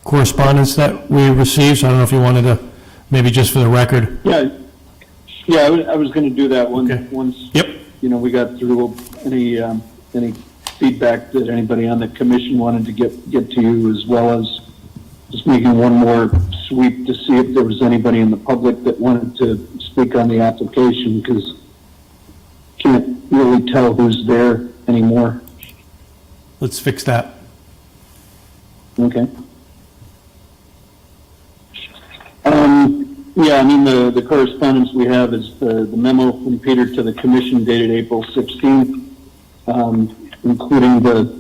correspondence that we received. So I don't know if you wanted to, maybe just for the record. Yeah, I was going to do that once. Yep. We got through any feedback that anybody on the commission wanted to get to you, as well as just making one more sweep to see if there was anybody in the public that wanted to speak on the application, because can't really tell who's there anymore. Let's fix that. Okay. The correspondence we have is the memo from Peter to the commission dated April 16th, including the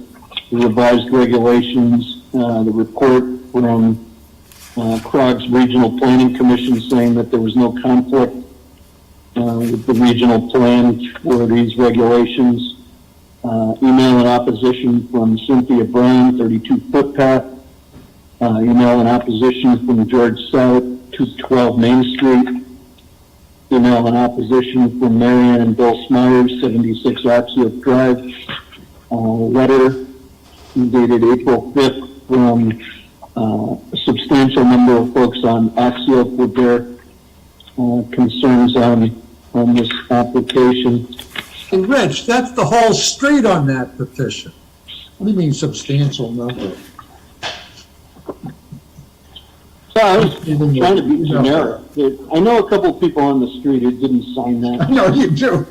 revised regulations, the report from Crog's Regional Planning Commission saying that there was no conflict with the regional plan for these regulations. Email in opposition from Cynthia Brown, 32 Footpath. Email in opposition from George South, 212 Main Street. Email in opposition from Marianne and Bill Smyers, 76 Oxyoke Drive. Letter dated April 5th from a substantial number of folks on Oxyoke with their concerns on this application. Hey, Rich, that's the whole street on that petition. What do you mean substantial number? So I was trying to be generic. I know a couple people on the street who didn't sign that. I know you do.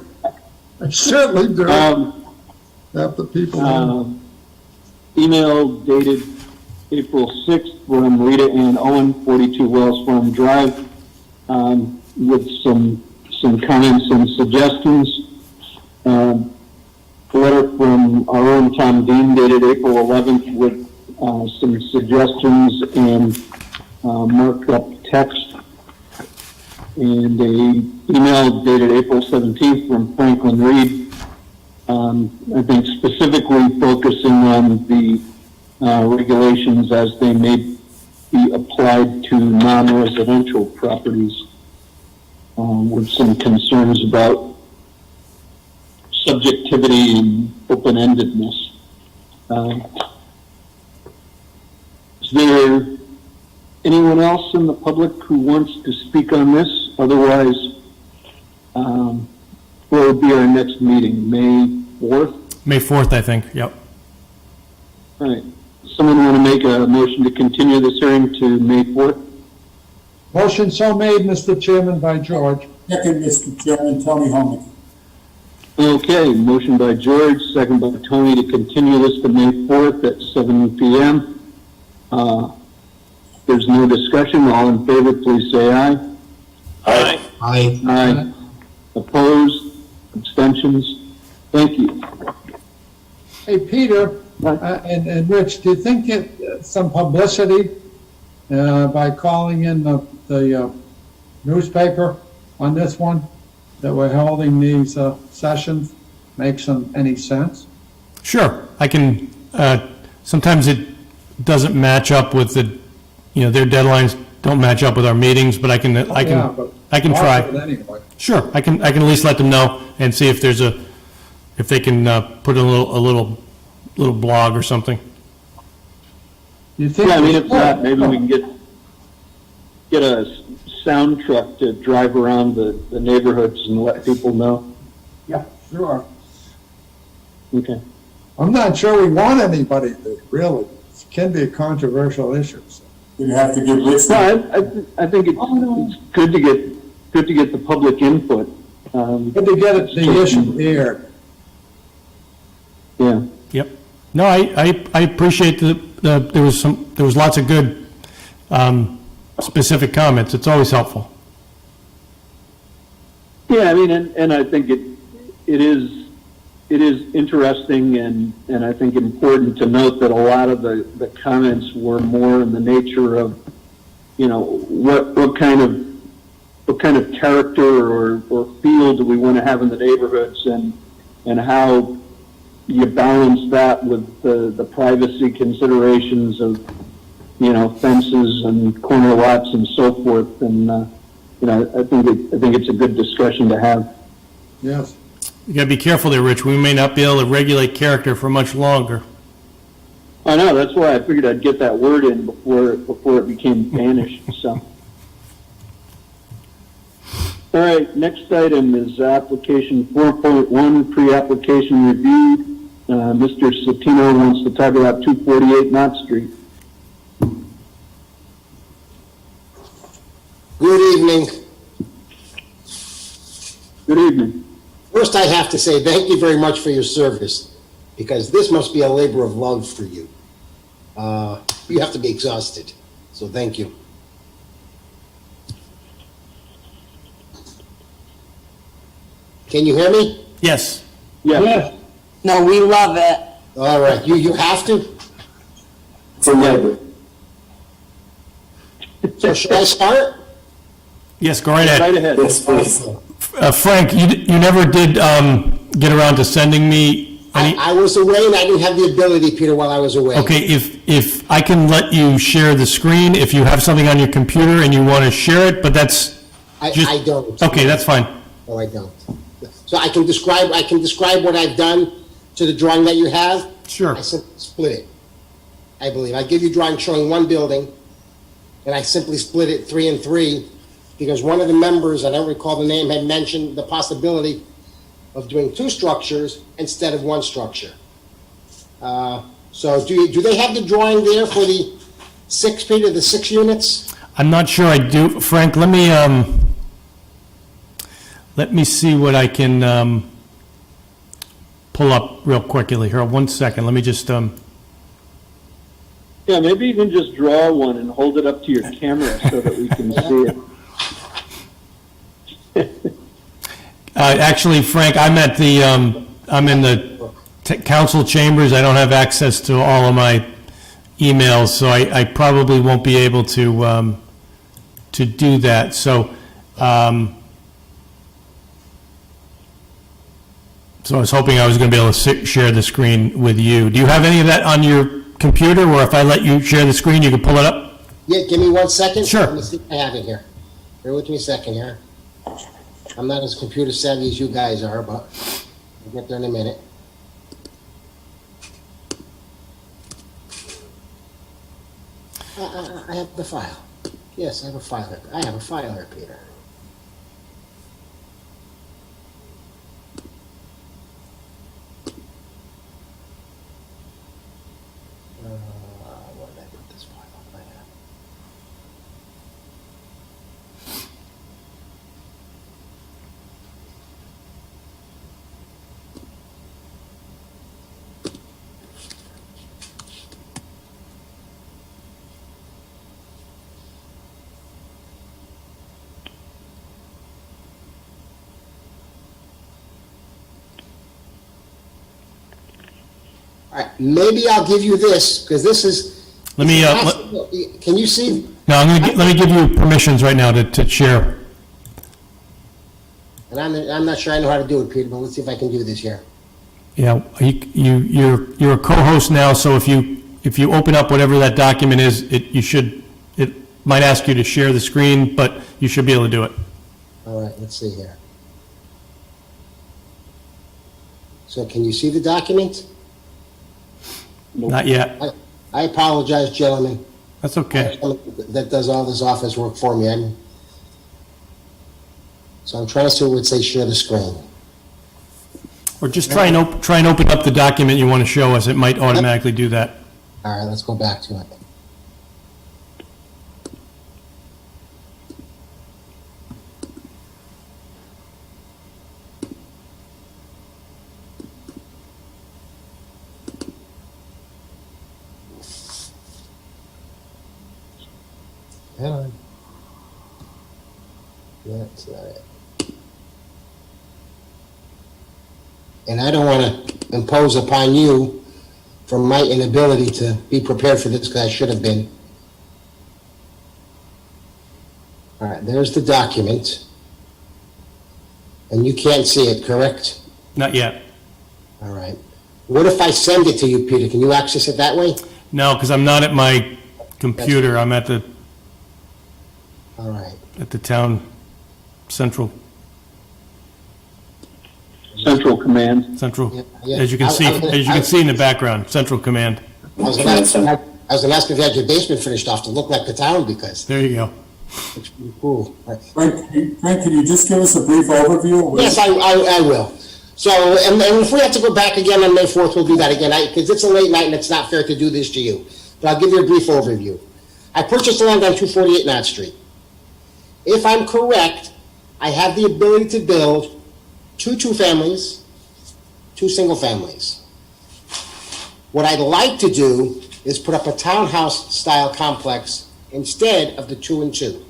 I certainly do. Half the people. Email dated April 6th from Rita Ann Owen, 42 Wells Farm Drive, with some comments and suggestions. A letter from our own Tom Dean dated April 11th with some suggestions and markup text. And a email dated April 17th from Franklin Reed, I think specifically focusing on the regulations as they may be applied to non-residential properties, with some concerns about subjectivity and open-endedness. Is there anyone else in the public who wants to speak on this? Otherwise, what will be our next meeting, May 4th? May 4th, I think, yep. All right. Someone want to make a motion to continue this hearing to May 4th? Motion so made, Mr. Chairman, by George. Second, Mr. Chairman, Tony Homewood. Okay, motion by George, second by Tony to continue this to May 4th at 7 p.m. There's no discussion. All in favor, please say aye. Aye. Aye. Aye. Opposed? Abstentions? Thank you. Hey, Peter, and Rich, do you think get some publicity by calling in the newspaper on this one, that we're holding these sessions, makes any sense? Sure, I can, sometimes it doesn't match up with their deadlines don't match up with our meetings, but I can try. Anyway. Sure, I can at least let them know and see if if they can put a little blog or something. You think? Yeah, I mean, if not, maybe we can get a sound truck to drive around the neighborhoods and let people know. Yeah, sure. Okay. I'm not sure we want anybody to really, it can be a controversial issue. So. You have to give Rich. No, I think it's good to get the public input. Good to get the issue aired. Yeah. Yep. No, I appreciate there was lots of good specific comments. It's always helpful. Yeah, I mean, and I think it is interesting and I think important to note that a lot of the comments were more in the nature of, what kind of character or feel do we want to have in the neighborhoods and how you balance that with the privacy considerations of, fences and corner lots and so forth. And, I think it's a good discussion to have. Yes. You gotta be careful there, Rich. We may not be able to regulate character for much longer. I know, that's why I figured I'd get that word in before it became banished, so. All right, next item is application 4.1, pre-application review. Mr. Satino wants to talk about 248 Knott Street. Good evening. Good evening. First, I have to say thank you very much for your service, because this must be a labor of love for you. You have to be exhausted, so thank you. Can you hear me? Yes. Yeah. No, we love it. All right, you have to? For labor. So should I start? Yes, go right ahead. Right ahead. Yes, please. Frank, you never did get around to sending me any? I was away and I didn't have the ability, Peter, while I was away. Okay, if I can let you share the screen, if you have something on your computer and you want to share it, but that's just. I don't. Okay, that's fine. No, I don't. So I can describe what I've done to the drawing that you have. Sure. I simply split it, I believe. I give you drawing showing one building, and I simply split it 3 and 3, because one of the members, I don't recall the name, had mentioned the possibility of doing 2 structures instead of 1 structure. So do they have the drawing there for the 6 feet or the 6 units? I'm not sure I do. Frank, let me see what I can pull up real quickly here. 1 second. Let me just Yeah, maybe you can just draw one and hold it up to your camera so that we can see it. Actually, Frank, I'm at I'm in the council chambers. I don't have access to all of my emails, so I probably won't be able to do that. So, so I was hoping I was going to be able to share the screen with you. Do you have any of that on your computer, or if I let you share the screen, you can pull it up? Yeah, give me 1 second. Sure. Let me see if I have it here. Bear with me a second here. I'm not as computer savvy as you guys are, but we'll get there in a minute. I have the file. Yes, I have a file here. I have a file here, Peter. Where did I put this file? I have. All right, maybe I'll give you this, because this is. Let me, Can you see? no, let me give you permissions right now to share. And I'm not sure I know how to do it, Peter, but let's see if I can do this here. Yeah, you're a co-host now, so if you open up whatever that document is, it might ask you to share the screen, but you should be able to do it. All right, let's see here. So can you see the document? Not yet. I apologize, gentlemen. That's okay. That does all this office work for me. So I'm trying to see what would say share the screen. Or just try and open up the document you want to show us. It might automatically do that. All right, let's go back to it. Hang on. That's not it. And I don't want to impose upon you from my inability to be prepared for this, because I should have been. All right, there's the document. And you can't see it, correct? Not yet. All right. What if I send it to you, Peter? Can you access it that way? No, because I'm not at my computer. I'm at the All right. at the town central command. central. Yeah. As you can see in the background, central command. I was going to ask if you had your basement finished off to look like the town, because There you go. it's pretty cool. All right. Frank, can you just give us a brief overview? Yes, I will. So, and if we have to go back again on May 4th, we'll do that again, because it's a late night and it's not fair to do this to you. But I'll give you a brief overview. I purchased the land on 248 Knott Street. If I'm correct, I have the ability to build 2 families, 2 single families. What I'd like to do is put up a townhouse-style complex instead of the 2 and 2.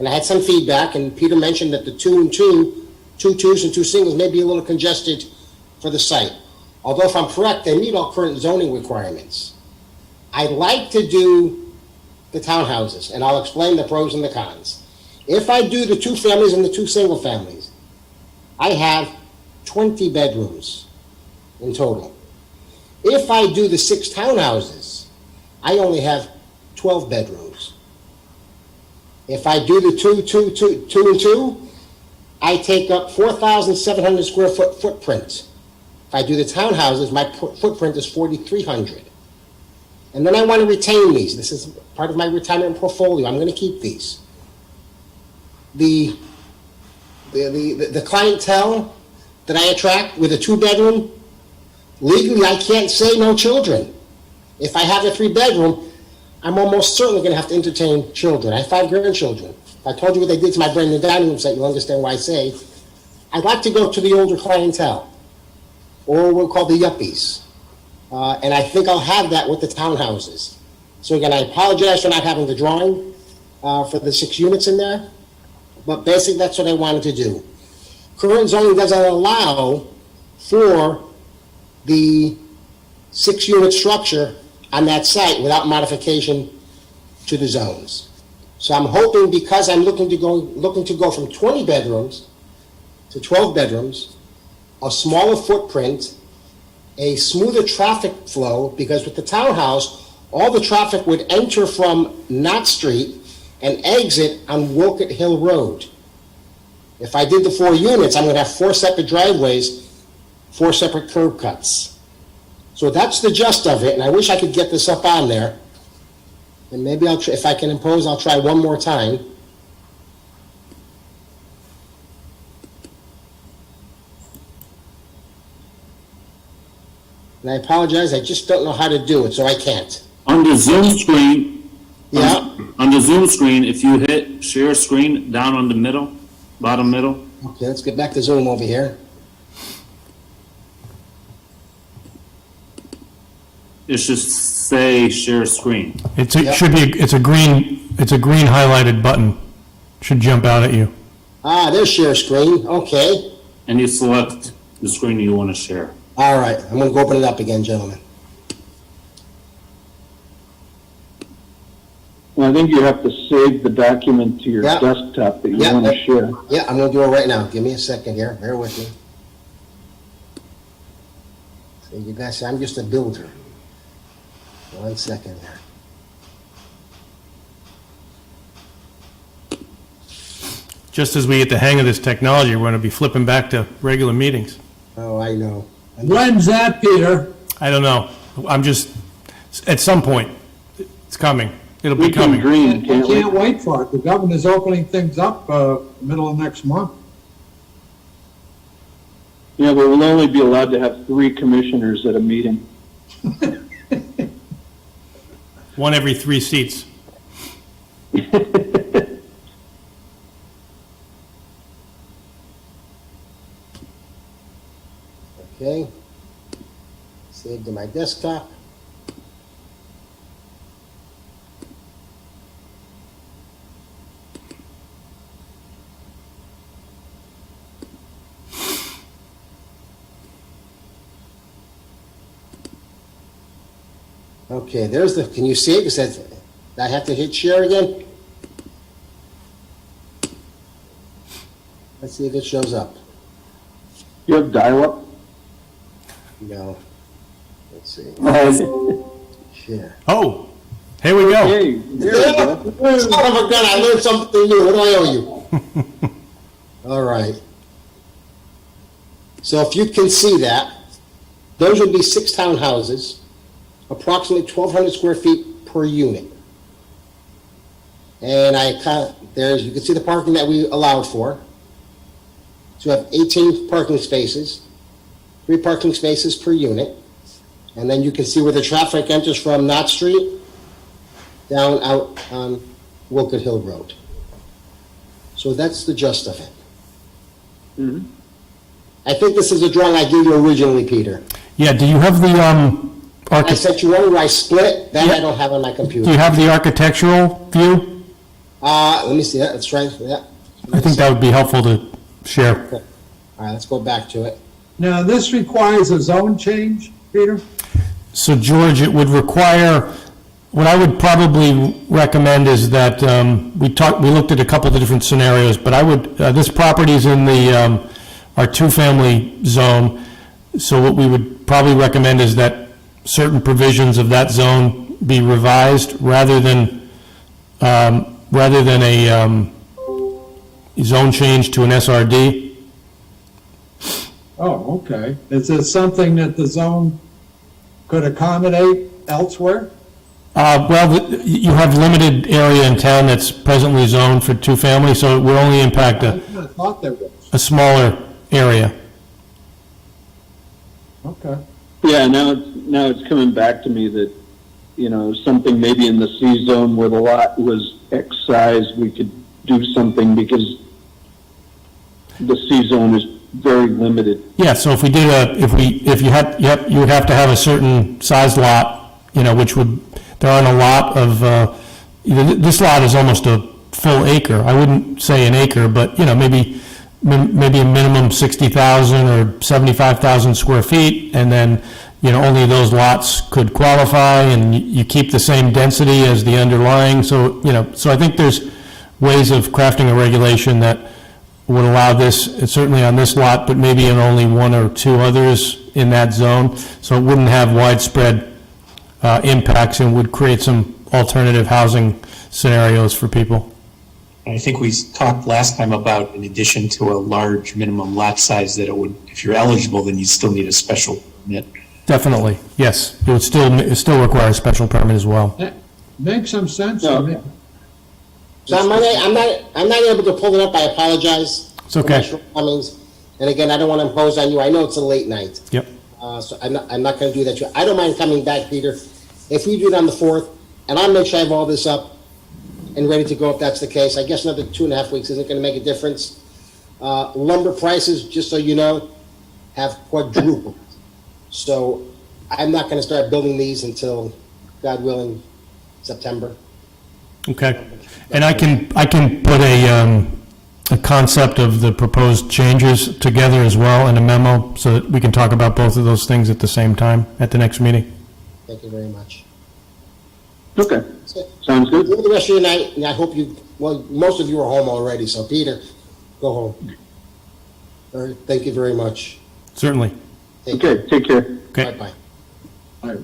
And I had some feedback, and Peter mentioned that the 2 and 2, 2 twos and 2 singles may be a little congested for the site. Although if I'm correct, they meet all current zoning requirements. I'd like to do the townhouses, and I'll explain the pros and the cons. If I do the 2 families and the 2 single families, I have 20 bedrooms in total. If I do the 6 townhouses, I only have 12 bedrooms. If I do the 2 and 2, I take up 4,700 square foot footprint. If I do the townhouses, my footprint is 4,300. And then I want to retain these. This is part of my retirement portfolio. I'm going to keep these. The clientele that I attract with a 2-bedroom, legally I can't say no children. If I have a 3-bedroom, I'm almost certainly going to have to entertain children. I have 5 grandchildren. If I told you what they did to my brand new dining room set, you'll understand why I say I'd like to go to the older clientele, or what we'll call the yuppies. And I think I'll have that with the townhouses. So again, I apologize for not having the drawing for the 6 units in there, but basically that's what I wanted to do. Current zoning doesn't allow for the 6-unit structure on that site without modification to the zones. So I'm hoping, because I'm looking to go from 20 bedrooms to 12 bedrooms, a smaller footprint, a smoother traffic flow, because with the townhouse, all the traffic would enter from Knott Street and exit on Wolcott Hill Road. If I did the 4 units, I'm going to have 4 separate driveways, 4 separate curb cuts. So that's the gist of it, and I wish I could get this up on there. And maybe I'll if I can impose, I'll try one more time. And I apologize, I just don't know how to do it, so I can't. On the Zoom screen, Yeah. on the Zoom screen, if you hit share screen down on the middle, bottom middle, Okay, let's get back to Zoom over here. it should say share screen. It's a green highlighted button. Should jump out at you. Ah, there's share screen, okay. And you select the screen you want to share. All right, I'm gonna go open it up again, gentlemen. Well, I think you have to save the document to your Yeah. desktop that you Yeah. want to share. Yeah, I'm gonna do it right now. Give me a second here. Bear with me. So you guys, I'm just a builder. 1 second here. Just as we get the hang of this technology, we're going to be flipping back to regular meetings. Oh, I know. When's that, Peter? I don't know. I'm just, at some point, it's coming. It'll be We can coming. dream, I can't we? can't wait for it. The governor's opening things up, middle of next month. Yeah, but we'll only be allowed to have 3 commissioners at a meeting. One every 3 seats. Okay. Save to my desktop. Okay, there's the, can you see it? It says, I have to hit share again? Let's see if it shows up. You have dial-up? No. Let's see. Share. Oh, here we go. Hey, there we go. Son of a gun, I learned something new. What do I owe you? All right. So if you can see that, those would be 6 townhouses, approximately 1,200 square feet per unit. And you can see the parking that we allowed for. So you have 18 parking spaces, 3 parking spaces per unit. And then you can see where the traffic enters from Knott Street down out on Wilkett Hill Road. So that's the gist of it. Mhm. I think this is a drawing I gave you originally, Peter. Yeah, do you have the, I sent you one where I split it, that I Yeah. don't have on my computer. do you have the architectural view? Let me see, that's right, yeah. I think that would be helpful to share. All right, let's go back to it. Now, this requires a zone change, Peter? So George, it would require, what I would probably recommend is that, we looked at a couple of different scenarios, but I would, this property's in the, our 2-family zone. So what we would probably recommend is that certain provisions of that zone be revised rather than a zone change to an SRD. Oh, okay. Is it something that the zone could accommodate elsewhere? You have limited area in town that's presently zoned for 2-family, so it would only impact I thought there was. a smaller area. Okay. Yeah, now it's coming back to me that, something maybe in the C zone where the lot was X size, we could do something because the C zone is very limited. Yeah, so if we did you would have to have a certain size lot, which would, there aren't a lot of, this lot is almost a full acre. I wouldn't say an acre, but, maybe a minimum 60,000 or 75,000 square feet, and then, only those lots could qualify, and you keep the same density as the underlying, so, so I think there's ways of crafting a regulation that would allow this, certainly on this lot, but maybe in only 1 or 2 others in that zone, so it wouldn't have widespread impacts and would create some alternative housing scenarios for people. I think we talked last time about, in addition to a large minimum lot size, that it would, if you're eligible, then you still need a special permit. Definitely, yes. It would still require a special permit as well. That makes some sense to me. So I'm not able to pull it up, I apologize. It's okay. For my shortcomings. And again, I don't want to impose on you, I know it's a late night. Yep. So I'm not going to do that. I don't mind coming back, Peter. If we do it on the 4th, and I'll make sure I have all this up and ready to go if that's the case. I guess another 2.5 weeks isn't going to make a difference. Lumber prices, just so you know, have quadrupled. So I'm not going to start building these until, God willing, September. Okay. And I can put a concept of the proposed changes together as well in a memo, so that we can talk about both of those things at the same time at the next meeting. Thank you very much. Okay, That's it. sounds good. Enjoy the rest of your night, and I hope most of you are home already, so Peter, go home. All right, thank you very much. Certainly. Okay, take care. Okay. Bye-bye. Bye.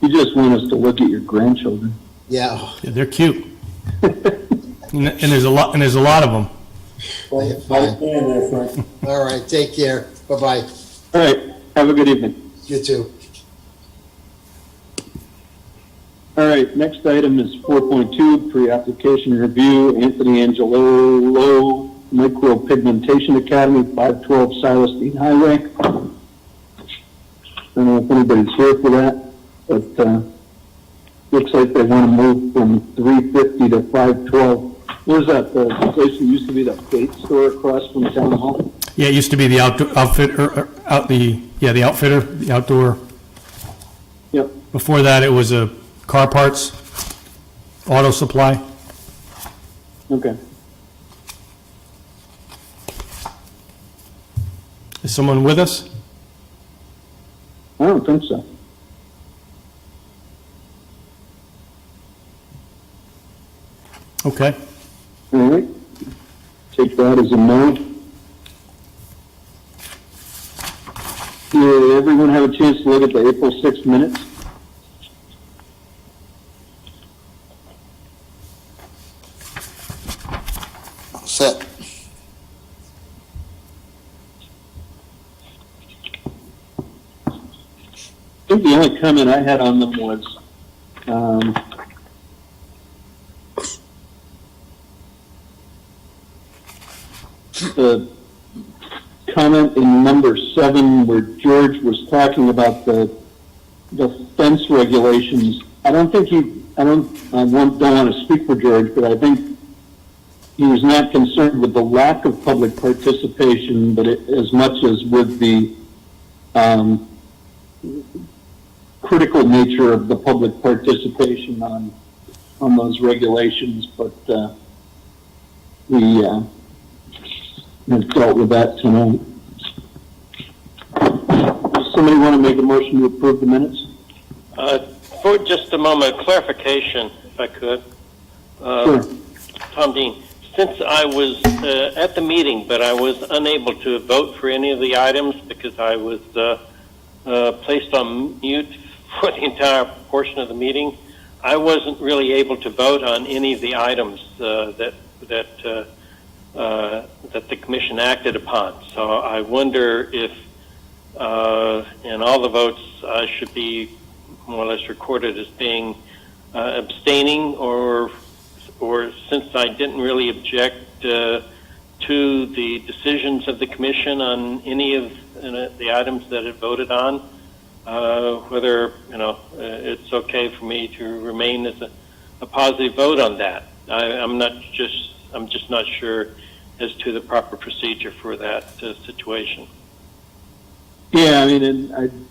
You just want us to look at your grandchildren. Yeah. Yeah, they're cute. And there's a lot of them. All right, take care. Bye-bye. All right, have a good evening. You too. All right, next item is 4.2, pre-application review, Anthony Angelillo, Micropigmentation Academy, 512 Silas Deane Highway. I don't know if anybody's here for that, but looks like they want to move from 350 to 512. Where's that, the place that used to be the bait store across from Town Hall? Yeah, it used to be the outfitter, the outdoor. Yep. Before that, it was a car parts, auto supply. Okay. Is someone with us? I don't think so. Okay. All right. Take that as a no. Did everyone have a chance to look at the April 6th minutes? Set. I think the only comment I had on them was, the comment in number 7 where George was talking about the fence regulations. I don't want to speak for George, but I think he was not concerned with the lack of public participation, but as much as with the critical nature of the public participation on those regulations. But we have dealt with that tonight. Does somebody want to make a motion to approve the minutes? For just a moment, clarification, if I could. Sure. Tom Dean, since I was at the meeting, but I was unable to vote for any of the items because I was placed on mute for the entire portion of the meeting, I wasn't really able to vote on any of the items that the commission acted upon. So I wonder if in all the votes I should be more or less recorded as being abstaining, or since I didn't really object to the decisions of the commission on any of the items that it voted on, whether it's okay for me to remain as a positive vote on that. I'm just not sure as to the proper procedure for that situation. Yeah, I mean,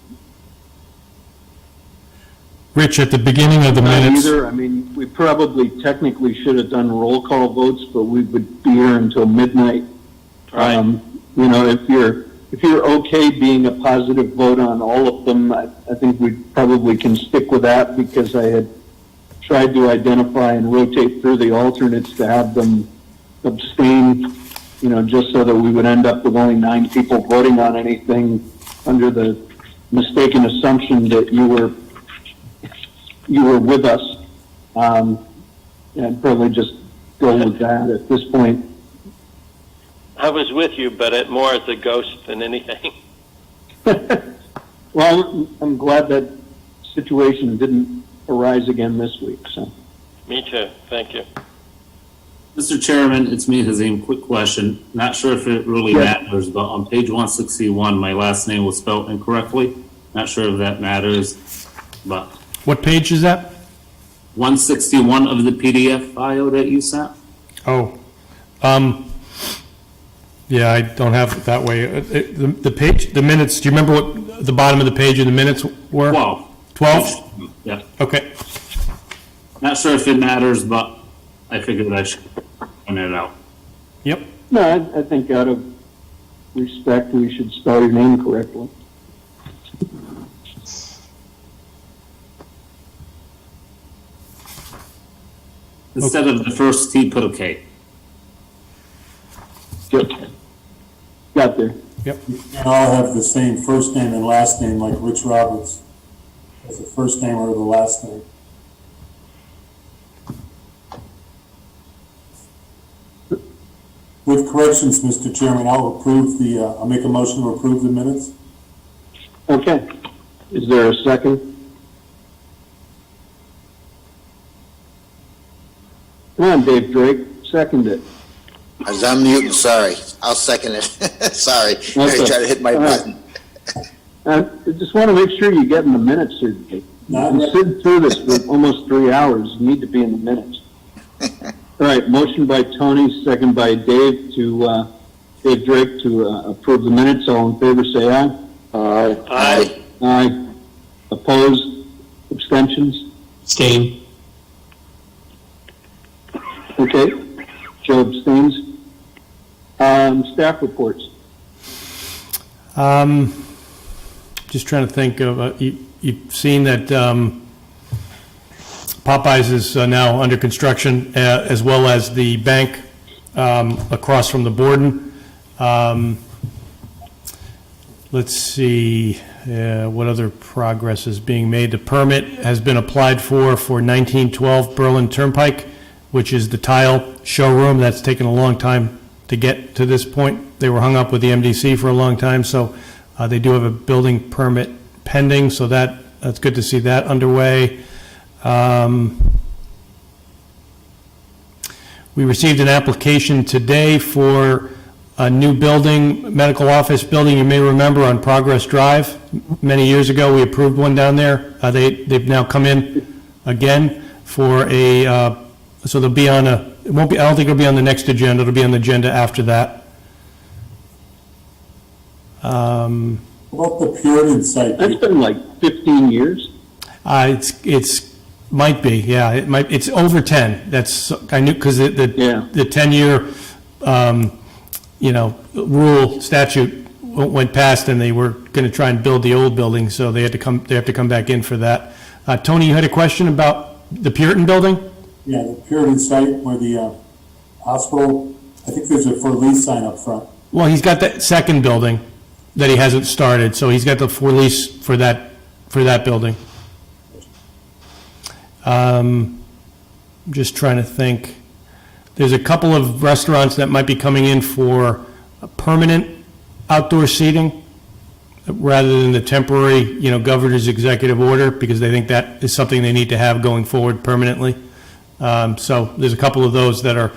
Rich, at the beginning of the minutes. Either. I mean, we probably technically should have done roll call votes, but we would be here until midnight. Right. If you're okay being a positive vote on all of them, I think we probably can stick with that, because I had tried to identify and rotate through the alternates to have them abstain, just so that we would end up with only 9 people voting on anything, under the mistaken assumption that you were with us. I'd probably just go with that at this point. I was with you, but more as a ghost than anything. Well, I'm glad that situation didn't arise again this week, so. Me too. Thank you. Mr. Chairman, it's me, Hazim. Quick question. Not sure if it really matters, but on page 161, my last name was spelled incorrectly. Not sure if that matters, but. What page is that? 161 of the PDF file that you sent. Oh. Yeah, I don't have it that way. The page, the minutes, do you remember what the bottom of the page of the minutes were? 12. 12? Yeah. Okay. Not sure if it matters, but I figured I should point it out. Yep. No, I think out of respect, we should spell your name correctly. Instead of the first T, put a K. Yep. Got there. Yep. And all have the same first name and last name, like Rich Roberts, as the first name or the last name. With corrections, Mr. Chairman, I'll make a motion to approve the minutes. Okay. Is there a second? Come on, Dave Drake, second it. I was unmuting, sorry. I'll second it. Sorry, I tried to hit my button. I just want to make sure you get in the minutes here, Dave. You've been sitting through this for almost 3 hours. You need to be in the minutes. All right, motion by Tony, second by Dave Dave Drake to approve the minutes. All in favor, say aye. Aye. Aye. Aye. Opposed? Abstentions? Abstain. Okay. Joe abstains. Staff reports. Just trying to think of, you've seen that Popeyes is now under construction, as well as the bank across from the Borden. Let's see, what other progress is being made. The permit has been applied for 1912 Berlin Turnpike, which is the tile showroom. That's taken a long time to get to this point. They were hung up with the MDC for a long time, so they do have a building permit pending, so that's good to see that underway. We received an application today for a new building, medical office building. You may remember on Progress Drive, many years ago, we approved one down there. They've now come in again for so they'll be on it won't be, I don't think it'll be on the next agenda, it'll be on the agenda after that. What about the Puritan site? That's been like 15 years. It's might be, yeah, it might, it's over 10. That's, I knew, because the 10-year, rule statute went past, and they were going to try and build the old building, so they have to come back in for that. Tony, you had a question about the Puritan building? Yeah, the Puritan site where the hospital, I think there's a for lease sign up front. Well, he's got that second building that he hasn't started, so he's got the for lease for that building. I'm just trying to think. There's a couple of restaurants that might be coming in for a permanent outdoor seating rather than the temporary, governor's executive order, because they think that is something they need to have going forward permanently. So there's a couple of those that are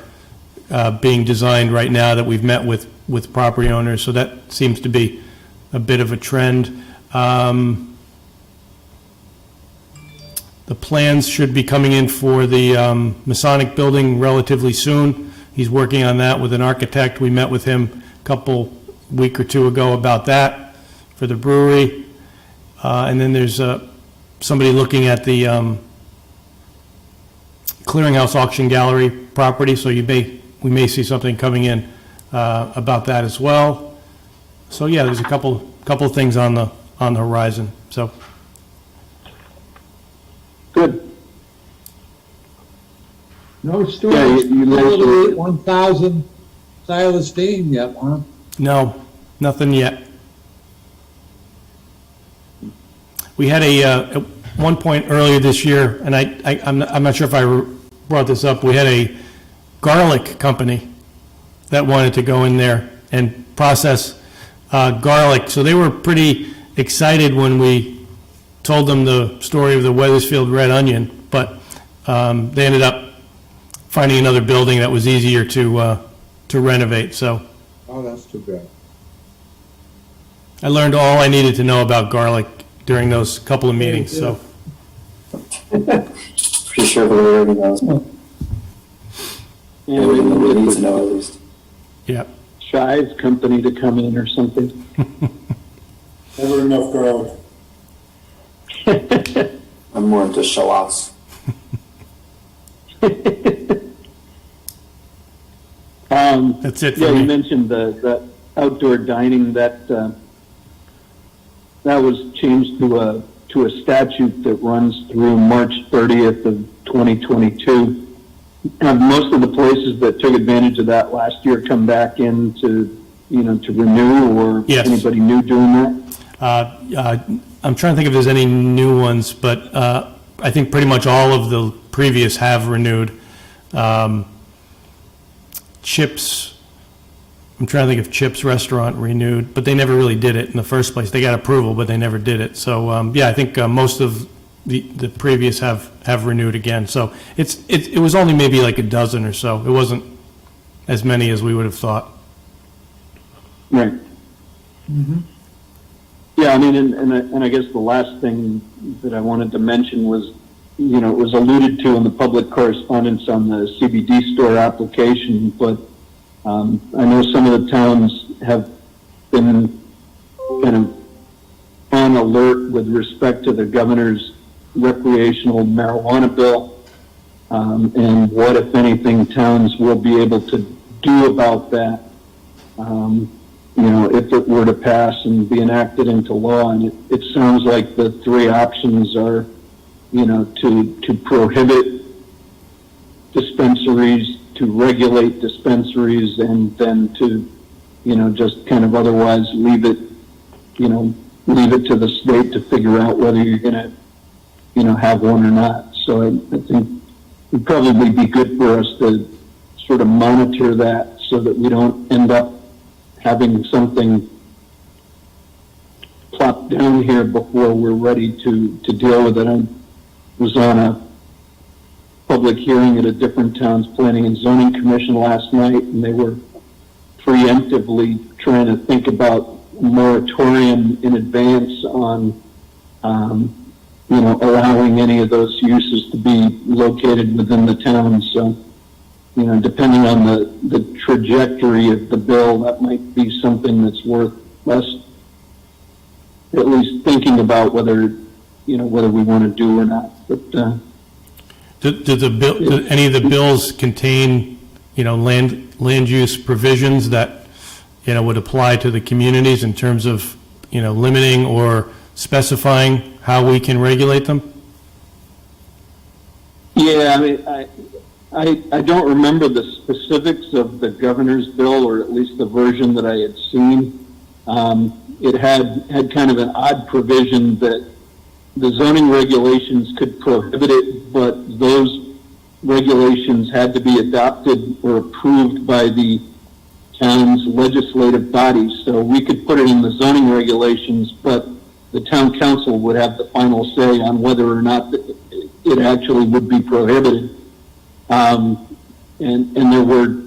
being designed right now that we've met with property owners, so that seems to be a bit of a trend. The plans should be coming in for the Masonic building relatively soon. He's working on that with an architect. We met with him a week or two ago about that for the brewery. And then there's somebody looking at the Clearinghouse Auction Gallery property, so we may see something coming in about that as well. So yeah, there's a couple of things on the horizon. So. Good. No Yeah, students, you mentioned 1,000 Silas Deane yet, huh? No, nothing yet. We had at one point earlier this year, and I'm not sure if I brought this up, we had a garlic company that wanted to go in there and process garlic. So they were pretty excited when we told them the story of the Weathersfield red onion, but they ended up finding another building that was easier to renovate. So Oh, that's too bad. I learned all I needed to know about garlic during those couple of meetings. So Pretty sure we already know. Yeah, Everything that we need to know at least. yeah. chive company to come in or something. Never enough garlic. I'm more into shallots. That's it for Yeah, me. you mentioned the outdoor dining, that was changed to a statute that runs through March 30th of 2022. Have most of the places that took advantage of that last year come back in to renew, or Yes. anybody new doing that? I'm trying to think if there's any new ones, but I think pretty much all of the previous have renewed. Chips, I'm trying to think if Chips Restaurant renewed, but they never really did it in the first place. They got approval, but they never did it. So, yeah, I think most of the previous have renewed again. So it was only maybe like a dozen or so. It wasn't as many as we would have thought. Right. Yeah, I mean, and I guess the last thing that I wanted to mention was, it was alluded to in the public correspondence on the CBD store application, but I know some of the towns have been kind of on alert with respect to the governor's recreational marijuana bill, and what, if anything, towns will be able to do about that. If it were to pass and be enacted into law. And it sounds like the three options are, to prohibit dispensaries, to regulate dispensaries, and then to, just kind of otherwise leave it to the state to figure out whether you're going to, have one or not. So I think it'd probably be good for us to sort of monitor that so that we don't end up having something plopped down here before we're ready to deal with it. I was on a public hearing at a different town's planning and zoning commission last night, and they were preemptively trying to think about a moratorium in advance on, allowing any of those uses to be located within the town. So, depending on the trajectory of the bill, that might be something that's worth us at least thinking about whether we want to do or not. But Do any of the bills contain, land use provisions that, would apply to the communities in terms of, limiting or specifying how we can regulate them? yeah, I mean, I don't remember the specifics of the governor's bill, or at least the version that I had seen. It had kind of an odd provision that the zoning regulations could prohibit it, but those regulations had to be adopted or approved by the town's legislative body. So we could put it in the zoning regulations, but the town council would have the final say on whether or not it actually would be prohibited. And there were,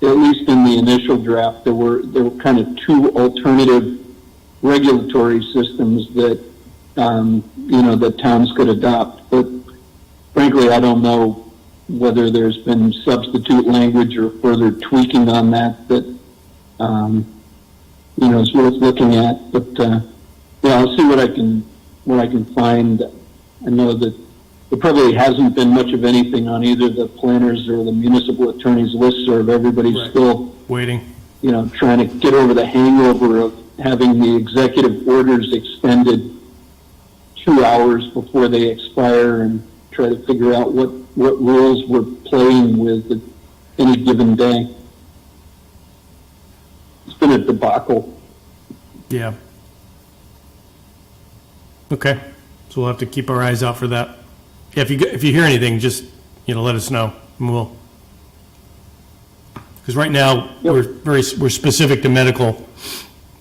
at least in the initial draft, there were kind of two alternative regulatory systems that, that towns could adopt. But frankly, I don't know whether there's been substitute language or further tweaking on that is worth looking at. But, yeah, I'll see what I can find. I know that there probably hasn't been much of anything on either the planners or the municipal attorney's listserv. Everybody's still waiting, trying to get over the hangover of having the executive orders extended 2 hours before they expire, and try to figure out what rules we're playing with at any given day. It's been a debacle. Yeah. Okay, so we'll have to keep our eyes out for that. Yeah, if you hear anything, just, let us know, and we'll, because right now, we're specific to medical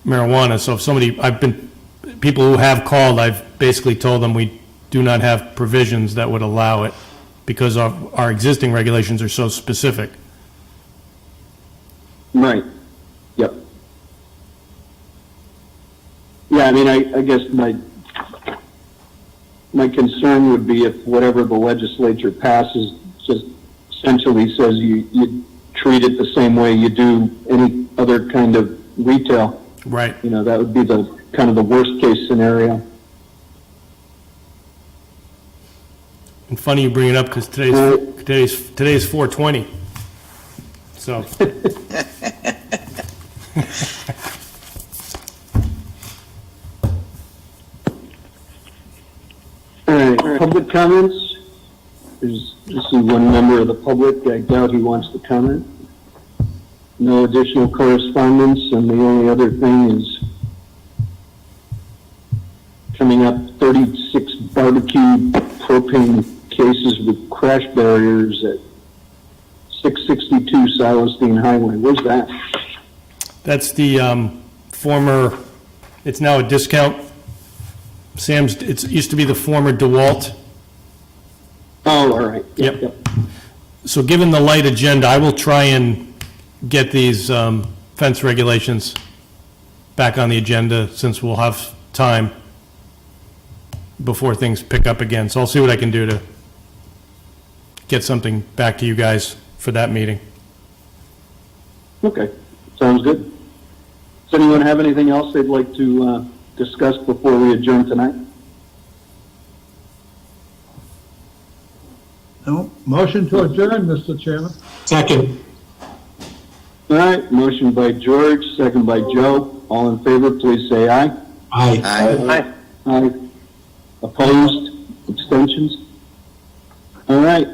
marijuana, so if people who have called, I've basically told them we do not have provisions that would allow it, because our existing regulations are so specific. Right. Yep. Yeah, I mean, I guess my concern would be if whatever the legislature passes just essentially says you treat it the same way you do any other kind of retail. Right. You know, that would be the kind of the worst case scenario. And funny you bring it up because today's 420. So. All right, public comments. There's just one member of the public. I doubt he wants to comment. No additional correspondence, and the only other thing is coming up 36 barbecue propane cases with crash barriers at 662 Silas Deane Highway. Where's that? That's the former, it's now a discount. Sam's, it used to be the former DeWalt. Oh, all right. Yep. So given the light agenda, I will try and get these fence regulations back on the agenda since we'll have time before things pick up again. So I'll see what I can do to get something back to you guys for that meeting. Okay, sounds good. Does anyone have anything else they'd like to discuss before we adjourn tonight? No. Motion to adjourn, Mr. Chairman. Second. All right, motion by George, second by Joe. All in favor, please say aye. Aye. Aye. Aye. Opposed? Abstentions? All right,